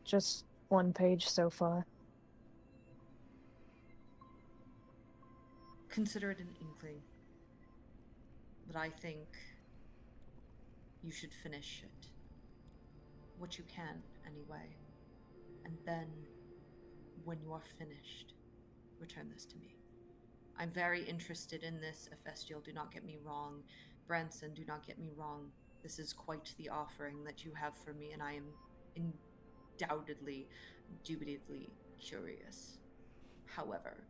Just one page so far. Consider it an inkling. But I think you should finish it. What you can, anyway. And then, when you are finished, return this to me. I'm very interested in this, Ephestiel, do not get me wrong. Branson, do not get me wrong. This is quite the offering that you have for me, and I am undoubtedly, indubitably curious. However,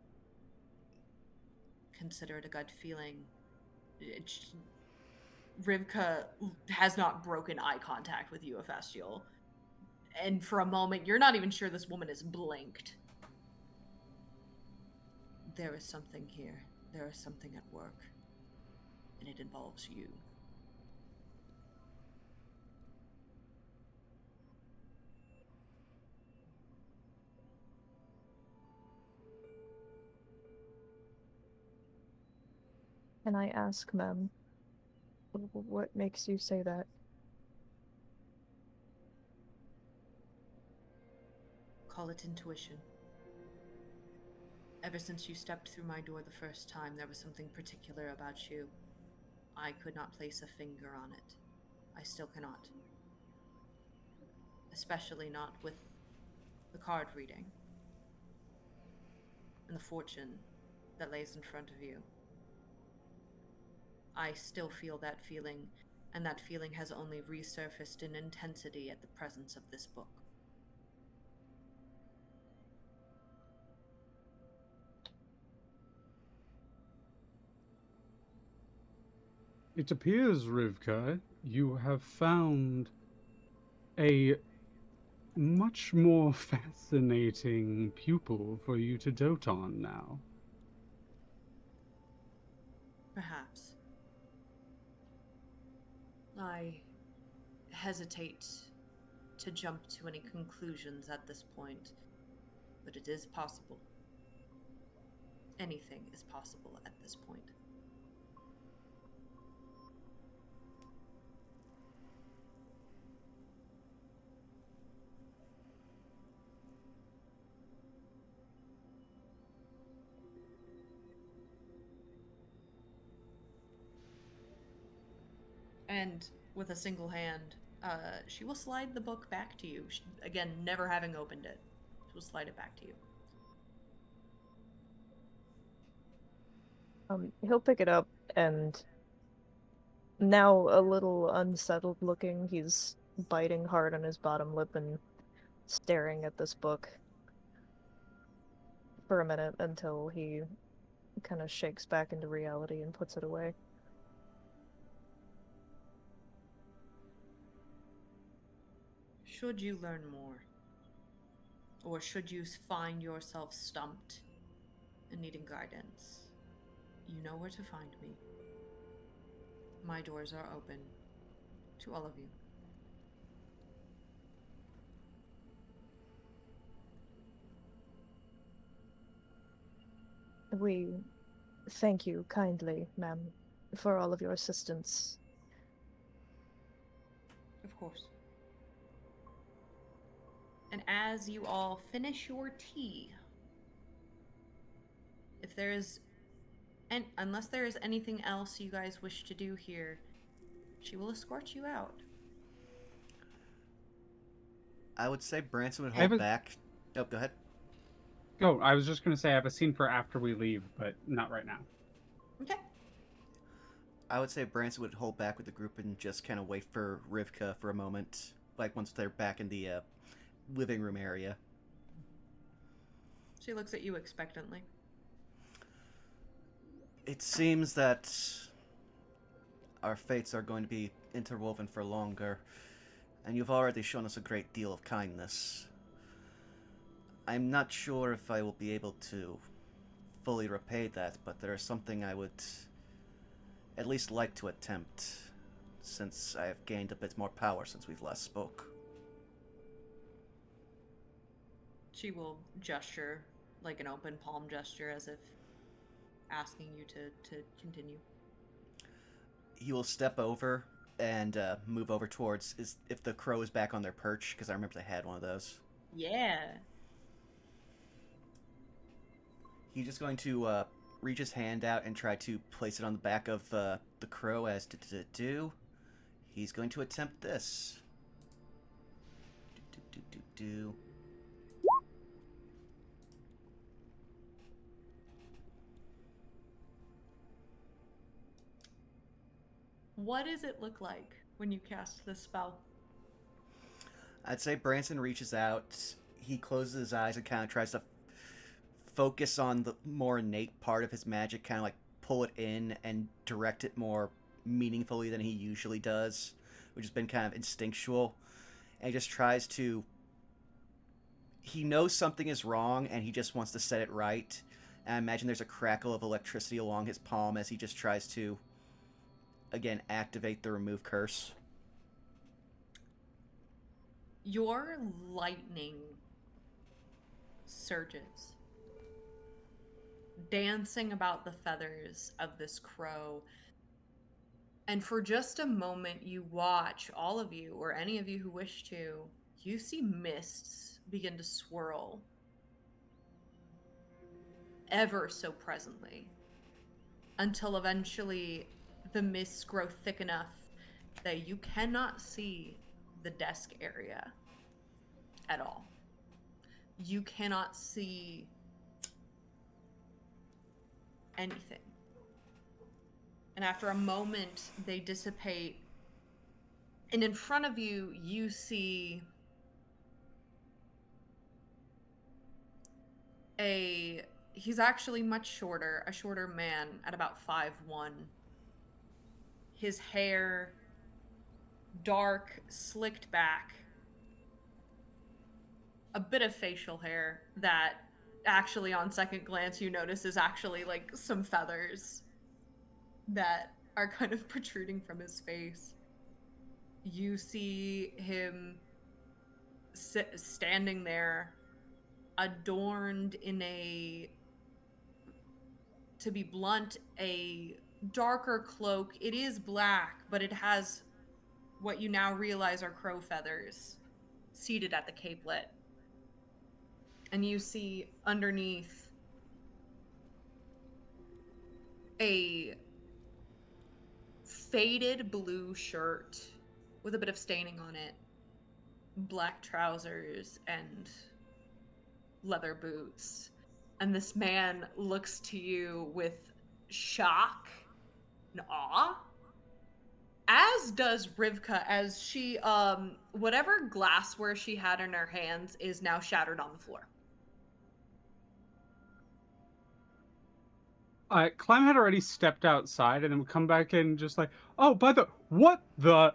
consider it a gut feeling. Rivka has not broken eye contact with you, Ephestiel. And for a moment, you're not even sure this woman is blinked. There is something here. There is something at work. And it involves you. Can I ask, ma'am, what makes you say that? Call it intuition. Ever since you stepped through my door the first time, there was something particular about you. I could not place a finger on it. I still cannot. Especially not with the card reading and the fortune that lays in front of you. I still feel that feeling, and that feeling has only resurfaced in intensity at the presence of this book. It appears, Rivka, you have found a much more fascinating pupil for you to dote on now. Perhaps. I hesitate to jump to any conclusions at this point, but it is possible. Anything is possible at this point. And with a single hand, she will slide the book back to you. Again, never having opened it. She will slide it back to you. He'll pick it up, and now a little unsettled looking, he's biting hard on his bottom lip and staring at this book for a minute until he kind of shakes back into reality and puts it away. Should you learn more, or should you find yourself stumped and needing guidance, you know where to find me. My doors are open to all of you. We thank you kindly, ma'am, for all of your assistance. Of course. And as you all finish your tea, if there is, and unless there is anything else you guys wish to do here, she will escort you out. I would say Branson would hold back Oh, go ahead. Oh, I was just gonna say I have a scene for after we leave, but not right now. Okay. I would say Branson would hold back with the group and just kind of wait for Rivka for a moment, like once they're back in the living room area. She looks at you expectantly. It seems that our fates are going to be interwoven for longer, and you've already shown us a great deal of kindness. I'm not sure if I will be able to fully repay that, but there is something I would at least like to attempt, since I have gained a bit more power since we've last spoke. She will gesture like an open palm gesture as if asking you to continue. He will step over and move over towards if the crow is back on their perch, because I remember they had one of those. Yeah. He's just going to reach his hand out and try to place it on the back of the crow as to do. He's going to attempt this. Do. What does it look like when you cast this spell? I'd say Branson reaches out. He closes his eyes and kind of tries to focus on the more innate part of his magic, kind of like pull it in and direct it more meaningfully than he usually does, which has been kind of instinctual. And he just tries to. He knows something is wrong and he just wants to set it right. And I imagine there's a crackle of electricity along his palm as he just tries to, again, activate the remove curse. Your lightning surges, dancing about the feathers of this crow. And for just a moment, you watch, all of you, or any of you who wish to, you see mists begin to swirl ever so presently, until eventually the mists grow thick enough that you cannot see the desk area at all. You cannot see anything. And after a moment, they dissipate. And in front of you, you see he's actually much shorter, a shorter man at about 5'1". His hair, dark, slicked back. A bit of facial hair that actually on second glance you notice is actually like some feathers that are kind of protruding from his face. You see him standing there, adorned in to be blunt, a darker cloak. It is black, but it has what you now realize are crow feathers seated at the capelet. And you see underneath a faded blue shirt with a bit of staining on it, black trousers, and leather boots. And this man looks to you with shock and awe, as does Rivka, as she, whatever glassware she had in her hands is now shattered on the floor. Clem had already stepped outside and then would come back in just like, oh, what the?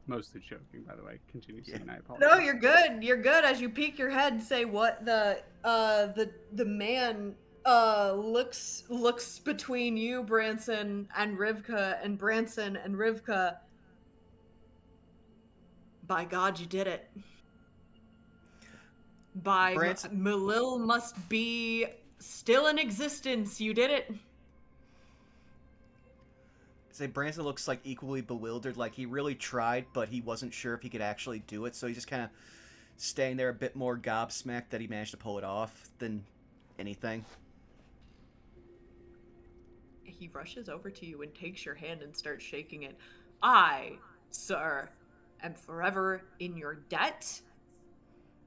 Mostly joking, by the way. Continue saying, I apologize. No, you're good. You're good. As you peek your head and say, what the man looks between you, Branson, and Rivka, and Branson and Rivka. By God, you did it. By Malil must be still in existence. You did it. Say Branson looks like equally bewildered, like he really tried, but he wasn't sure if he could actually do it, so he's just kind of staying there a bit more gobsmacked that he managed to pull it off than anything. He rushes over to you and takes your hand and starts shaking it. I sir, am forever in your debt.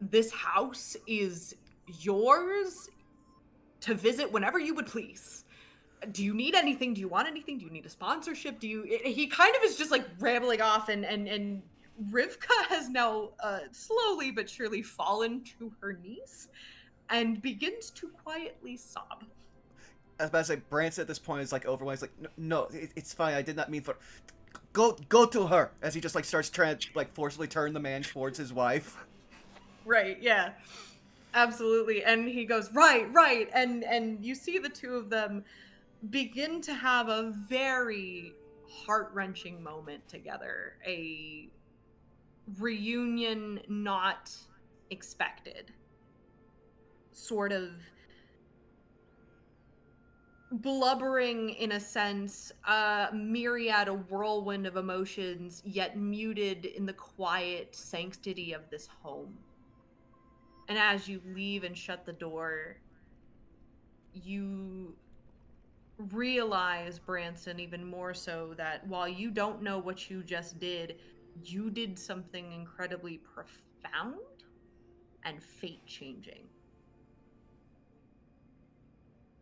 This house is yours to visit whenever you would please. Do you need anything? Do you want anything? Do you need a sponsorship? He kind of is just like rambling off, and Rivka has now slowly but surely fallen to her knees and begins to quietly sob. I was about to say, Branson at this point is like overwhelmed. He's like, no, it's fine. I did not mean for. Go to her. As he just like starts trying to like forcibly turn the man towards his wife. Right, yeah. Absolutely. And he goes, right. And you see the two of them begin to have a very heart-wrenching moment together. A reunion not expected. Sort of blubbering in a sense, a myriad, a whirlwind of emotions, yet muted in the quiet sanctity of this home. And as you leave and shut the door, you realize, Branson, even more so, that while you don't know what you just did, you did something incredibly profound and fate-changing.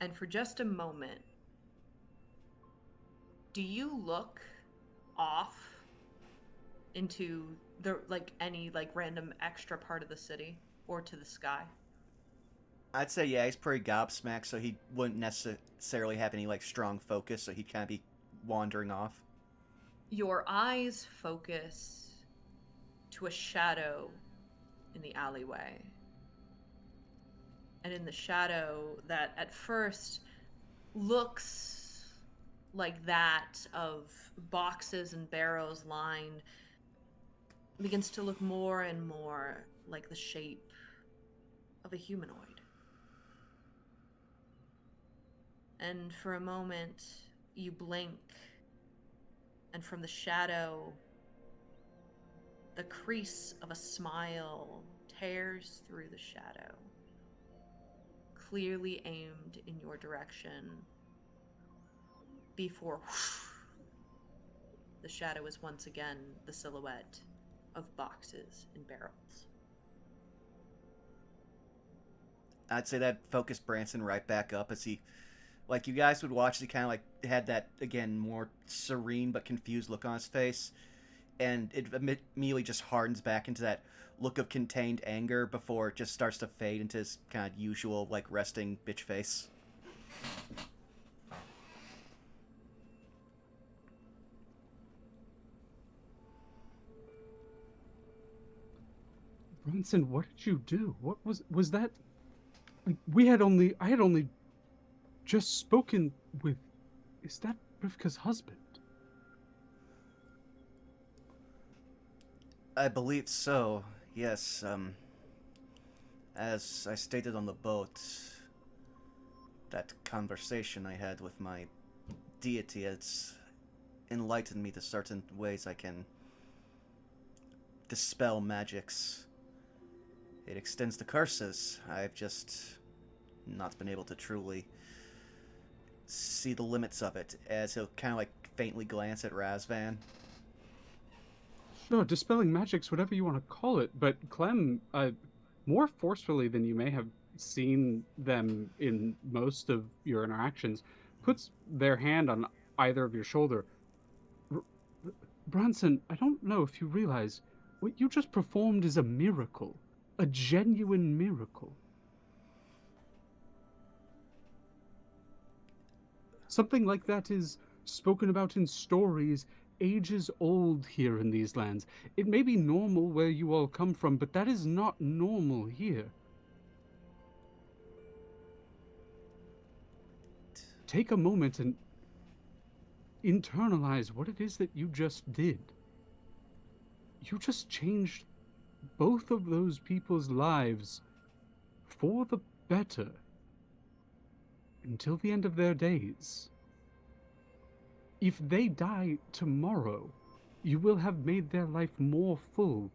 And for just a moment, do you look off into the any random extra part of the city or to the sky? I'd say yeah, he's pretty gobsmacked, so he wouldn't necessarily have any like strong focus, so he'd kind of be wandering off. Your eyes focus to a shadow in the alleyway. And in the shadow that at first looks like that of boxes and barrels lined begins to look more and more like the shape of a humanoid. And for a moment, you blink, and from the shadow, the crease of a smile tears through the shadow, clearly aimed in your direction, before the shadow is once again the silhouette of boxes and barrels. I'd say that focused Branson right back up as he, like you guys would watch, he kind of like had that, again, more serene but confused look on his face. And it immediately just hardens back into that look of contained anger before it just starts to fade into his kind of usual, like, resting bitch face. Bronson, what did you do? What was that? Like, I had only just spoken with. Is that Rivka's husband? I believe so, yes. As I stated on the boat, that conversation I had with my deity has enlightened me to certain ways I can dispel magics. It extends to curses. I've just not been able to truly see the limits of it, as he'll kind of like faintly glance at Razvan. Sure, dispelling magics, whatever you want to call it, but Clem, more forcefully than you may have seen them in most of your interactions, puts their hand on either of your shoulder. Bronson, I don't know if you realize, what you just performed is a miracle. A genuine miracle. Something like that is spoken about in stories ages old here in these lands. It may be normal where you all come from, but that is not normal here. Take a moment and internalize what it is that you just did. You just changed both of those people's lives for the better until the end of their days. If they die tomorrow, you will have made their life more full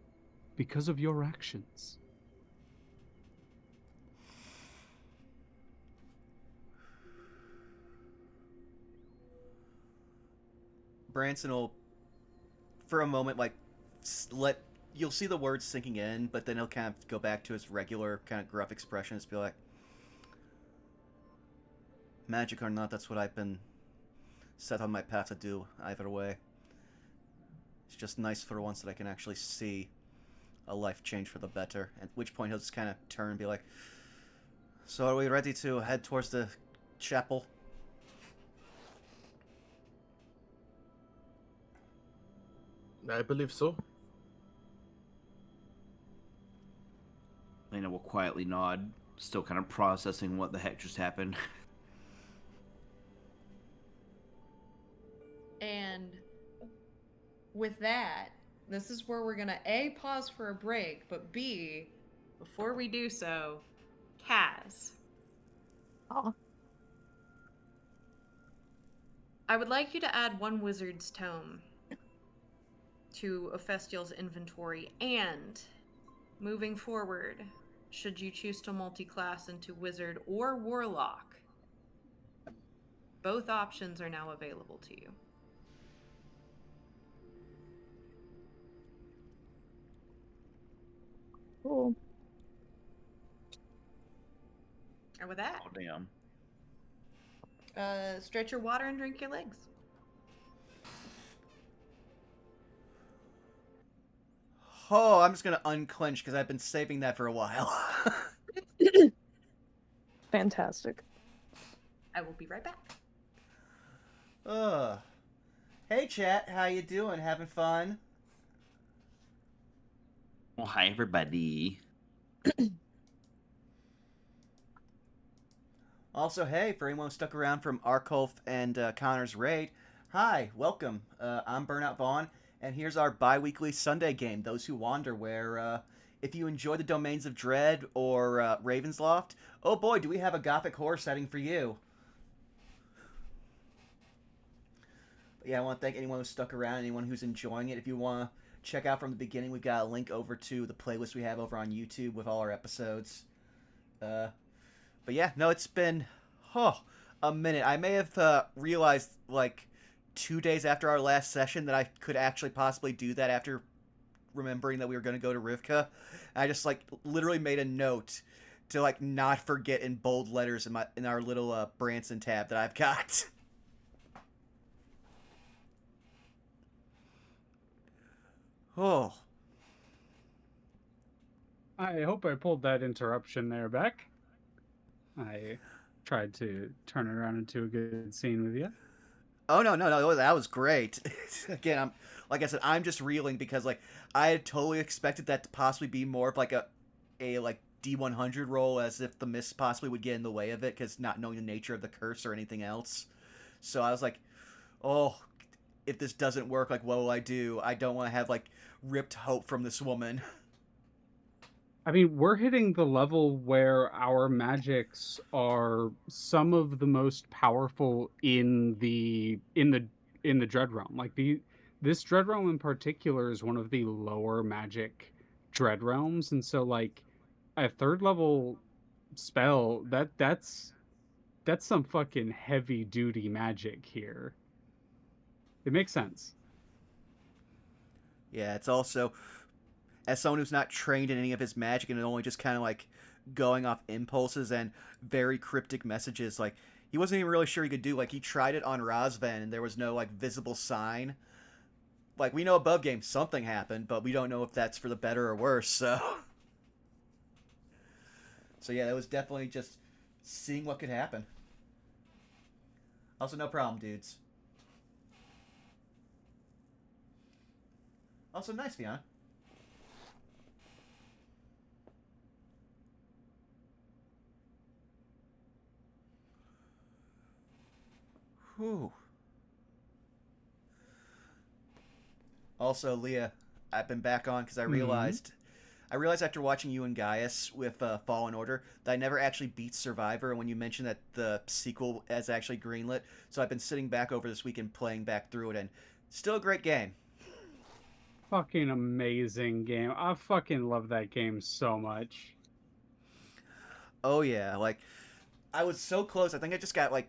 because of your actions. Branson will for a moment, like, let you'll see the words sinking in, but then he'll kind of go back to his regular kind of gruff expression. Just be like, magic or not, that's what I've been set on my path to do. Either way, it's just nice for once that I can actually see a life change for the better. At which point he'll just kind of turn and be like, "So are we ready to head towards the chapel?" I believe so. Lena will quietly nod, still kind of processing what the heck just happened. And with that, this is where we're gonna A, pause for a break, but B, before we do so, Kaz, Aw. I would like you to add one wizard's tome to Ophestial's inventory, and moving forward, should you choose to multi-class into wizard or warlock, both options are now available to you. Cool. And with that, Oh, damn. stretch your water and drink your legs. Oh, I'm just gonna unclench because I've been saving that for a while. Fantastic. I will be right back. uh, hey chat, how you doing? Having fun? Well, hi, everybody. Also, hey, for anyone who stuck around from Arkolf and Connor's raid, hi, welcome. I'm Burnout Vaughn, and here's our bi-weekly Sunday game, Those Who Wander, where if you enjoy the Domains of Dread or Ravensloft, oh boy, do we have a gothic horror setting for you. But yeah, I want to thank anyone who stuck around, anyone who's enjoying it. If you want to check out from the beginning, we've got a link over to the playlist we have over on YouTube with all our episodes. But yeah, no, it's been a minute. I may have realized like 2 days after our last session that I could actually possibly do that after remembering that we were going to go to Rivka. And I just like literally made a note to like not forget in bold letters in our little Branson tab that I've got. Oh. I hope I pulled that interruption there back. I tried to turn it around into a good scene with you. Oh no, that was great. Again, I'm like I said, I'm just reeling because like I had totally expected that to possibly be more of like a like D100 roll, as if the mist possibly would get in the way of it, because not knowing the nature of the curse or anything else. So I was like, oh, if this doesn't work, like what will I do? I don't want to have like ripped hope from this woman. I mean, we're hitting the level where our magics are some of the most powerful in the Dread Realm. Like this Dread Realm in particular is one of the lower magic Dread Realms, and so like a third level spell that's some fucking heavy duty magic here. It makes sense. Yeah, it's also, as someone who's not trained in any of his magic and only just kind of like going off impulses and very cryptic messages, like he wasn't even really sure he could do. Like he tried it on Razvan and there was no like visible sign. Like we know above game something happened, but we don't know if that's for the better or worse. So, so yeah, that was definitely just seeing what could happen. Also, no problem, dudes. Also, nice, Fiona. Whew. Also, Leah, I've been back on because I realized after watching you and Gaius with Fallen Order that I never actually beat Survivor. And when you mentioned that the sequel is actually greenlit, so I've been sitting back over this weekend playing back through it, and still a great game. Fucking amazing game. I fucking love that game so much. Oh yeah, like I was so close. I think I just got like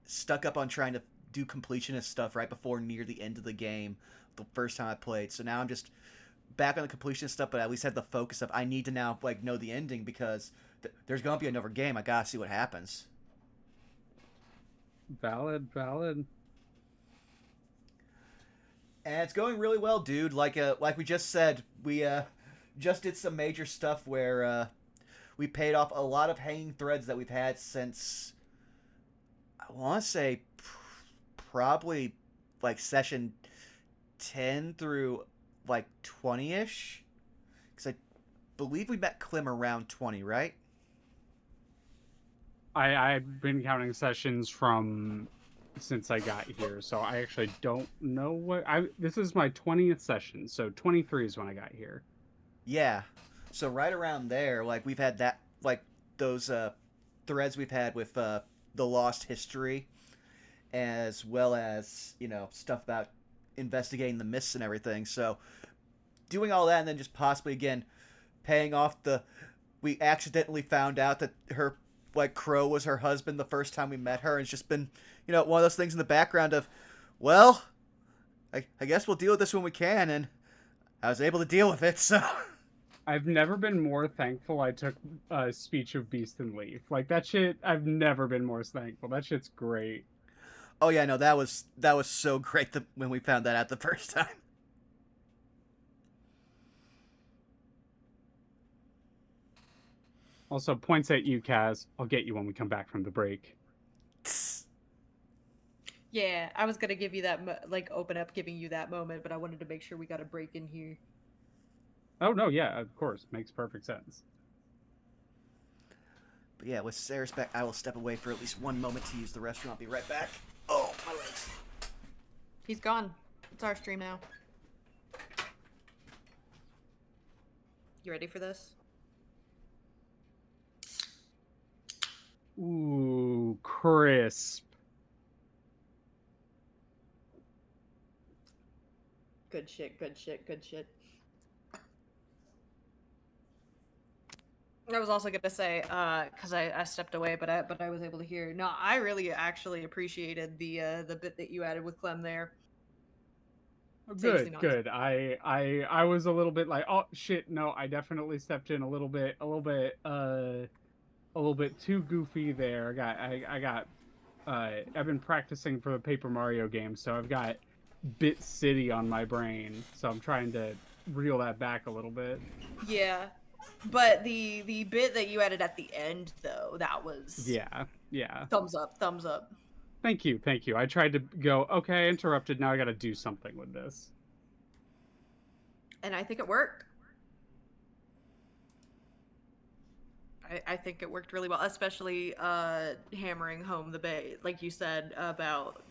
stuck up on trying to do completionist stuff right before near the end of the game the first time I played. So now I'm just back on the completionist stuff, but at least have the focus of I need to now like know the ending because there's gonna be another game. I gotta see what happens. Valid. And it's going really well, dude. Like we just said, we just did some major stuff where we paid off a lot of hanging threads that we've had since I want to say probably like session 10 through like 20-ish, because I believe we met Clem around 20, right? I've been counting sessions from since I got here, so I actually don't know what this is my 20th session, so 23 is when I got here. Yeah. So right around there, like we've had that, like those threads we've had with the lost history, as well as stuff about investigating the myths and everything. So doing all that, and then just possibly again paying off we accidentally found out that her like Crow was her husband the first time we met her, and it's just been one of those things in the background of, well, I guess we'll deal with this when we can, and I was able to deal with it. So I've never been more thankful I took Speech of Beast and Leaf. Like that shit, I've never been more thankful. That shit's great. oh yeah, no, that was so great when we found that out the first time. Also, points at you, Kaz. I'll get you when we come back from the break. Yeah, I was gonna give you that open up giving you that moment, but I wanted to make sure we got a break in here. Oh no, yeah, of course, makes perfect sense. But yeah, with Sarah's back, I will step away for at least one moment to use the restroom. I'll be right back. Oh, my legs. He's gone. It's our stream now. You ready for this? Ooh, crisp. Good shit, good shit, good shit. I was also gonna say, because I stepped away, but I was able to hear. No, I really actually appreciated the bit that you added with Clem there. Good. I was a little bit like, oh shit, no, I definitely stepped in a little bit too goofy there. I've been practicing for the Paper Mario game, so I've got Bit City on my brain, so I'm trying to reel that back a little bit. Yeah. But the bit that you added at the end, though, that was yeah. Thumbs up, thumbs up. Thank you. I tried to go, okay, I interrupted, now I gotta do something with this. And I think it worked. I think it worked really well, especially hammering home the bay, like you said, about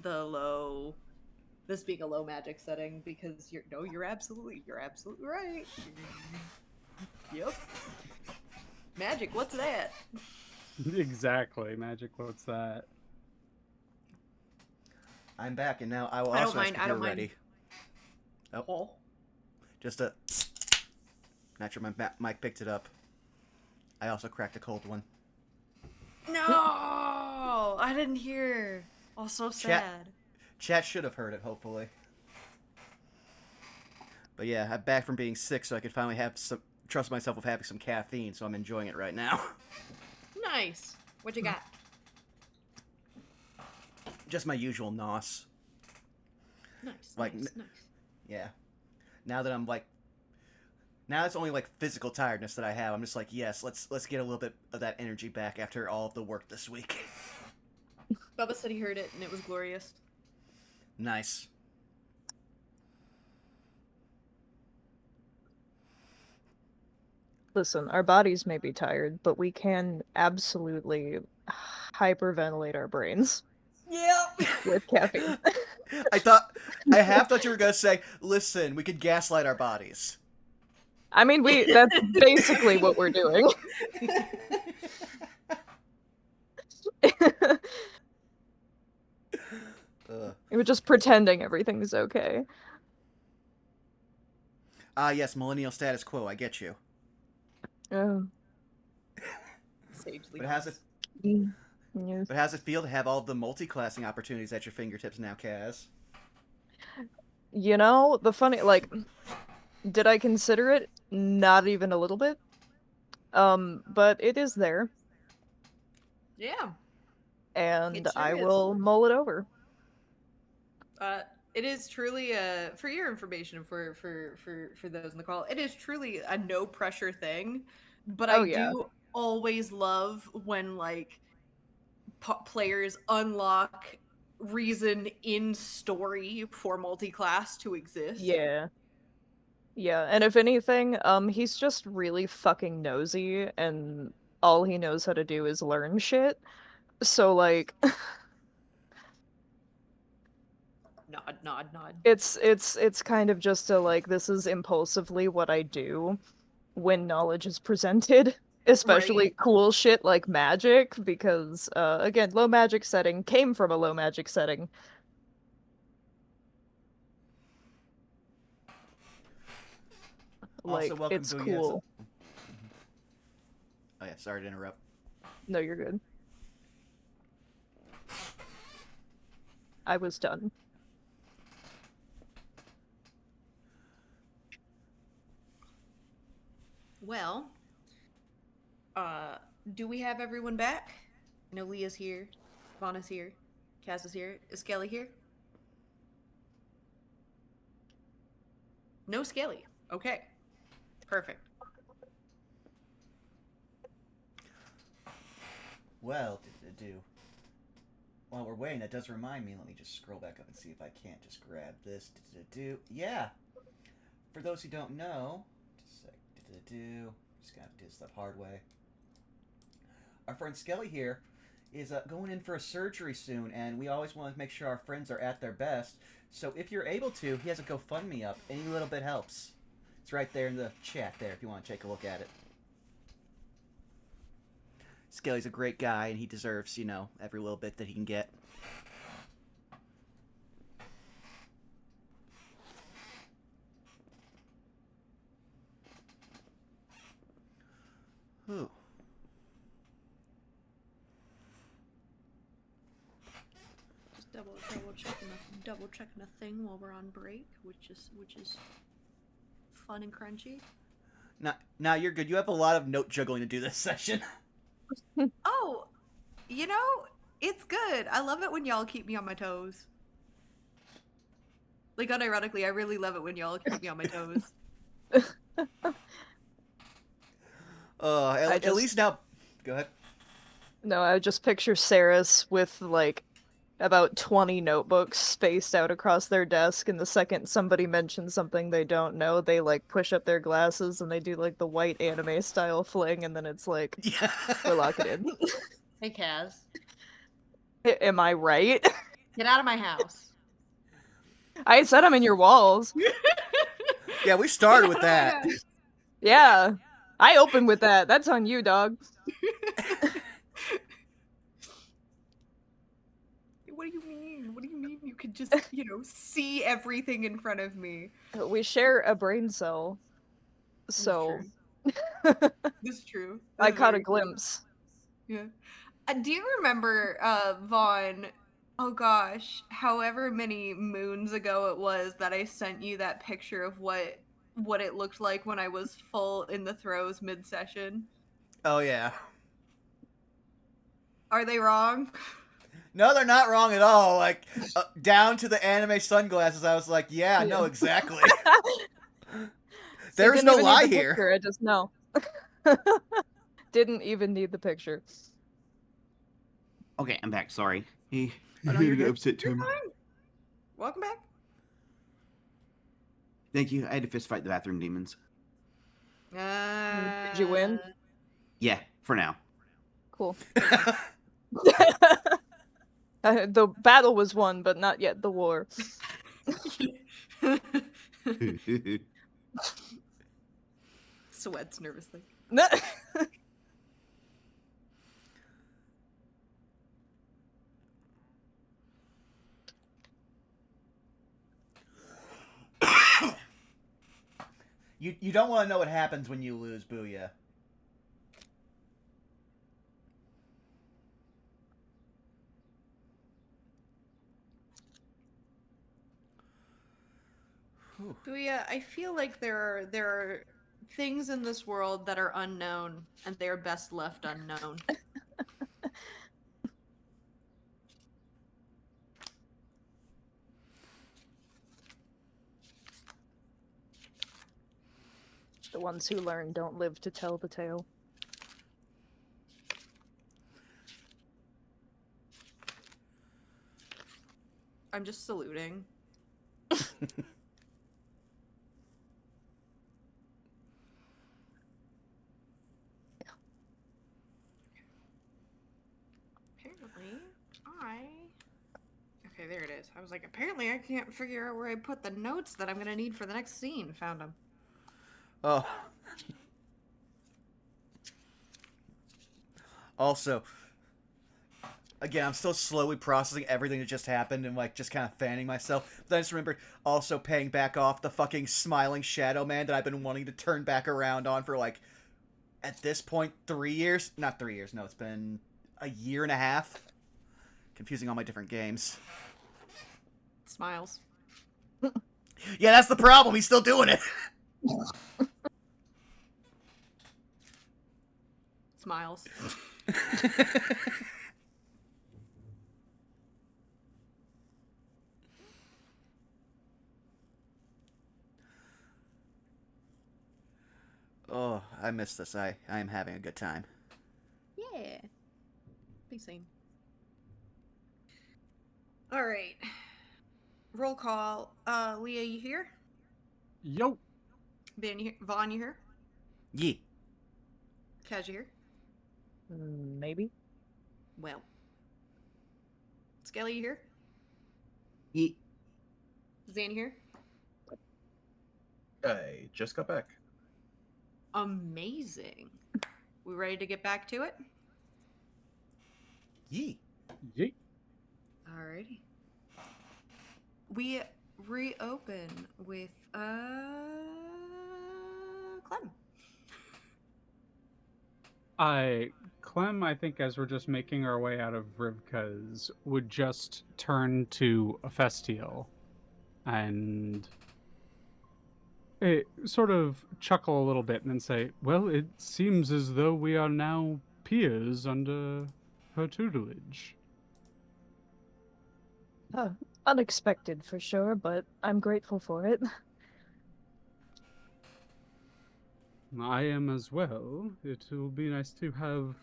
this being a low magic setting, because you're absolutely right. Yep. Magic, what's that? Exactly, magic, what's that? I'm back, and now I will also ask if you're ready. Oh. Just not sure my mic picked it up. I also cracked a cold one. No! I didn't hear. Oh, so sad. Chat should have heard it, hopefully. But yeah, I'm back from being sick, so I could finally trust myself with having some caffeine, so I'm enjoying it right now. Nice. What you got? Just my usual NOS. Nice. Yeah. Now it's only like physical tiredness that I have. I'm just like, yes, let's get a little bit of that energy back after all of the work this week. Bubba said he heard it and it was glorious. Nice. Listen, our bodies may be tired, but we can absolutely hyperventilate our brains. Yep. With caffeine. I half thought you were gonna say, listen, we could gaslight our bodies. I mean, that's basically what we're doing. We're just pretending everything's okay. Yes, millennial status quo, I get you. Sagely. But how's it? Yes. But how's it feel to have all the multi-classing opportunities at your fingertips now, Kaz? You know, the funny, like, did I consider it? Not even a little bit. But it is there, Yeah. and It sure I is. will mull it over. It is truly for your information for those in the call. It is truly a no pressure thing, but Oh, I yeah. do always love when like players unlock reason in story for multi-class to exist. Yeah. Yeah, and if anything, he's just really fucking nosy, and all he knows how to do is learn shit. So, like, Nod, nod, nod. it's kind of just a, like, this is impulsively what I do when knowledge is presented, especially Right. cool shit like magic, because, again, low magic setting came from a low magic setting. Also, Like, welcome, it's Booyah. cool. Oh yeah, sorry to interrupt. No, you're good. I was done. Well, do we have everyone back? I know Leah's here, Vaughn is here, Cass is here. Is Skelly here? No Skelly. Okay. Perfect. Well, do. While we're waiting, that does remind me. Let me just scroll back up and see if I can't just grab this. Yeah. For those who don't know, just a sec. Just gonna have to do this the hard way. Our friend Skelly here is going in for a surgery soon, and we always want to make sure our friends are at their best. So if you're able to, he has a GoFundMe up. Any little bit helps. It's right there in the chat there if you want to take a look at it. Skelly's a great guy, and he deserves, you know, every little bit that he can get. Ooh. Just double checking a thing while we're on break, which is fun and crunchy. Now you're good. You have a lot of note juggling to do this session. Oh, you know, it's good. I love it when y'all keep me on my toes. Like, unironically, I really love it when y'all keep me on my toes. At least now... Go ahead. No, I just picture Saris with, like, about 20 notebooks spaced out across their desk, and the second somebody mentions something they don't know, they, like, push up their glasses and they do, like, the white anime-style fling, and then it's like, Yeah. we're locking in. Hey, Kaz. Am I right? Get out of my house. I said I'm in your walls. Yeah, we started with that. Yeah. I opened with that. That's on you, dog. What do you mean? What do you mean you could just, you know, see everything in front of me? We share a brain cell. So This is true. I This is caught a very true. glimpse. Yeah. Do you remember, Vaughn? Oh gosh, however many moons ago it was that I sent you that picture of what it looked like when I was full in the throes mid-session. Oh, yeah. Are they wrong? No, they're not wrong at all. Like, down to the anime sunglasses, I was like, yeah, no, Yeah. exactly. See, There's didn't no even lie need the here. picture, I just know. Didn't even need the picture. Okay, I'm back. Sorry. He Oh, no, you're good. upset You're him. fine. Welcome back. Thank you. I had to fist fight the bathroom demons. Did you win? Yeah, for now. Cool. The battle was won, but not yet the war. Sweats nervously. You don't want to know what happens when you lose, Booyah. Julia, I feel like there are things in this world that are unknown, and they are best left unknown. The ones who learn don't live to tell the tale. I'm just saluting. Apparently, Okay, there it is. I was like, apparently I can't figure out where I put the notes that I'm gonna need for the next scene. Found them. Oh. Also, again, I'm still slowly processing everything that just happened and, like, just kind of fanning myself. But I just remembered also paying back off the fucking smiling shadow man that I've been wanting to turn back around on for, like, at this point, 3 years? Not 3 years, no, it's been a year and a half. Confusing all my different games. Smiles. Yeah, that's the problem. He's still doing it. Smiles. Oh, I miss this. I am having a good time. Yeah. Be seen. All right. Roll call. Leah, you here? Yo. Ben, you here? Vaughn, you here? Yeah. Kaz, you here? Maybe. Well. Skelly, you here? Yeet. Zan, you here? I just got back. Amazing. We ready to get back to it? Yeah. Yeet. Alrighty. We reopen with Clem. Clem, I think as we're just making our way out of Rivka's, would just turn to Ephestiel and sort of chuckle a little bit and then say, well, it seems as though we are now peers under her tutelage. Unexpected for sure, but I'm grateful for it. I am as well. It will be nice to have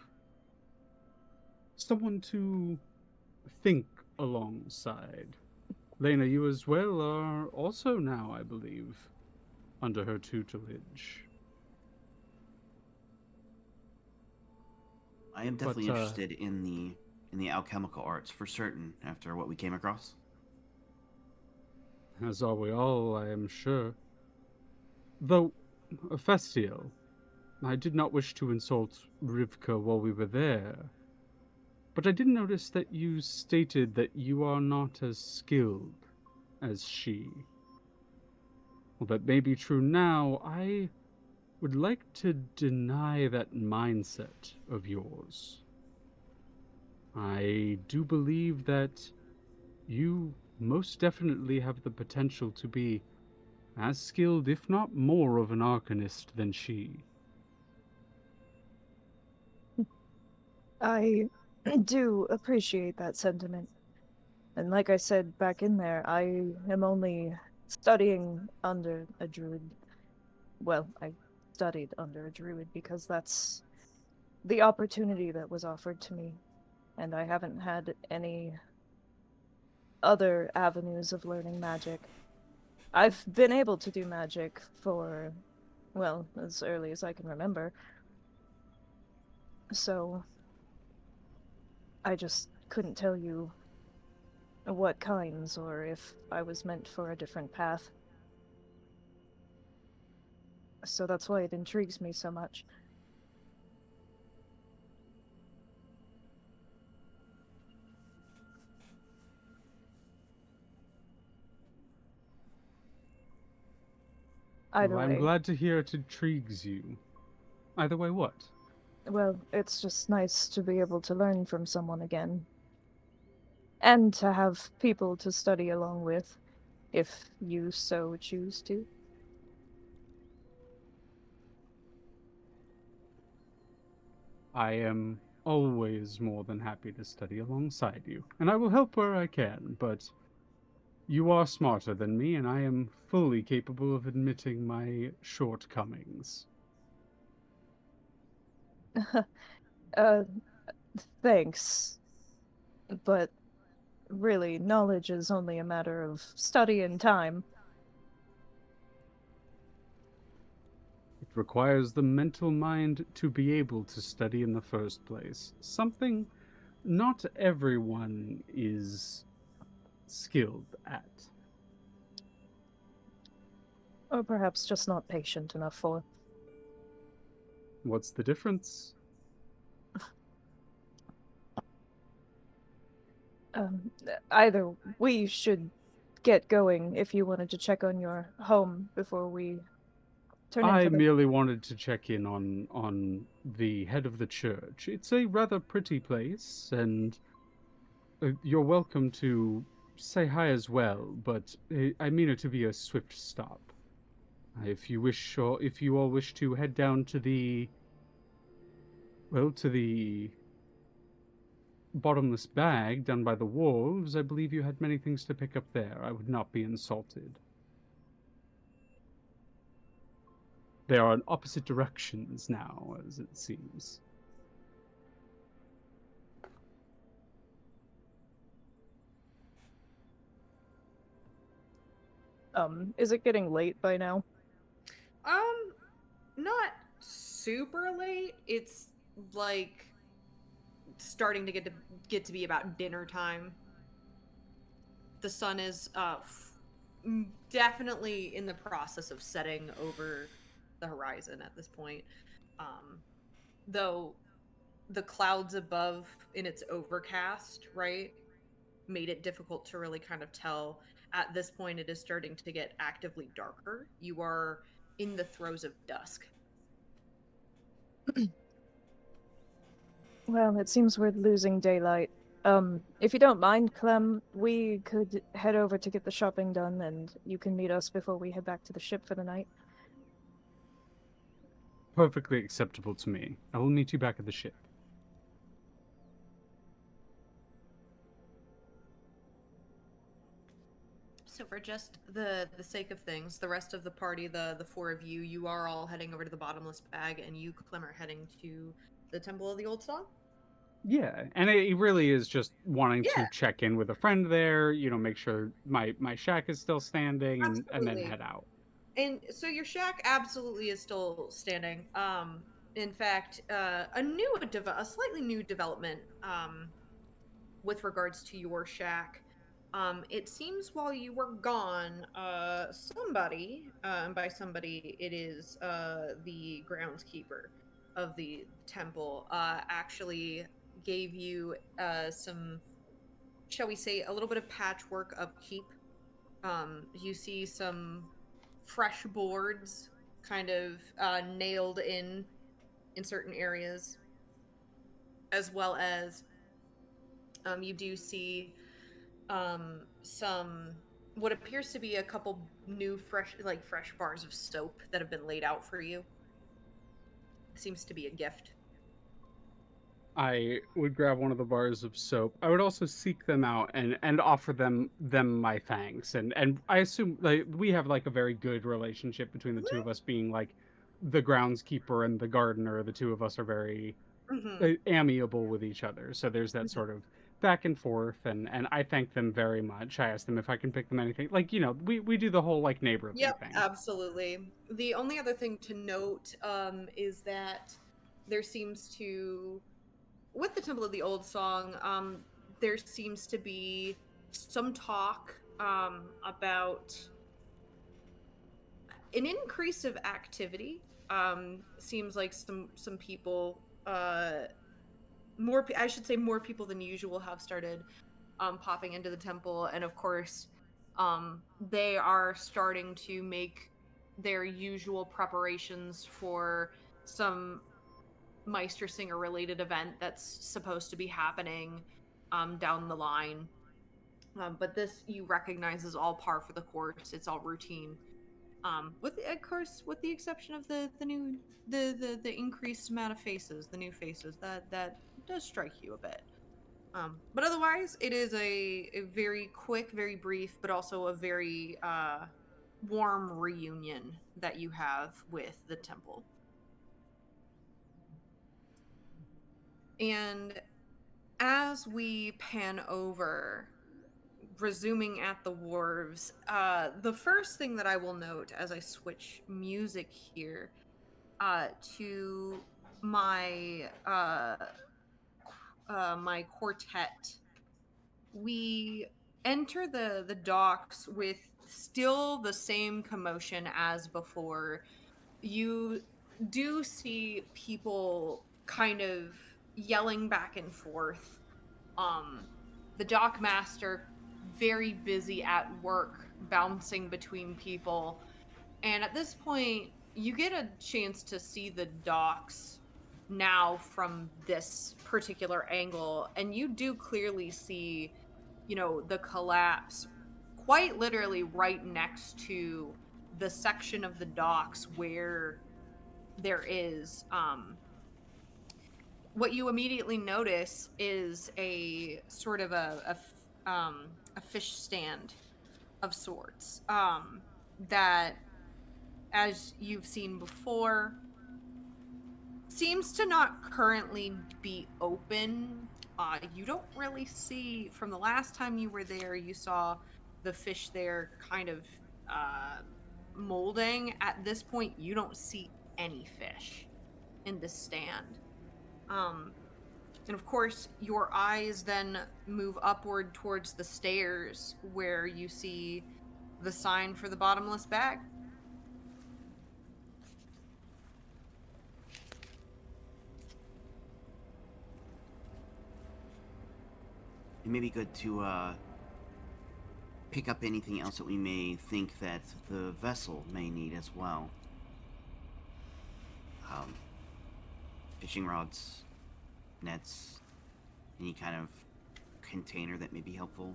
someone to think alongside. Lena, you as well are also now, I believe, under her tutelage. I am definitely But, interested in the alchemical arts for certain after what we came across. As are we all, I am sure. Though, Festiel, I did not wish to insult Rivka while we were there, but I did notice that you stated that you are not as skilled as she. Well, that may be true now. I would like to deny that mindset of yours. I do believe that you most definitely have the potential to be as skilled, if not more, of an arcanist than she. I do appreciate that sentiment. And like I said back in there, I am only studying under a druid. Well, I studied under a druid because that's the opportunity that was offered to me. And I haven't had any other avenues of learning magic. I've been able to do magic for, well, as early as I can remember. So, I just couldn't tell you what kinds or if I was meant for a different path. So that's why it intrigues me so much. Either Well, I'm way. glad to hear it intrigues you. Either way, what? Well, it's just nice to be able to learn from someone again. And to have people to study along with. if you so choose to. I am always more than happy to study alongside you, and I will help where I can, but you are smarter than me, and I am fully capable of admitting my shortcomings. uh, thanks. But really, knowledge is only a matter of study and time. It requires the mental mind to be able to study in the first place, something not everyone is skilled at. Or perhaps just not patient enough for. What's the difference? Um, Either we should get going if you wanted to check on your home before we turn in I for the. merely wanted to check in on the head of the church. It's a rather pretty place, and you're welcome to say hi as well, but I mean it to be a swift stop. If you wish, or if you all wish to head down to the bottomless bag down by the wolves, I believe you had many things to pick up there. I would not be insulted. They are in opposite directions now, as it seems. Is it getting late by now? Not super late. It's like starting to get to be about dinner time. The sun is definitely in the process of setting over the horizon at this point. Though the clouds above in its overcast, right, made it difficult to really kind of tell. At this point, it is starting to get actively darker. You are in the throes of dusk. Well, it seems we're losing daylight. If you don't mind, Clem, we could head over to get the shopping done, and you can meet us before we head back to the ship for the night. Perfectly acceptable to me. I will meet you back at the ship. So for just the sake of things, the rest of the party, the four of you, you are all heading over to the bottomless bag, and you, Clem, are heading to the Temple of the Old Song. Yeah, and it really is just wanting to Yeah, check in with a friend there, make sure my shack is still standing, and then absolutely. head out. And so your shack absolutely is still standing. In fact, a slightly new development with regards to your shack. It seems while you were gone, somebody, and by somebody, it is the groundskeeper of the temple, actually gave you some, shall we say, a little bit of patchwork upkeep. You see some fresh boards kind of nailed in certain areas, as well as you do see some what appears to be a couple new fresh bars of soap that have been laid out for you. Seems to be a gift. I would grab one of the bars of soap. I would also seek them out and offer them my thanks. And I assume like we have like a very good relationship between the two of us, being like the groundskeeper and the gardener. The two of us are very Mm-hmm. amiable with each other. So there's that sort of back and forth, and I thank them very much. I ask them if I can pick them anything. Like, we do the whole like neighborly Yep, thing. absolutely. The only other thing to note is that there seems to, with the Temple of the Old Song, there seems to be some talk about an increase of activity. Seems like some people, I should say, more people than usual have started popping into the temple, and of course, they are starting to make their usual preparations for some Meister Singer related event that's supposed to be happening down the line. But this you recognize is all par for the course. It's all routine. With of course, with the exception of the new the increased amount of faces, the new faces that does strike you a bit. But otherwise, it is a very quick, very brief, but also a very warm reunion that you have with the temple. And as we pan over, resuming at the wharves, the first thing that I will note as I switch music here to my my quartet, we enter the docks with still the same commotion as before. You do see people kind of yelling back and forth. Um, the dock master very busy at work, bouncing between people. And at this point, you get a chance to see the docks now from this particular angle, and you do clearly see, the collapse quite literally right next to the section of the docks where there is what you immediately notice is a sort of a fish stand of sorts, that, as you've seen before, seems to not currently be open. You don't really see, from the last time you were there, you saw the fish there kind of molding. At this point, you don't see any fish in this stand. And of course, your eyes then move upward towards the stairs where you see the sign for the bottomless bag. It may be good to pick up anything else that we may think that the vessel may need as well. Fishing rods, nets, any kind of container that may be helpful.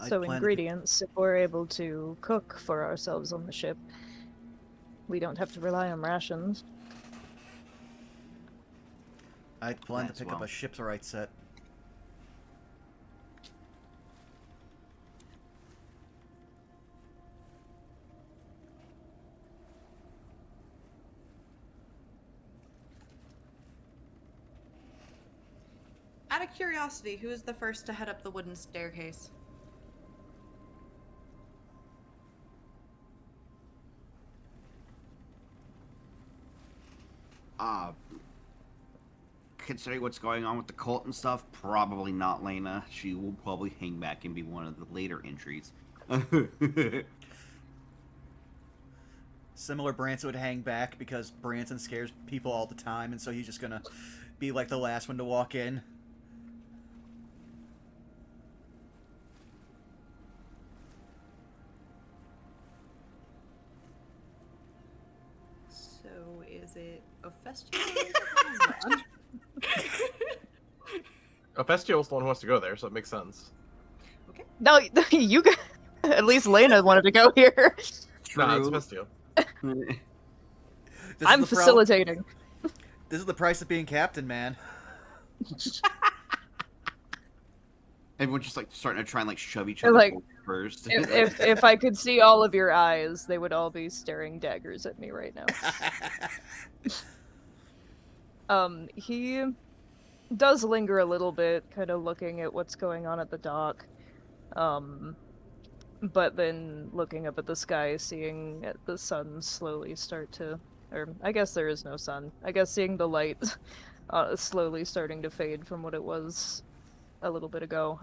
So ingredients, if we're able to cook for ourselves on the ship, we don't have to rely on rations. I'd plan to As pick well. up a ship's-right set. Out of curiosity, who is the first to head up the wooden staircase? Considering what's going on with the cult and stuff, probably not Lena. She will probably hang back and be one of the later entries. Similar, Branson would hang back because Branson scares people all the time, and so he's just gonna be like the last one to walk in. So is it Ophestia? Festival's the one who wants to go there, so it makes sense. Okay. No, you guys, at least Lena wanted to go here. No, it's Festival. I'm facilitating. This is the price of being captain, man. Everyone's just like starting to try and like shove each other Like, forward first. If I could see all of your eyes, they would all be staring daggers at me right now. He does linger a little bit, kind of looking at what's going on at the dock. But then looking up at the sky, seeing the sun slowly start to... Or, I guess there is no sun. I guess seeing the light slowly starting to fade from what it was a little bit ago,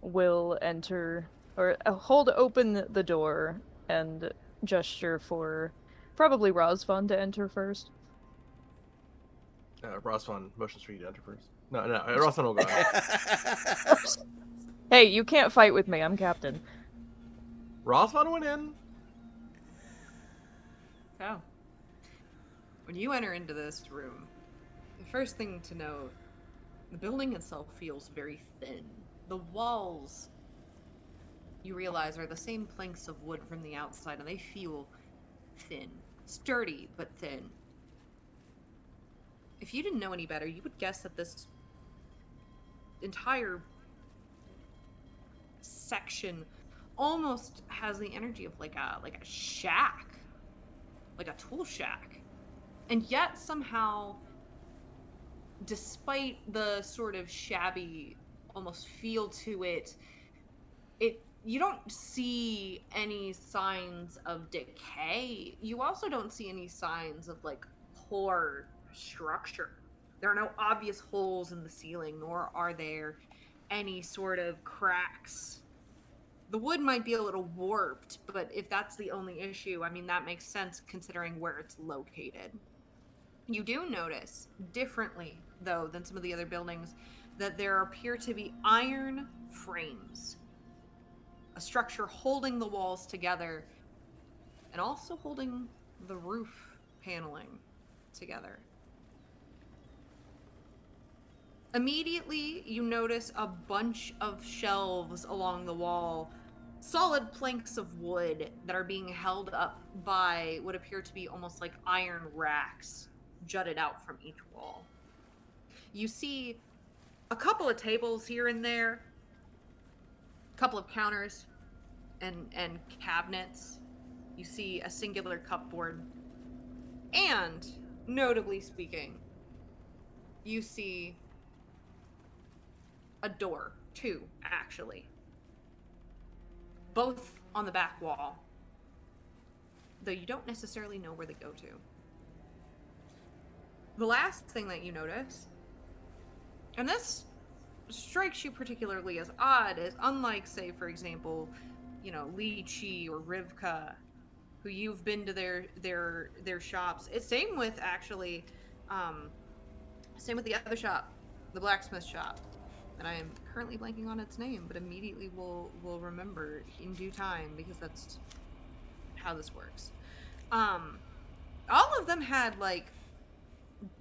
will enter... Or hold open the door and gesture for probably Rosvan to enter first. Rosvan motions for you to enter first. No, Rosvan will go out. Hey, you can't fight with me. I'm captain. Rosvan went in. So, when you enter into this room, the first thing to note The building itself feels very thin. The walls, you realize, are the same planks of wood from the outside, and they feel thin. Sturdy, but thin. If you didn't know any better, you would guess that this entire section almost has the energy of like a shack, like a tool shack. And yet somehow, despite the sort of shabby almost feel to it, you don't see any signs of decay. You also don't see any signs of like poor structure. There are no obvious holes in the ceiling, nor are there any sort of cracks. The wood might be a little warped, but if that's the only issue, I mean, that makes sense considering where it's located. You do notice, differently though than some of the other buildings, that there appear to be iron frames. A structure holding the walls together and also holding the roof paneling together. Immediately, you notice a bunch of shelves along the wall, solid planks of wood that are being held up by what appear to be almost like iron racks jutted out from each wall. You see a couple of tables here and there, a couple of counters and cabinets. You see a singular cupboard. And, notably speaking, you see a door, two, actually. Both on the back wall. Though you don't necessarily know where they go to. The last thing that you notice, and this strikes you particularly as odd, is unlike, say, for example, Li Chi or Rivka, who you've been to their shops. It's same with actually, same with the other shop, the blacksmith shop, and I am currently blanking on its name, but immediately will remember in due time because that's how this works. All of them had like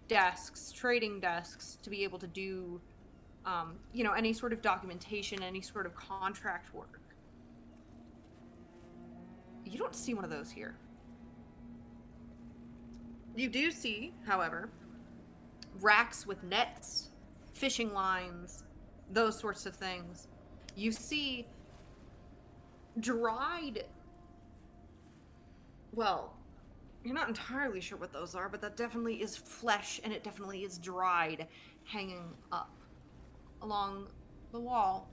desks, trading desks, to be able to do, any sort of documentation, any sort of contract work. You don't see one of those here. You do see, however, racks with nets, fishing lines, those sorts of things. You see dried, well, you're not entirely sure what those are, but that definitely is flesh, and it definitely is dried, hanging up along the wall.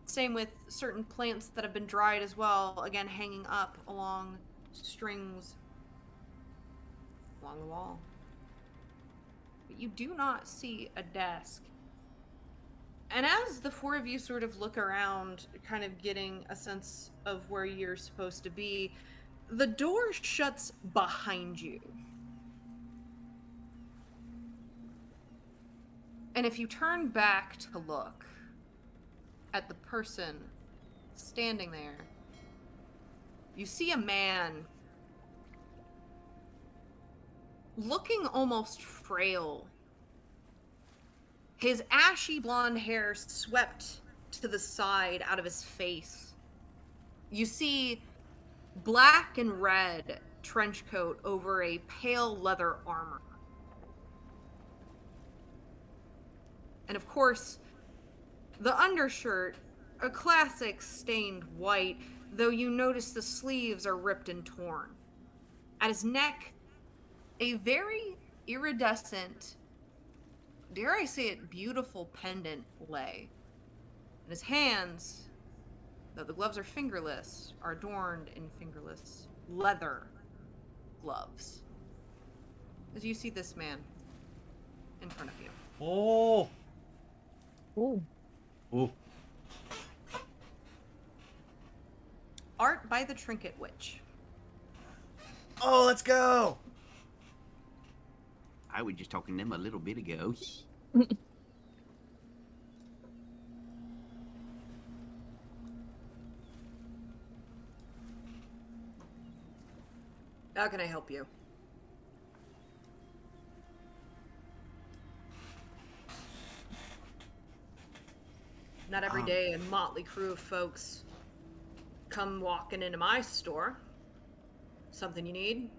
Same with certain plants that have been dried as well, again hanging up along strings along the wall. But you do not see a desk. And as the four of you sort of look around, kind of getting a sense of where you're supposed to be, the door shuts behind you. And if you turn back to look at the person standing there, you see a man looking almost frail. His ashy blonde hair swept to the side out of his face. You see black and red trench coat over a pale leather armor. And of course, the undershirt, a classic stained white, though you notice the sleeves are ripped and torn. At his neck, a very iridescent, dare I say it, beautiful pendant lay. And his hands, though the gloves are fingerless, are adorned in fingerless leather gloves. As you see this man in front of you. Oh. Ooh. Ooh. Art by the Trinket Witch. Oh, let's go. I was just talking to them a little bit ago. How can I help you? every day a motley crew of folks come walking into my store. Something you need?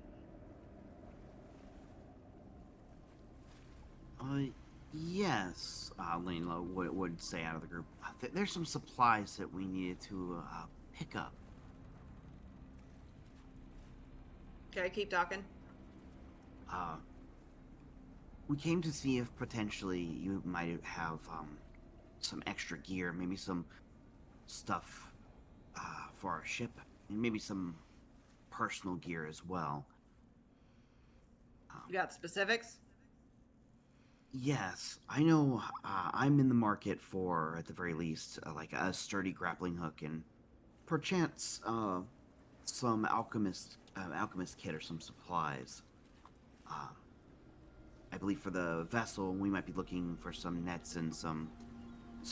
Yes, Lane would say out of the group. There's some supplies that we needed to pick up. Okay, keep talking. We came to see if potentially you might have some extra gear, maybe some stuff for our ship, and maybe some personal gear as well. You got specifics? Yes, I know. I'm in the market for, at the very least, like a sturdy grappling hook and perchance some alchemist kit or some supplies. I believe for the vessel, we might be looking for some nets and some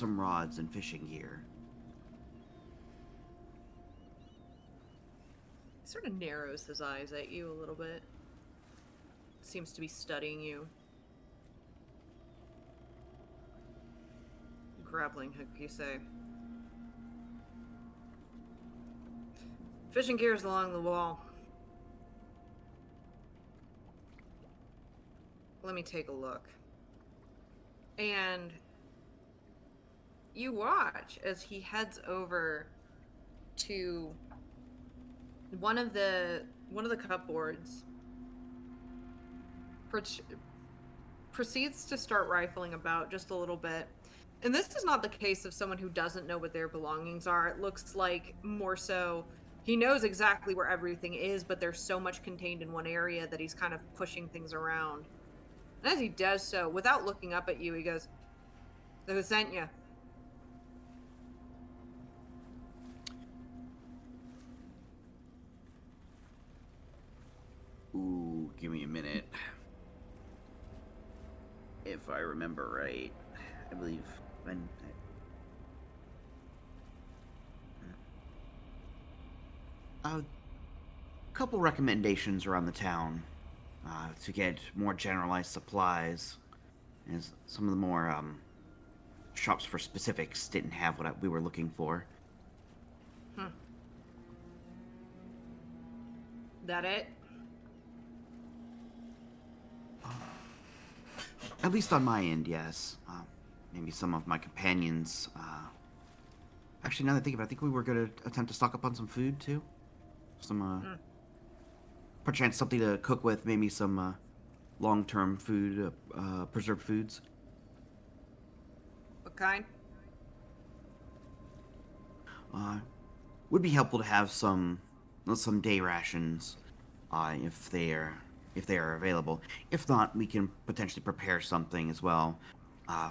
rods and fishing gear. Sort of narrows his eyes at you a little bit. Seems to be studying you. Grappling hook, you say? Fishing gear's along the wall. Let me take a look. And you watch as he heads over to one of the cupboards. Proceeds to start rifling about just a little bit. And this is not the case of someone who doesn't know what their belongings are. It looks like more so he knows exactly where everything is, but there's so much contained in one area that he's kind of pushing things around. And as he does so, without looking up at you, he goes, "So who sent you?" Ooh, give me a minute. If I remember right, I believe when a couple recommendations around the town to get more generalized supplies, as some of the more shops for specifics didn't have what we were looking for. That it? At least on my end, yes. Maybe some of my companions. Actually, now that I think of it, I think we were going to attempt to stock up on some food too. Some, perchance something to cook with. Maybe some long-term food, preserved foods. What kind? Would be helpful to have some day rations, if they are available. If not, we can potentially prepare something as well,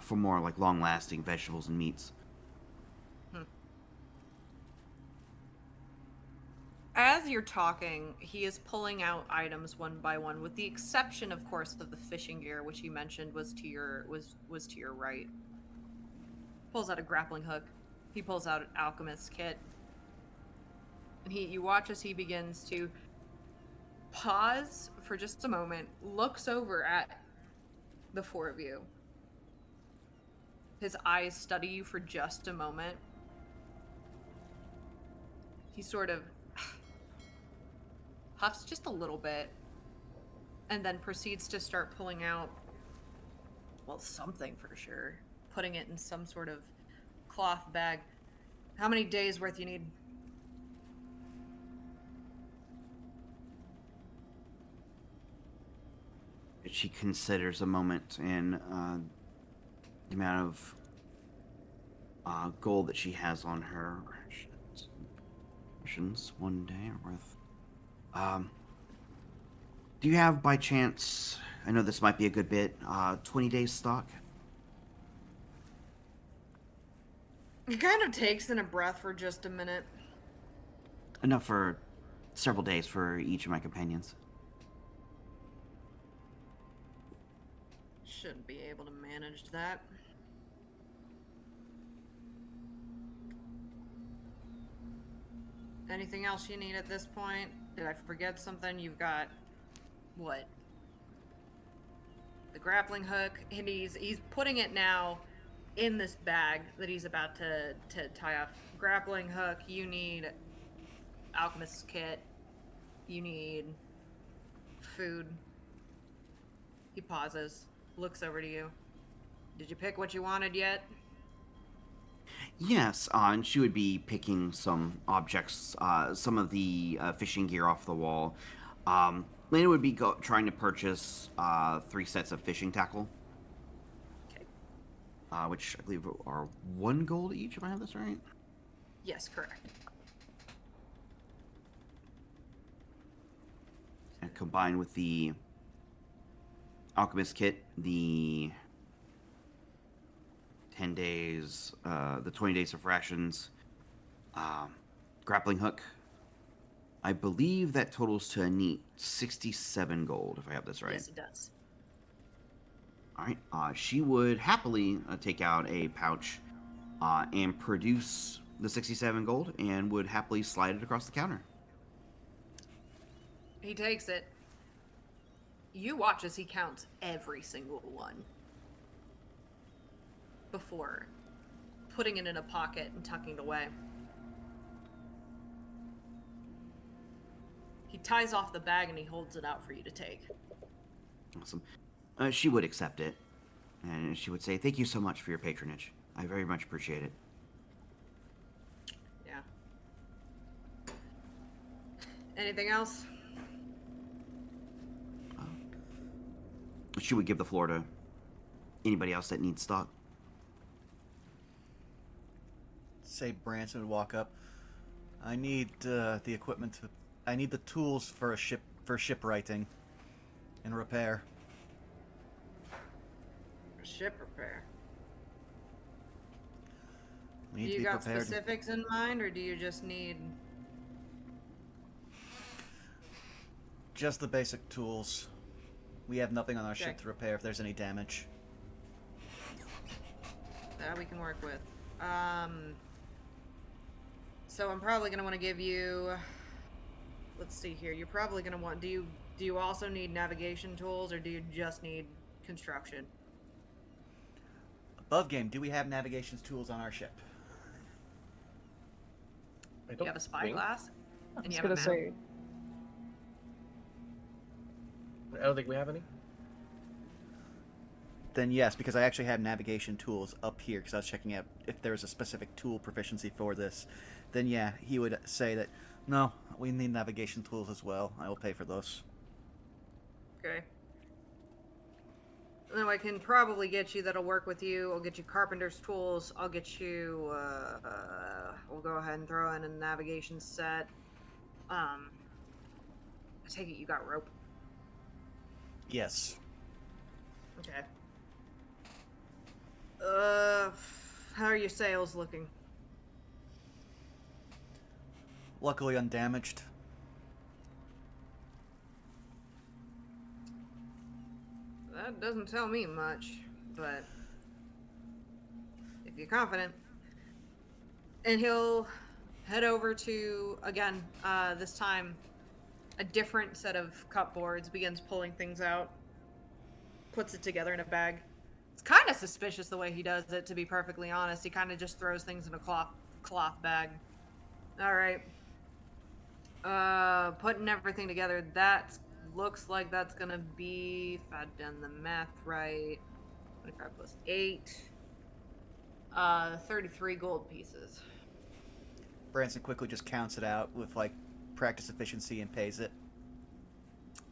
for more like long-lasting vegetables and meats. As you're talking, he is pulling out items one by one, with the exception, of course, of the fishing gear, which he mentioned was to your right. Pulls out a grappling hook. He pulls out an alchemist's kit. And you watch as he begins to pause for just a moment, looks over at the four of you. His eyes study you for just a moment. He sort of huffs just a little bit and then proceeds to start pulling out, well, something for sure. Putting it in some sort of cloth bag. How many days worth you need? She considers a moment, and the amount of gold that she has on her. Rations, 1 day worth. Do you have, by chance, I know this might be a good bit, 20 days stock? He kind of takes in a breath for just a minute. Enough for several days for each of my companions. Shouldn't be able to manage that. Anything else you need at this point? Did I forget something? You've got what? The grappling hook, and he's putting it now in this bag that he's about to tie off. Grappling hook, you need alchemist's kit, you need food. He pauses, looks over to you. Did you pick what you wanted yet? Yes, and she would be picking some objects, some of the fishing gear off the wall. Lena would be trying to purchase 3 sets of fishing tackle, Okay. which I believe are 1 gold each, if I have this right. Yes, correct. And combined with the alchemist kit, the 10 days, the 20 days of rations, grappling hook. I believe that totals to a neat 67 gold, if I have this right. Yes, it does. All right. She would happily take out a pouch and produce the 67 gold and would happily slide it across the counter. He takes it. You watch as he counts every single one before putting it in a pocket and tucking it away. He ties off the bag and he holds it out for you to take. Awesome. She would accept it, and she would say, "Thank you so much for your patronage. I very much appreciate it." Yeah. Anything else? She would give the floor to anybody else that needs stock. Say Branson would walk up. I need the equipment to. I need the tools for shipwriting and repair. Ship repair. We Do need to you be got prepared. specifics in mind, or do you just need... Just the basic tools. We have nothing on our Okay. ship to repair if there's any damage. That we can work with. So I'm probably gonna want to give you... Let's see here. You're probably gonna want... Do you also need navigation tools, or do you just need construction? Above game, do we have navigation tools on our ship? I You don't have a think- spyglass, I and was you have gonna a map. say, I don't think we have any. Then yes, because I actually have navigation tools up here, because I was checking out if there was a specific tool proficiency for this. Then yeah, he would say that, no, we need navigation tools as well. I will pay for those. Okay. Then I can probably get you that'll work with you. I'll get you carpenter's tools. I'll get you, we'll go ahead and throw in a navigation set. I take it you got rope. Yes. Okay. How are your sails looking? Luckily undamaged. That doesn't tell me much, but if you're confident. And he'll head over to, again, this time, a different set of cupboards, begins pulling things out, puts it together in a bag. It's kind of suspicious the way he does it, to be perfectly honest. He kind of just throws things in a cloth bag. All right. Putting everything together, that looks like that's gonna be, if I've done the math right, 25 plus 8, 33 gold pieces. Branson quickly just counts it out with like practice efficiency and pays it.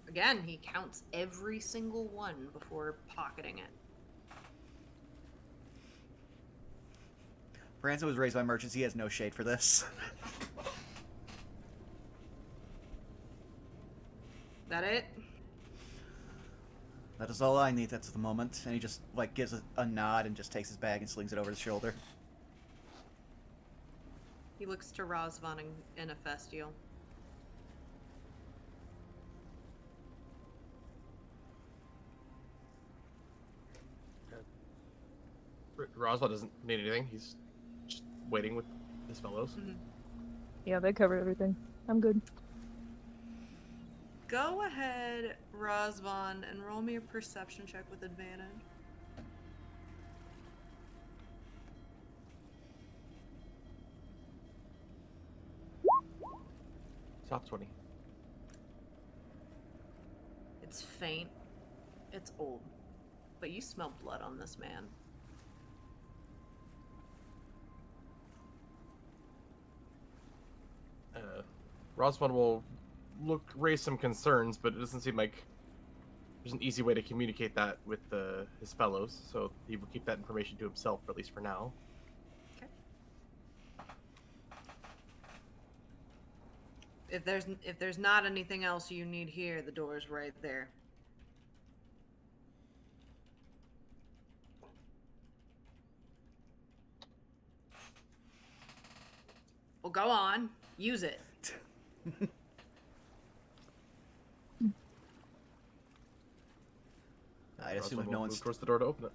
Again, he counts every single one before pocketing it. Branson was raised by merchants. He has no shade for this. That it? That is all I need at the moment. And he just like gives a nod and just takes his bag and slings it over his shoulder. He looks to Razvan and Ephestiel. Roswell doesn't need anything. He's just waiting with his fellows. yeah, they covered everything. I'm good. Go ahead, Razvan, and roll me a perception check with advantage. Soft 20. It's faint. It's old. But you smell blood on this man. Roswell will raise some concerns, but it doesn't seem like there's an easy way to communicate that with his fellows, so he will keep that information to himself, at least for now. Okay. If there's not anything else you need here, the door's right there. Well, go on. Use it. I'd assume Roswell if will no move one's towards the door to open it.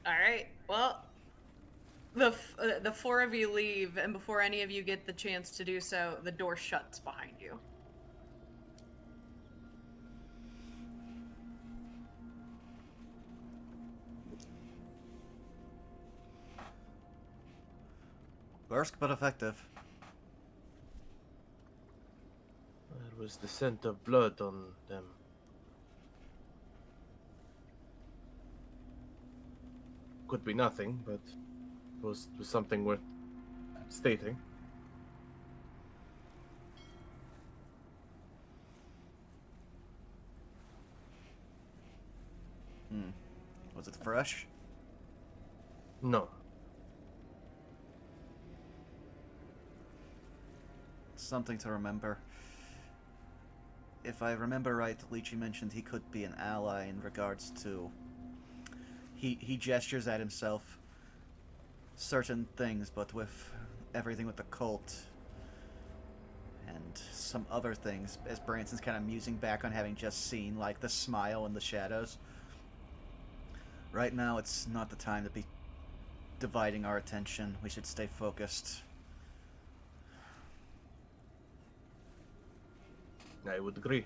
All right. Well, the four of you leave, and before any of you get the chance to do so, the door shuts behind you. brusque but effective. There was the scent of blood on them. Could be nothing, but was something worth stating. Was it fresh? No. Something to remember. If I remember right, Lychee mentioned he could be an ally in regards to... He gestures at himself certain things, but with everything with the cult and some other things, as Branson's kind of musing back on having just seen, like, the smile in the shadows. Right now, it's not the time to be dividing our attention. We should stay focused. I would agree.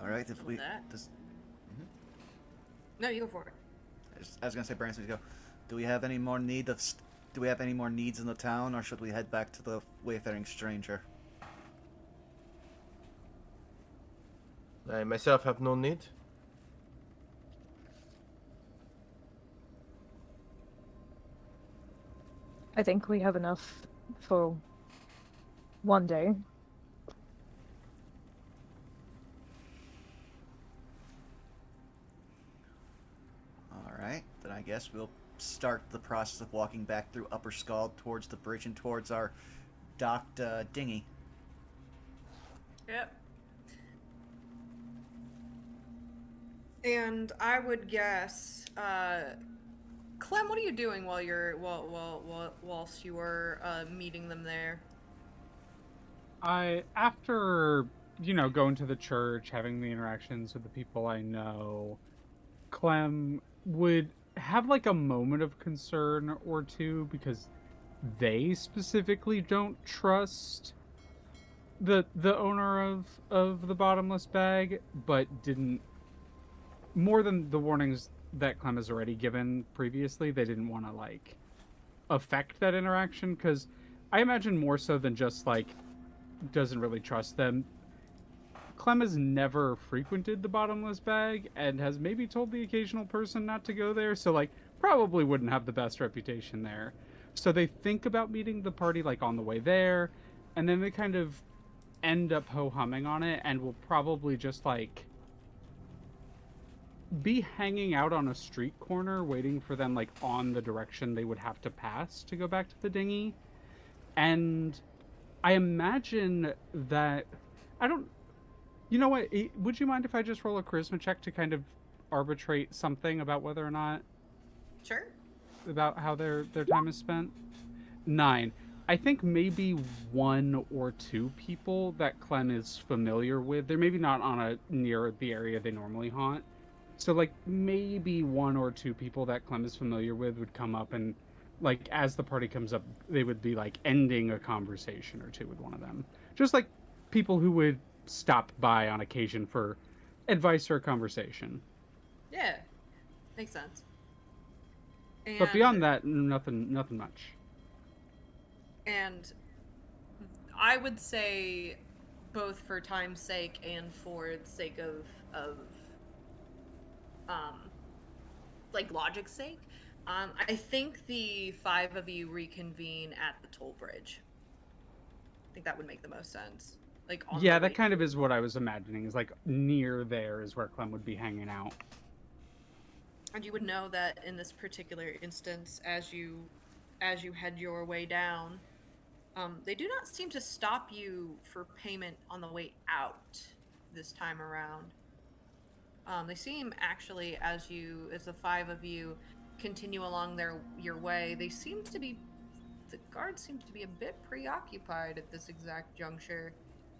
All right, if we... that. Does, No, you go for it. I was gonna say, Branson, go. Do we have any more need of? Do we have any more needs in the town, or should we head back to the wayfaring stranger? I myself have no need. I think we have enough for one day. Alright, then I guess we'll start the process of walking back through Upper Skald towards the bridge and towards our docked dinghy. Yep. And I would guess, Clem, what are you doing whilst you were meeting them there? After, going to the church, having the interactions with the people I know, Clem would have like a moment of concern or two because they specifically don't trust the owner of the bottomless bag, but didn't, more than the warnings that Clem has already given previously, they didn't want to like affect that interaction, because I imagine more so than just like doesn't really trust them. Clem has never frequented the bottomless bag and has maybe told the occasional person not to go there, so like probably wouldn't have the best reputation there. So they think about meeting the party like on the way there, and then they kind of end up ho-humming on it and will probably just like be hanging out on a street corner waiting for them like on the direction they would have to pass to go back to the dinghy. And I imagine that I don't, you know what, would you mind if I just roll a charisma check to kind of arbitrate something about whether or not, Sure. about how their time is spent? 9. I think maybe 1 or 2 people that Clem is familiar with. They're maybe not on a near the area they normally haunt. So like maybe 1 or 2 people that Clem is familiar with would come up and like as the party comes up, they would be like ending a conversation or two with one of them, just like people who would stop by on occasion for advice or conversation. Yeah, makes sense. But And beyond that, nothing much. and I would say, both for time's sake and for the sake of um like logic's sake, I think the five of you reconvene at the toll bridge. I think that would make the most sense. Like on the Yeah, that way kind of to. is what I was imagining. Is like near there is where Clem would be hanging out. And you would know that in this particular instance, as you head your way down, they do not seem to stop you for payment on the way out this time around. They seem actually, as the five of you continue along your way, the guards seem to be a bit preoccupied at this exact juncture.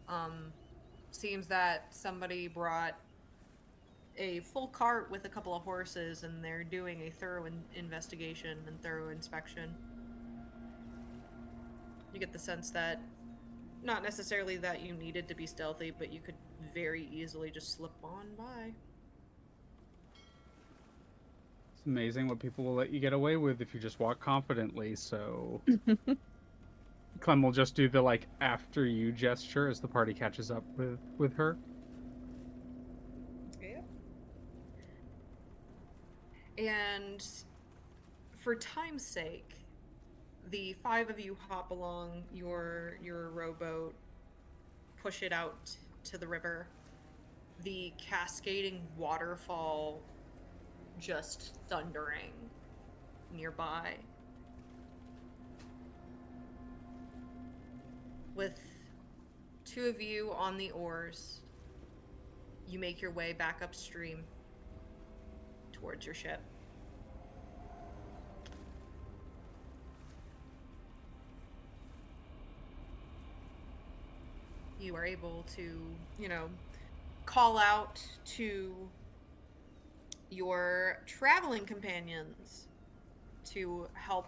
Um, Seems that somebody brought a full cart with a couple of horses, and they're doing a thorough investigation and thorough inspection. You get the sense that not necessarily that you needed to be stealthy, but you could very easily just slip on by. It's amazing what people will let you get away with if you just walk confidently. So Clem will just do the like after you gesture as the party catches up with her. Yeah. And for time's sake, the five of you hop along your rowboat, push it out to the river. The cascading waterfall just thundering nearby. With two of you on the oars, you make your way back upstream towards your ship. You are able to, call out to your traveling companions to help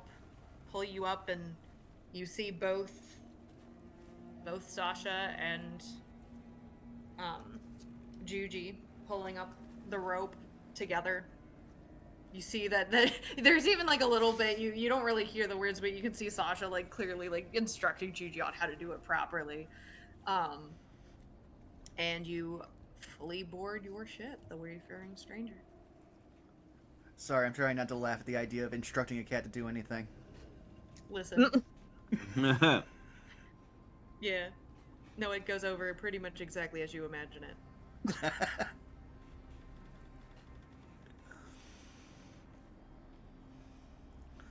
pull you up, and you see both Sasha and Juji pulling up the rope together. You see that there's even like a little bit, you don't really hear the words, but you can see Sasha like clearly like instructing Juji on how to do it properly. And you fully board your ship, the Wayfaring Stranger. Sorry, I'm trying not to laugh at the idea of instructing a cat to do anything. Listen. Yeah. No, it goes over pretty much exactly as you imagine it.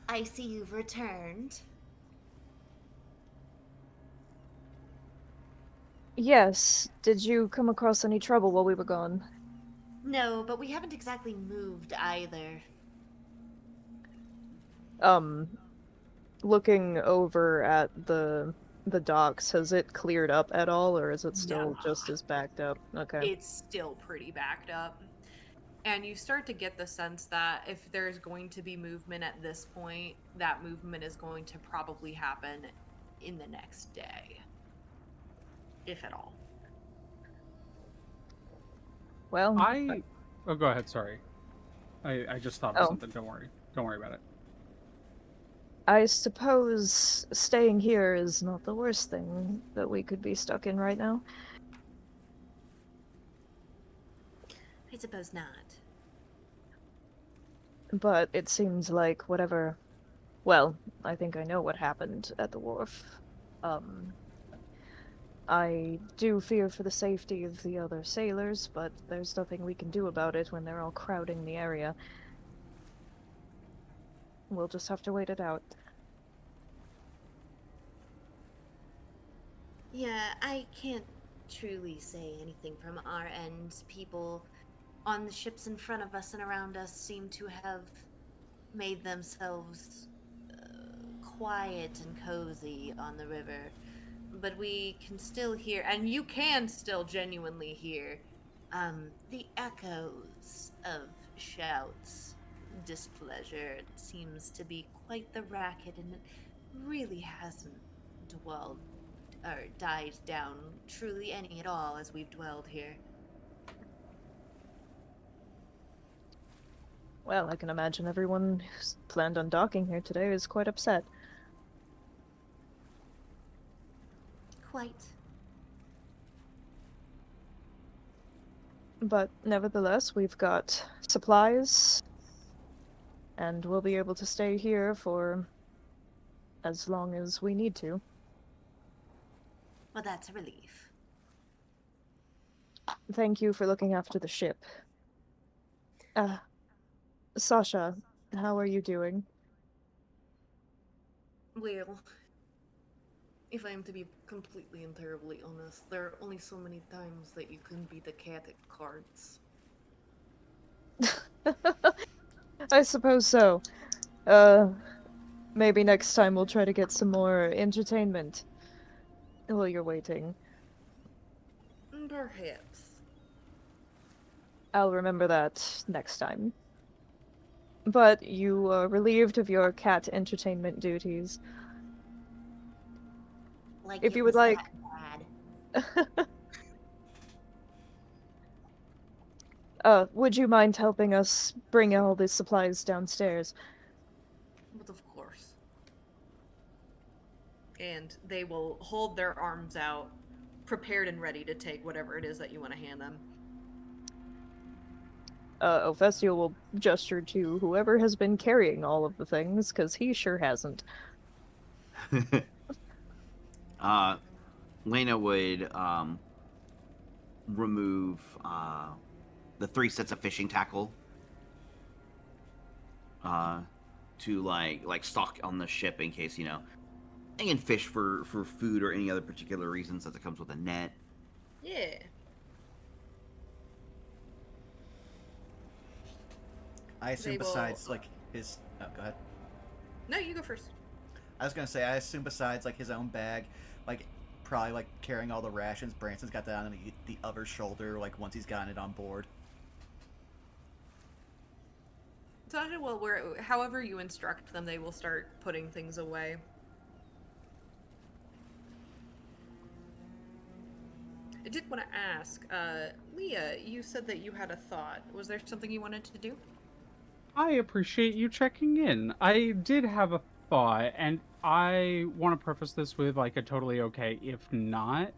I see you've returned. Yes. Did you come across any trouble while we were gone? No, but we haven't exactly moved either. Looking over at the docks, has it cleared up at all, or is it still No. just as backed up? Okay. It's still pretty backed up. And you start to get the sense that if there's going to be movement at this point, that movement is going to probably happen in the next day. If at all. Well, Oh, go ahead. Sorry, I just thought of something. Don't worry about it. I suppose staying here is not the worst thing that we could be stuck in right now. I suppose not. But it seems like whatever... Well, I think I know what happened at the wharf. I do fear for the safety of the other sailors, but there's nothing we can do about it when they're all crowding the area. We'll just have to wait it out. Yeah, I can't truly say anything from our end. People on the ships in front of us and around us seem to have made themselves quiet and cozy on the river. But we can still hear, and you can still genuinely hear, the echoes of shouts displeasure. It seems to be quite the racket, and it really hasn't dwelled or died down truly any at all as we've dwelled here. Well, I can imagine everyone who's planned on docking here today is quite upset. Quite. But nevertheless, we've got supplies, and we'll be able to stay here for as long as we need to. Well, that's a relief. Thank you for looking after the ship. Sasha, how are you doing? Well, if I am to be completely and terribly honest, there are only so many times that you can be the cat at cards. I suppose so. Maybe next time we'll try to get some more entertainment while you're waiting. Perhaps. I'll remember that next time. But you are relieved of your cat entertainment duties. Like If it you would was like... that bad. Would you mind helping us bring all the supplies downstairs? But of course. And they will hold their arms out, prepared and ready to take whatever it is that you want to hand them. Ophesio will gesture to whoever has been carrying all of the things, because he sure hasn't. Lena would remove the 3 sets of fishing tackle to like stock on the ship in case, they can fish for food or any other particular reasons that it comes with a net. Yeah. I assume They will- besides like his. Oh, go ahead. No, you go first. I was gonna say I assume besides like his own bag, like probably like carrying all the rations. Branson's got that on the other shoulder. Like once he's gotten it on board. Sasha will however you instruct them, they will start putting things away. I did want to ask, Leah, you said that you had a thought. Was there something you wanted to do? I appreciate you checking in. I did have a thought, and I want to preface this with like a totally okay if not.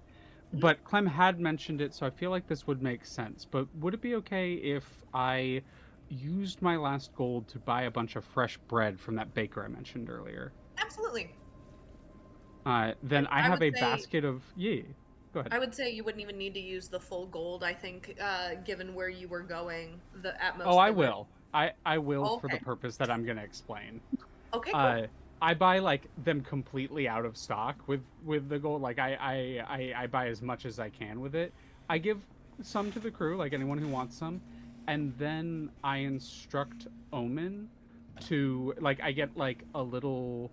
But Clem had mentioned it, so I feel like this would make sense. But would it be okay if I used my last gold to buy a bunch of fresh bread from that baker I mentioned earlier? Absolutely. Then I I have would a say- basket of Go ahead. I would say you wouldn't even need to use the full gold. I think, given where you were going, at most. Oh, I they would- will. I will for the Okay. purpose that I'm gonna explain. Okay, cool. I buy like them completely out of stock with the gold. Like I buy as much as I can with it. I give some to the crew, like anyone who wants some, and then I instruct Omen to like I get like a little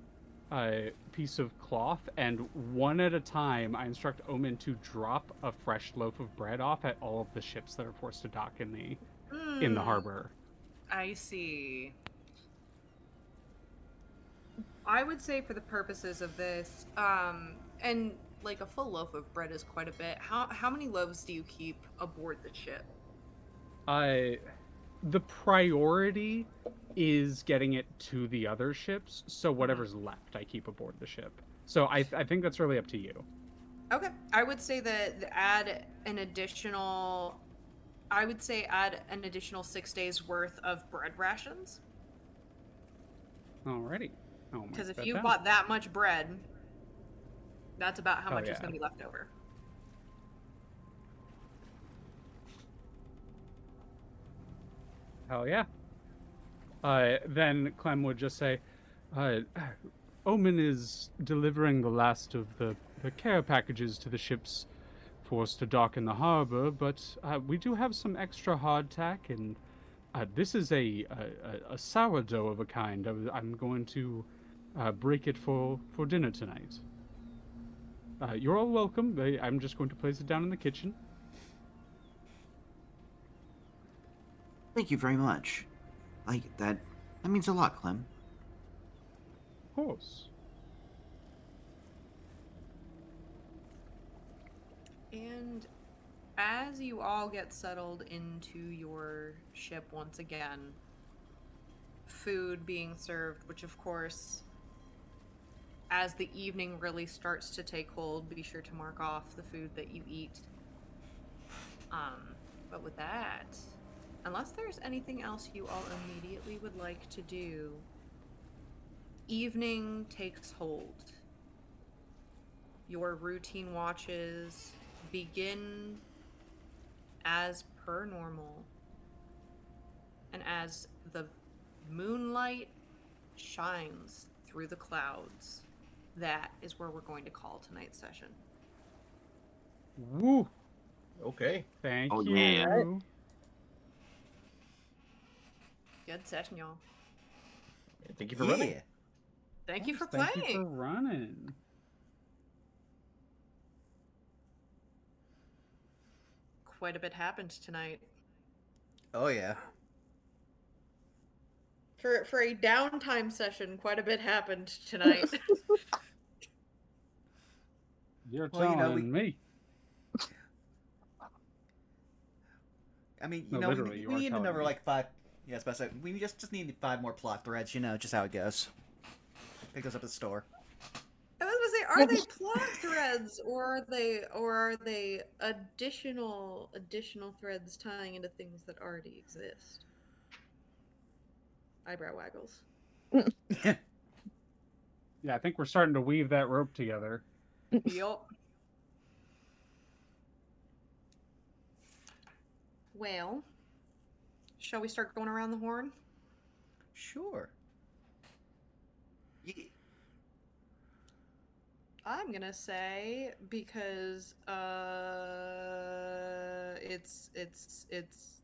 piece of cloth, and one at a time I instruct Omen to drop a fresh loaf of bread off at all of the ships that are forced to dock in the harbor. I see. I would say for the purposes of this, and like a full loaf of bread is quite a bit. How many loaves do you keep aboard the ship? The priority is getting it to the other ships, so whatever's left I keep aboard the ship. So I think that's really up to you. Okay, I would say that add an additional 6 days worth of bread rations. Alrighty. Because if you bought that much bread, that's about how Oh, much is yeah. going to be left over. Hell yeah. Then Clem would just say, Omen is delivering the last of the care packages to the ships forced to dock in the harbor, but we do have some extra hardtack, and this is a sourdough of a kind. I'm going to break it for dinner tonight. You're all welcome. I'm just going to place it down in the kitchen. Thank you very much. Like that That means a lot, Clem. Of course. And as you all get settled into your ship once again, food being served, which of course, as the evening really starts to take hold, be sure to mark off the food that you eat. But with that, unless there's anything else you all immediately would like to do, evening takes hold. Your routine watches begin as per normal. And as the moonlight shines through the clouds, that is where we're going to call tonight's session. Woo! Okay. Thank Oh, you. yeah. Good session, y'all. Thank you for running. Thank you for Thank playing. you for running. Quite a bit happened tonight. Oh yeah. For a downtime session, quite a bit happened tonight. You're Well, you know, telling me. I mean, No, literally, you we are need telling another me. like 5. Yeah, especially we just need 5 more plot threads. You know, just how it goes. Pick us up at the store. I was gonna say, are they plot threads, or are they additional threads tying into things that already exist? Eyebrow waggles. Yeah, I think we're starting to weave that rope together. Yup. Well, shall we start going around the horn? Sure. I'm gonna say because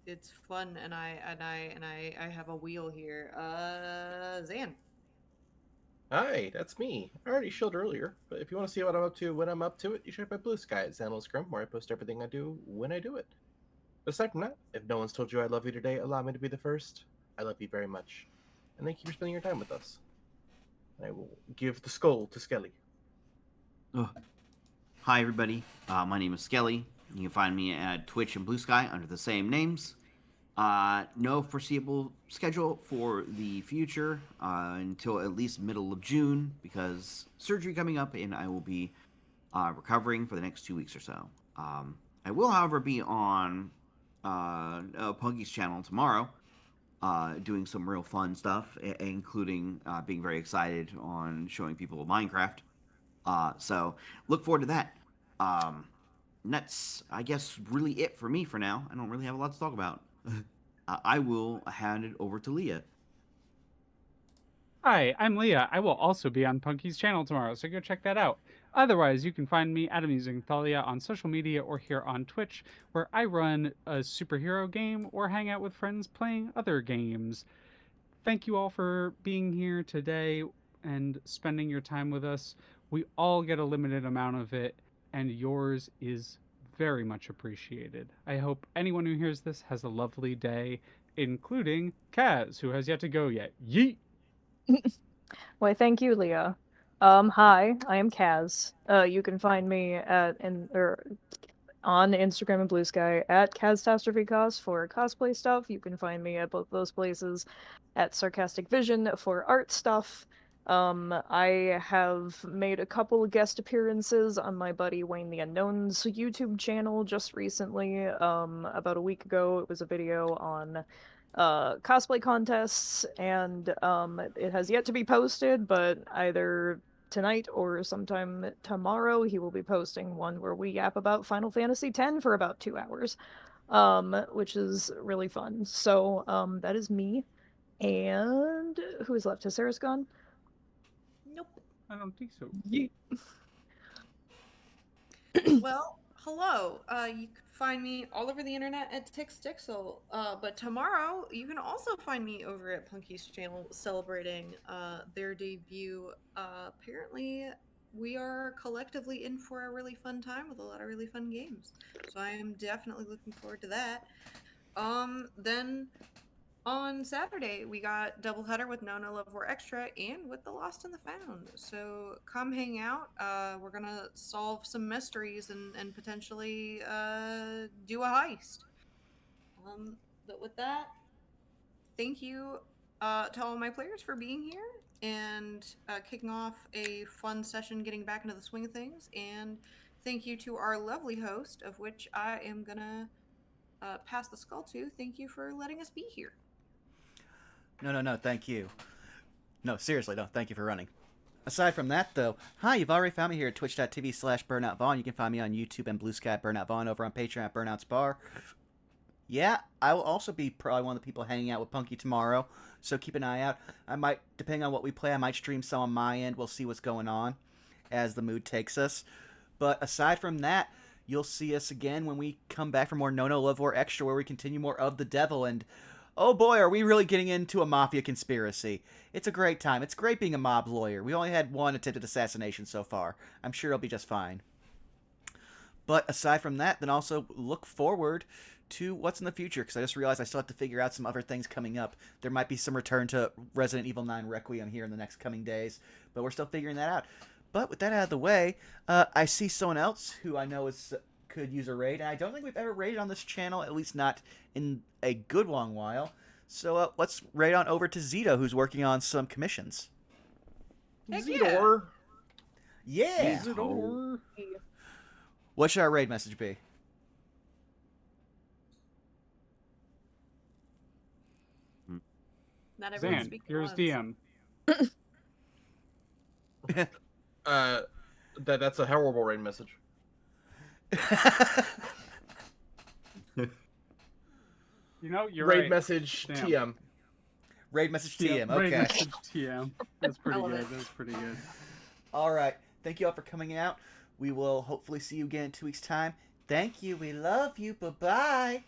it's fun, and I have a wheel here. Zan. Hi, that's me. I already showed earlier, but if you want to see what I'm up to when I'm up to it, you check my blue sky at Xanil Scrum, where I post everything I do when I do it. But aside from that, if no one's told you I love you today, allow me to be the first. I love you very much. And thank you for spending your time with us. I will give the skull to Skelly. Ugh. Hi, everybody. My name is Skelly. You can find me at Twitch and Blue Sky under the same names. No foreseeable schedule for the future until at least middle of June because surgery coming up and I will be recovering for the next 2 weeks or so. I will, however, be on Punky's channel tomorrow doing some real fun stuff, including being very excited on showing people Minecraft. So look forward to that. That's, I guess, really it for me for now. I don't really have a lot to talk about. I will hand it over to Leah. Hi, I'm Leah. I will also be on Punky's channel tomorrow, so go check that out. Otherwise, you can find me at Amusing Thalia on social media or here on Twitch, where I run a superhero game or hang out with friends playing other games. Thank you all for being here today and spending your time with us. We all get a limited amount of it, and yours is very much appreciated. I hope anyone who hears this has a lovely day, including Kaz, who has yet to go yet. Yeet! Why, thank you, Leah. Hi, I am Kaz. You can find me on Instagram and Blue Sky at Catastrophe for cosplay stuff. You can find me at both those places at Sarcastic Vision for art stuff. I have made a couple of guest appearances on my buddy Wayne the Unknown's YouTube channel just recently. About a week ago, it was a video on cosplay contests, and it has yet to be posted, but either tonight or sometime tomorrow he will be posting one where we yap about Final Fantasy X for about 2 hours, which is really fun. So that is me. And who is left? Has Sarah's gone? Nope. I don't think so. Well, hello. You can find me all over the internet at TixDixel. But tomorrow, you can also find me over at Punky's channel celebrating their debut. Apparently, we are collectively in for a really fun time with a lot of really fun games. So I am definitely looking forward to that. Then On Saturday, we got doubleheader with No No Love War Extra and with the Lost and the Found. So come hang out. We're gonna solve some mysteries and potentially do a heist. But with that, thank you to all my players for being here and kicking off a fun session, getting back into the swing of things. And thank you to our lovely host, of which I am gonna pass the skull to. Thank you for letting us be here. No, thank you. No, seriously, no, thank you for running. Aside from that, though, hi, you've already found me here at twitch.tv/BurnoutVaughn. You can find me on YouTube and Blue Sky Burnout Vaughn, over on Patreon at Burnout's Bar. Yeah, I will also be probably one of the people hanging out with Punky tomorrow, so keep an eye out. I might, depending on what we play, I might stream some on my end. We'll see what's going on as the mood takes us. But aside from that, you'll see us again when we come back for more No No Love War Extra, where we continue more of the devil. And oh boy, are we really getting into a mafia conspiracy. It's a great time. It's great being a mob lawyer. We only had one attempted assassination so far. I'm sure it'll be just fine. But aside from that, then also look forward to what's in the future, because I just realized I still have to figure out some other things coming up. There might be some return to Resident Evil 9 Requiem here in the next coming days, but we're still figuring that out. But with that out of the way, I see someone else who I know could use a raid, and I don't think we've ever raided on this channel, at least not in a good long while. So let's raid on over to Zito, who's working on some commissions. Heck yeah. Zidor. Yeah! Zidor. What should our raid message be? Not everyone Zan, speaks at here's once. DM. That's a horrible rain message. You know, you're Raid right. message Damn. TM. Raid message Yeah, TM, raid okay. message TM. That's pretty love good. it. That's pretty good. Alright, thank you all for coming out. We will hopefully see you again in 2 weeks' time. Thank you, we love you, bye-bye.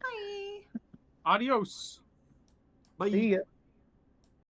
Bye. Adios. Bye. See ya.